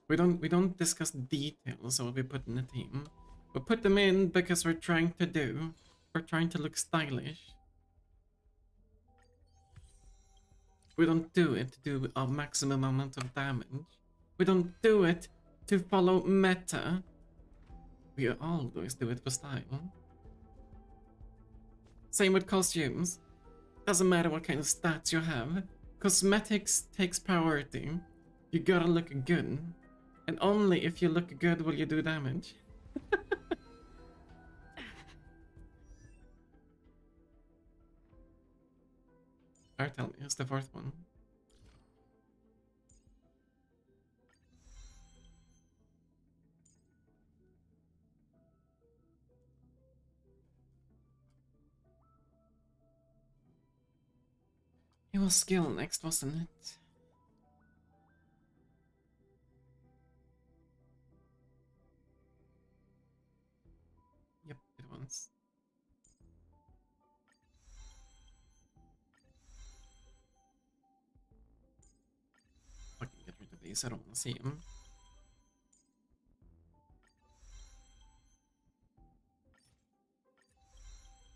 We don't discuss details of what we put in the team. We put them in because we're trying to look stylish. We don't do it to do a maximum amount of damage. We don't do it to follow meta. We always do it for style. Same with costumes. Doesn't matter what kind of stats you have. Cosmetics takes priority. You gotta look good. And only if you look good will you do damage. Alright, tell me, who's the fourth one? It was skill next, wasn't it? Yep, it was. Fucking get rid of these, I don't want to see them.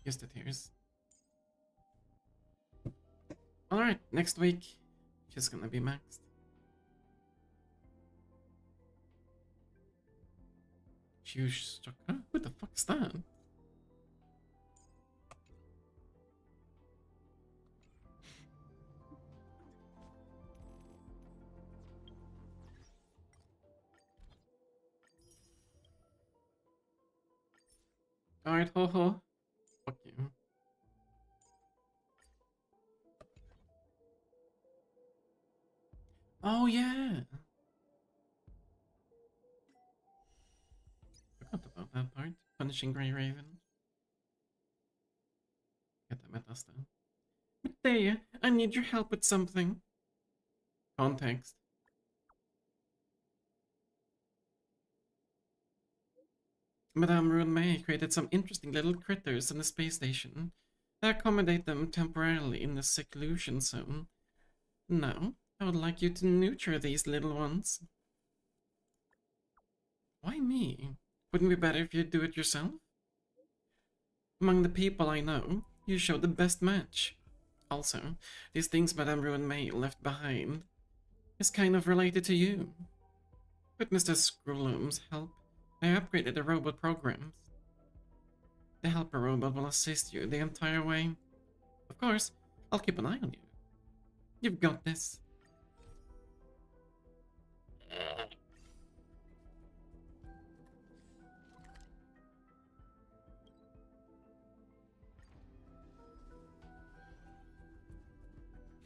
Use the tears. Alright, next week, she's gonna be maxed. Huge chakra? Who the fuck's that? Alright, ho ho. Fuck you. Oh yeah! Forgot about that part. Punishing Grey Raven. Get the metas down. Medea, I need your help with something. Context. Madame Rune May created some interesting little critters in the space station. I accommodate them temporarily in the seclusion zone. Now, I would like you to nurture these little ones. Why me? Wouldn't it be better if you do it yourself? Among the people I know, you show the best match. Also, these things Madame Rune May left behind is kind of related to you. With Mr. Screwloom's help, I upgraded the robot programs. The helper robot will assist you the entire way. Of course, I'll keep an eye on you. You've got this.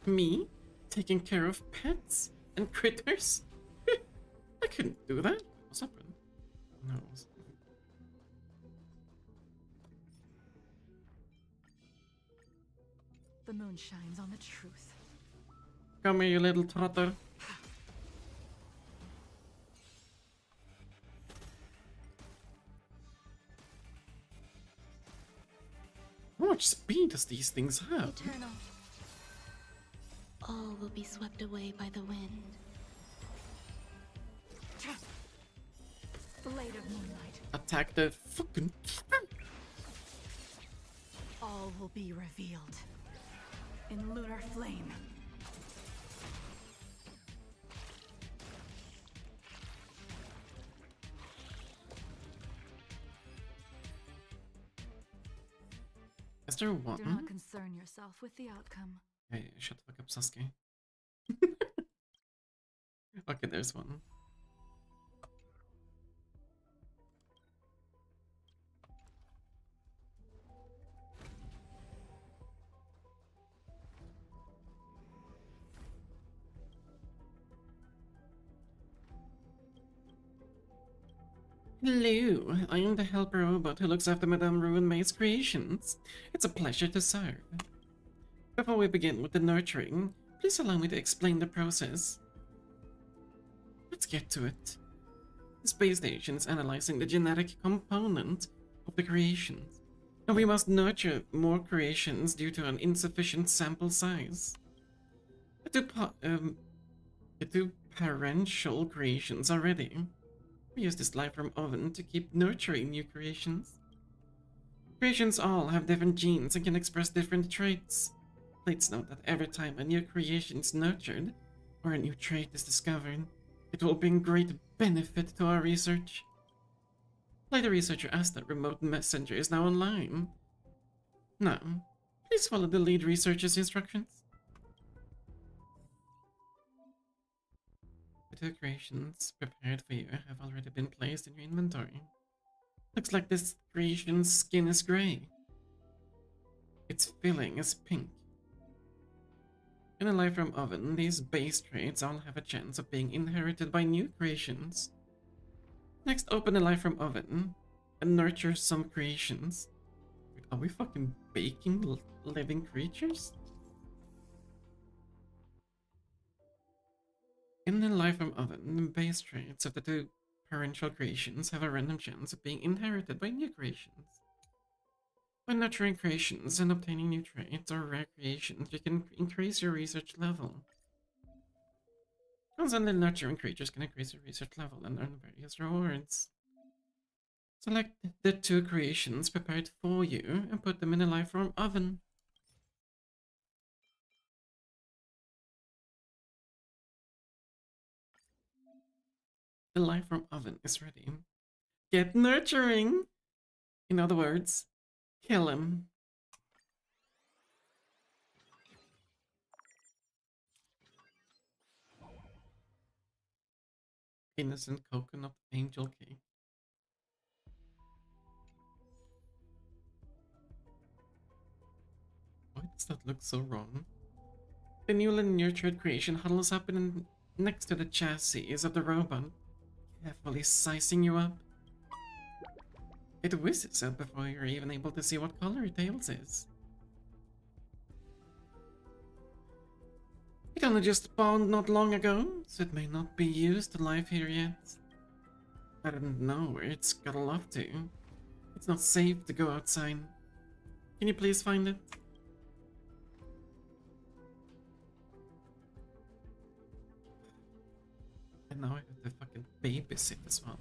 Me? Taking care of pets and critters? I couldn't do that. What's happened? No. The moon shines on the truth. Come here, you little trotter. How much speed does these things have? Eternal. All will be swept away by the wind. Blade of moonlight. Attack the fucking... All will be revealed. In lunar flame. Is there one? Do not concern yourself with the outcome. Hey, shut the fuck up, Sasuke. Okay, there's one. Hello, I am the helper robot who looks after Madame Rune May's creations. It's a pleasure to serve. Before we begin with the nurturing, please allow me to explain the process. Let's get to it. The space station is analyzing the genetic component of the creations, and we must nurture more creations due to an insufficient sample size. The two parental creations are ready. We use this lifeform oven to keep nurturing new creations. Creations all have different genes and can express different traits. Please note that every time a new creation is nurtured, or a new trait is discovered, it will bring great benefit to our research. Like the researcher asked, that remote messenger is now online. Now, please follow the lead researcher's instructions. two creations prepared for you have already been placed in your inventory. Looks like this creation's skin is gray. Its filling is pink. In a life from oven, these base traits all have a chance of being inherited by new creations. Next, open a life from oven and nurture some creations. Wait, are we fucking baking living creatures? In the life from oven, the base traits of the two parental creations have a random chance of being inherited by new creations. By nurturing creations and obtaining new traits or rare creations, you can increase your research level. Constantly nurturing creatures can increase your research level and earn various rewards. Select the two creations prepared for you and put them in a life from oven. The life from oven is ready. Get nurturing! In other words, kill him. Innocent coconut angel cake. Why does that look so wrong? The newly nurtured creation huddles up next to the chassis of the robot, carefully sizing you up. It whizzes up before you're even able to see what color Tails is. It only just spawned not long ago, so it may not be used to life here yet. I don't know where it's scuttled off to. It's not safe to go outside. Can you please find it? And now I have to fucking babysit as well.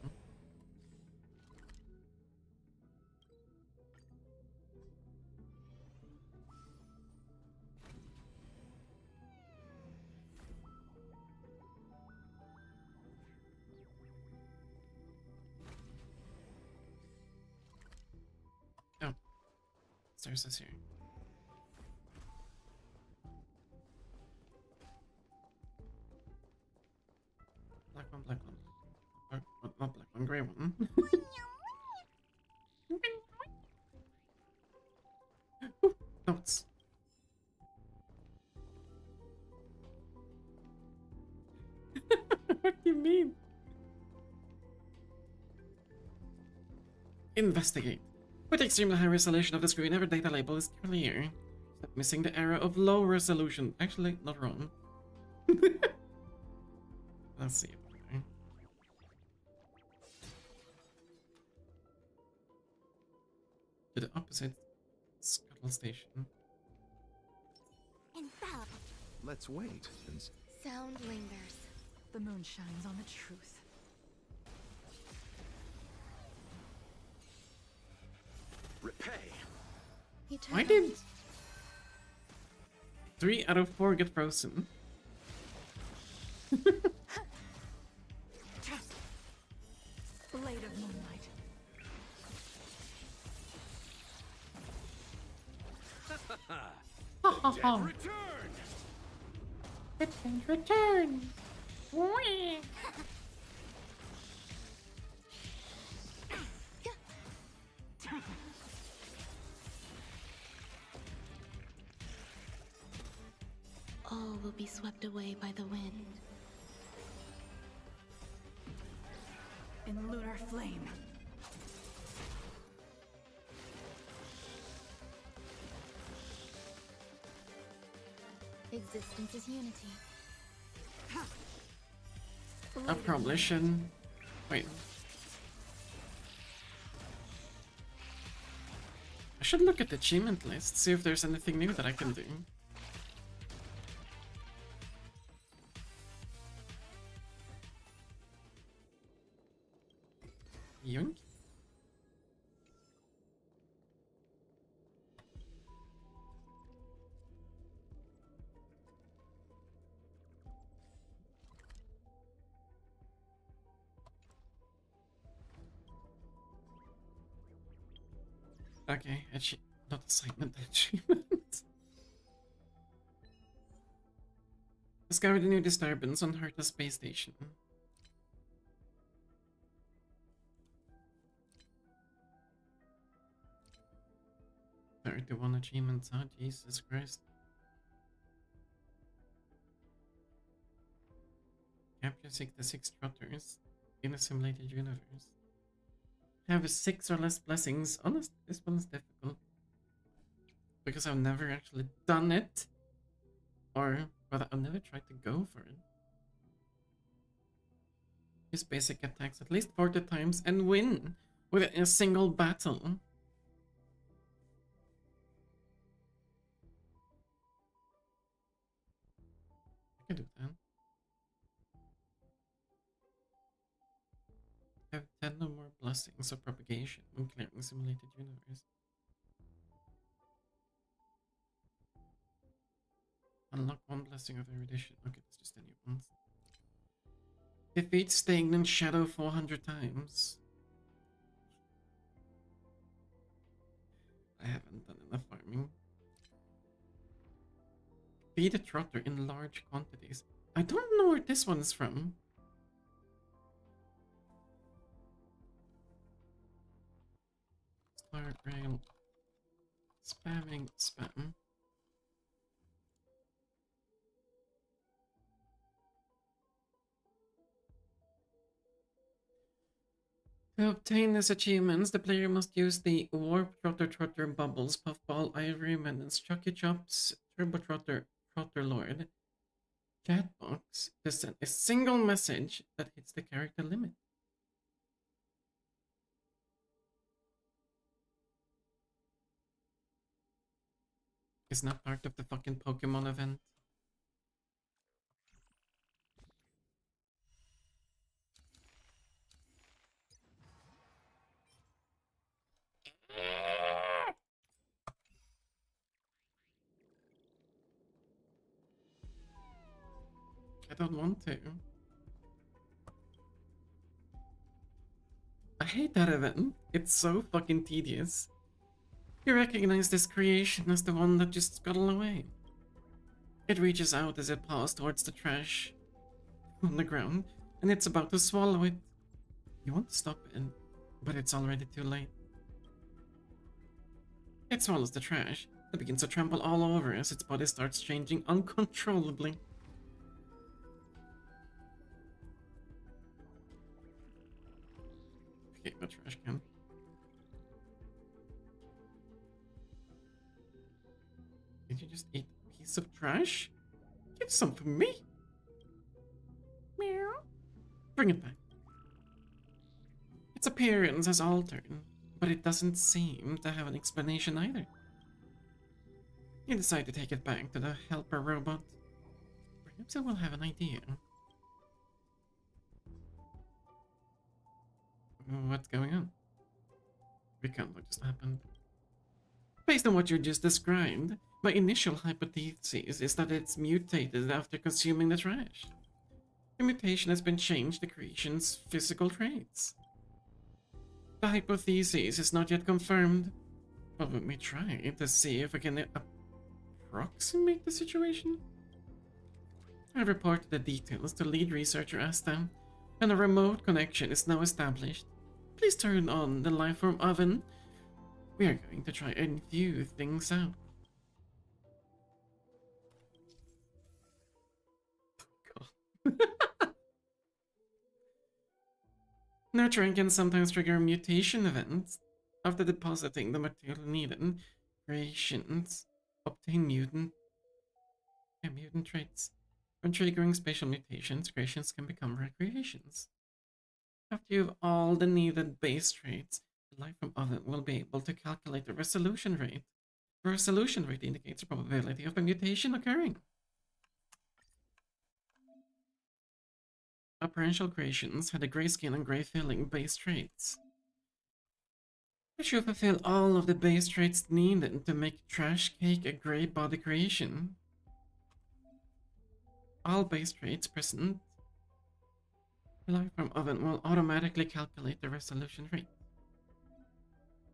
Oh. Stairs is here. Black one, black one. Or, not black one, grey one. Ooh, notes. What do you mean? Investigate. With the extremely high resolution of the screen, every data label is clear. Stop missing the error of low resolution. Actually, not wrong. Let's see. To the opposite scuttle station. Let's wait and Sound lingers. The moon shines on the truth. Repay. Why did 3 out of 4 get frozen? Blade of moonlight. The dead return! Whee! All will be swept away by the wind. In lunar flame. Existence is unity. I probably shouldn't. Wait. I should look at the achievement list, see if there's anything new that I can do. Yoink. Okay, not assignment, achievement. Discovered a new disturbance on Herta space station. 31 achievements, oh Jesus Christ. Capture 66 trotters in a simulated universe. Have 6 or less blessings. Honestly, this one is difficult. Because I've never actually done it. Or, rather, I've never tried to go for it. Use basic attacks at least 40 times and win with a single battle. I can do that. Have 10 or more blessings of propagation when clearing simulated universe. Unlock 1 blessing of erudition. Okay, that's just any ones. Defeat stagnant shadow 400 times. I haven't done enough farming. Feed a trotter in large quantities. I don't know where this one is from. Start rail. Spamming spam. To obtain these achievements, the player must use the Warp Trotter Trotter Bubbles, Puffball, Ivory Remnants, Chucky Chops, Turbo Trotter, Trotter Lord, Chatbox to send a single message that hits the character limit. It's not part of the fucking Pokemon event. I don't want to. I hate that event. It's so fucking tedious. You recognize this creation as the one that just scuttled away. It reaches out as it paws towards the trash on the ground, and it's about to swallow it. You want to stop it, but it's already too late. It swallows the trash. It begins to trample all over as its body starts changing uncontrollably. Okay, the trash can. Did you just eat a piece of trash? Give some for me. Meow. Bring it back. Its appearance has altered, but it doesn't seem to have an explanation either. You decide to take it back to the helper robot. Perhaps it will have an idea. What's going on? Recount what just happened. Based on what you just described, my initial hypothesis is that it's mutated after consuming the trash. The mutation has been changed to creation's physical traits. The hypothesis is not yet confirmed, but let me try to see if I can approximate the situation. I reported the details to lead researcher Asta, and a remote connection is now established. Please turn on the lifeform oven. We are going to try and view things out. God. Nurturing can sometimes trigger mutation events. After depositing the material needed, creations obtain mutant traits. When triggering special mutations, creations can become recreations. After you have all the needed base traits, the life from oven will be able to calculate the resolution rate. The resolution rate indicates the probability of a mutation occurring. Apparential creations had a gray skin and gray filling base traits. If you fulfill all of the base traits needed to make Trash Cake a gray body creation, all base traits present, the life from oven will automatically calculate the resolution rate.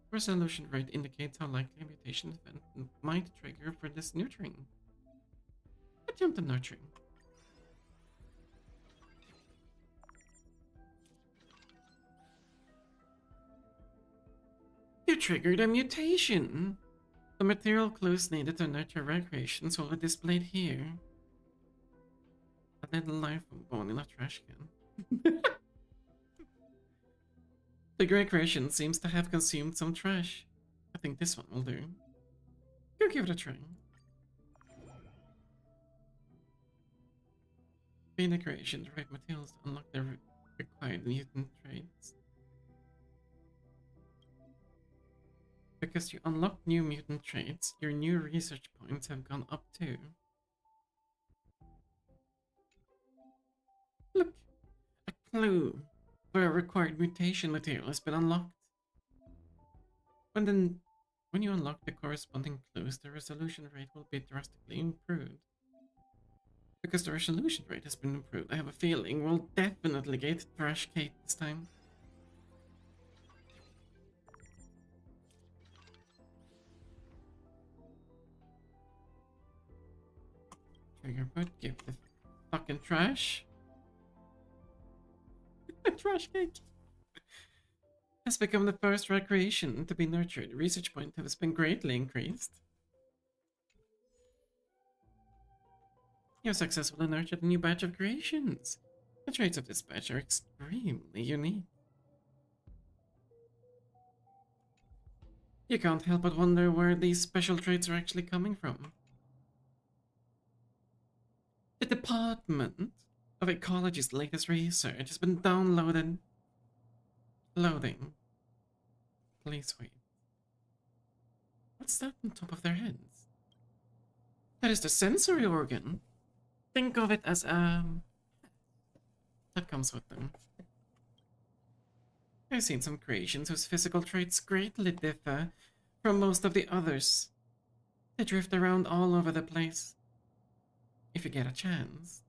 Resolution rate indicates how likely a mutation event might trigger for this nurturing. Attempt to nurturing. You triggered a mutation! The material clues needed to nurture recreations will be displayed here. A little life born in a trash can. The recreation seems to have consumed some trash. I think this one will do. Go give it a try. Be decoration, the right materials to unlock the required mutant traits. Because you unlock new mutant traits, your new research points have gone up too. Look! A clue where a required mutation material has been unlocked. When you unlock the corresponding clues, the resolution rate will be drastically improved. Because the resolution rate has been improved, I have a feeling we'll definitely get Trash Kate this time. Trigger put, give the fucking trash. Trash Kate has become the first recreation to be nurtured. Research point has been greatly increased. You have successfully nurtured a new batch of creations. The traits of this batch are extremely unique. You can't help but wonder where these special traits are actually coming from. The Department of Ecology's latest research has been downloaded. Loading. Please wait. What's that on top of their heads? That is the sensory organ. Think of it as that comes with them. I've seen some creations whose physical traits greatly differ from most of the others. They drift around all over the place. If you get a chance,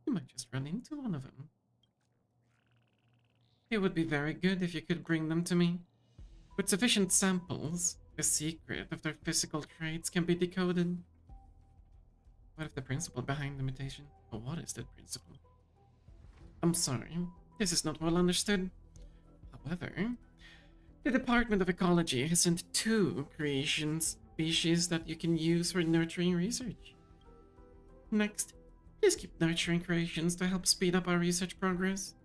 you might just run into one of them. It would be very good if you could bring them to me. With sufficient samples, the secret of their physical traits can be decoded. What if the principle behind the mutation? Or what is that principle? I'm sorry, this is not well understood. However, the Department of Ecology has sent 2 creation species that you can use for nurturing research. Next, please keep nurturing creations to help speed up our research progress.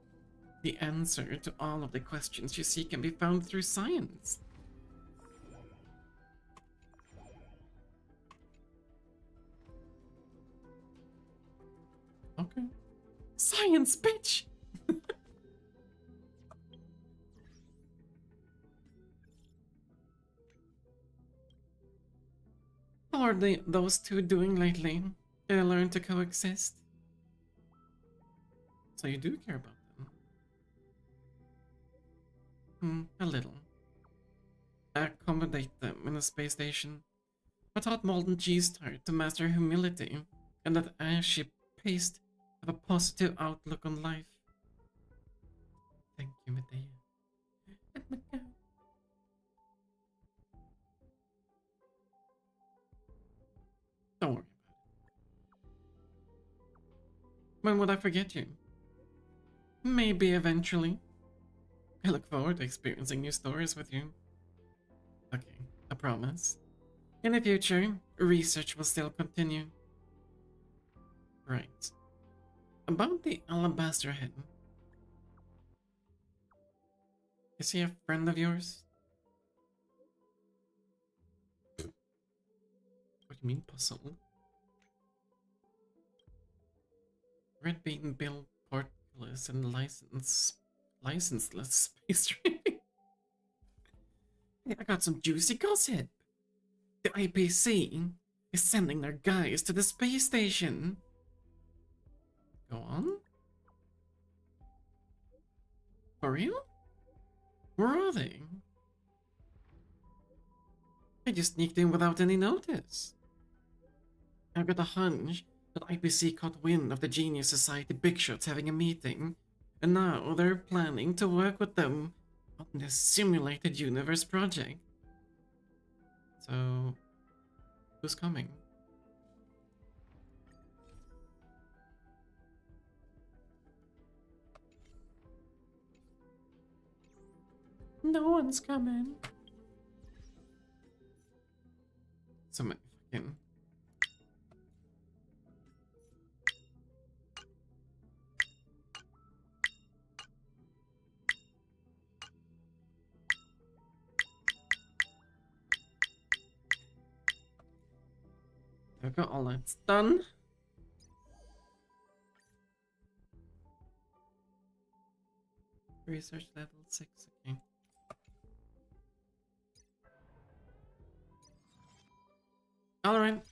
The answer to all of the questions you see can be found through science. Okay. Science, bitch! How are those 2 doing lately? Did they learn to coexist? So you do care about them? A little. Accommodate them in a space station. I taught Molten Cheese Tart to master humility, and that ashy paste have a positive outlook on life. Thank you, Medea. Don't worry about it. When would I forget you? Maybe eventually. I look forward to experiencing new stories with you. Okay, I promise. In the future, research will still continue. Right. About the alabaster head. Is he a friend of yours? What do you mean, puzzle? Red Bean Bill Portless and licenseless space trading. I got some juicy gossip. The IPC is sending their guys to the space station. Go on. For real? Where are they? I just sneaked in without any notice. I've got a hunch that IPC caught wind of the Genius Society big shots having a meeting, and now they're planning to work with them on this simulated universe project. So, who's coming? No one's coming. So many fucking. There we go, all that's done. Research level 6, okay. Alright.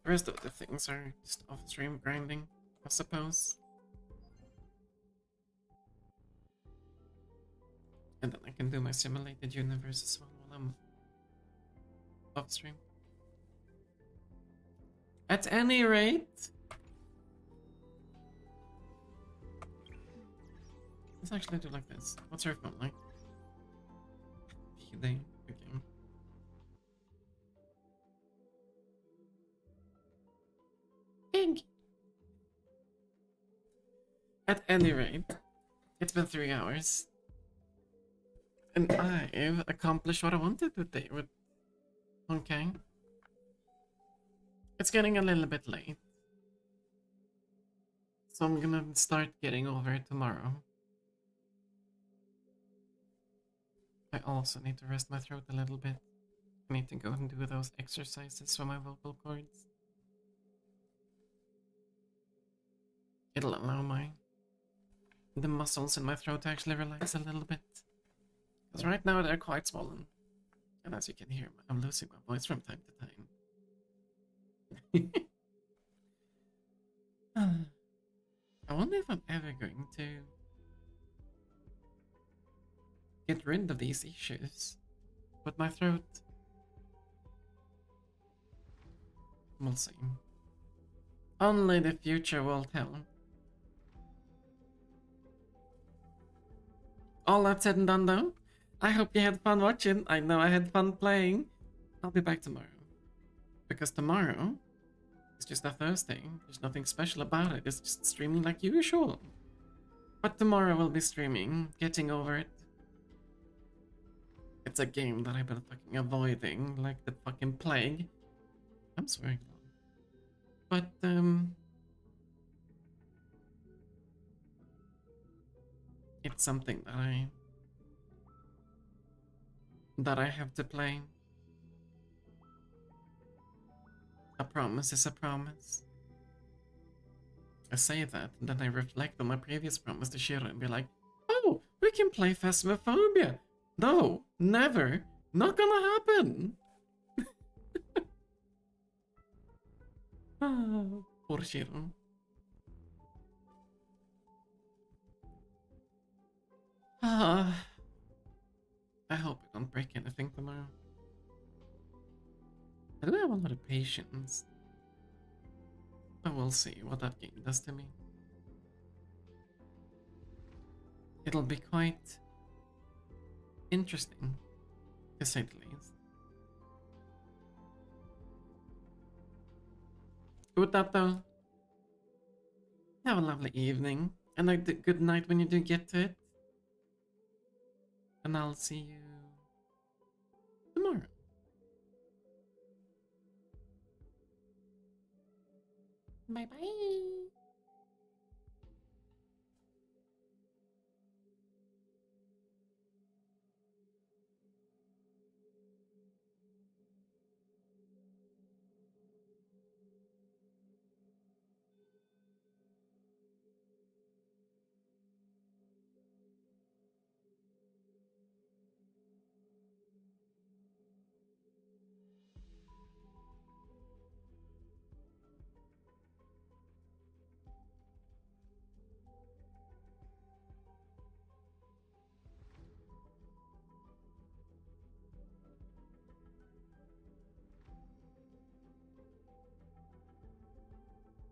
The rest of the things are just off-stream grinding, I suppose. And then I can do my simulated universe as well while I'm off-stream. At any rate... Let's actually do like this. What's her phone like? Okay. Big. At any rate, it's been 3 hours. And I've accomplished what I wanted today with Hong Kong. It's getting a little bit late. So I'm gonna start getting over it tomorrow. I also need to rest my throat a little bit. I need to go and do those exercises for my vocal cords. It'll allow the muscles in my throat to actually relax a little bit. Because right now they're quite swollen. And as you can hear, I'm losing my voice from time to time. I wonder if I'm ever going to get rid of these issues with my throat. We'll see. Only the future will tell. All that said and done though, I hope you had fun watching. I know I had fun playing. I'll be back tomorrow. Because tomorrow is just a Thursday. There's nothing special about it. It's just streaming like usual. But tomorrow we'll be streaming, getting over it. It's a game that I've been fucking avoiding like the fucking plague. I'm swearing. But, it's something that I have to play. A promise is a promise. I say that, and then I reflect on my previous promise to Shira and be like, oh, we can play Phasmophobia. No, never. Not gonna happen. Poor Shira. I hope I don't break anything tomorrow. I do have a lot of patience. But we'll see what that game does to me. It'll be quite interesting, to say the least. With that though, have a lovely evening, and a good night when you do get to it. And I'll see you tomorrow. Bye bye.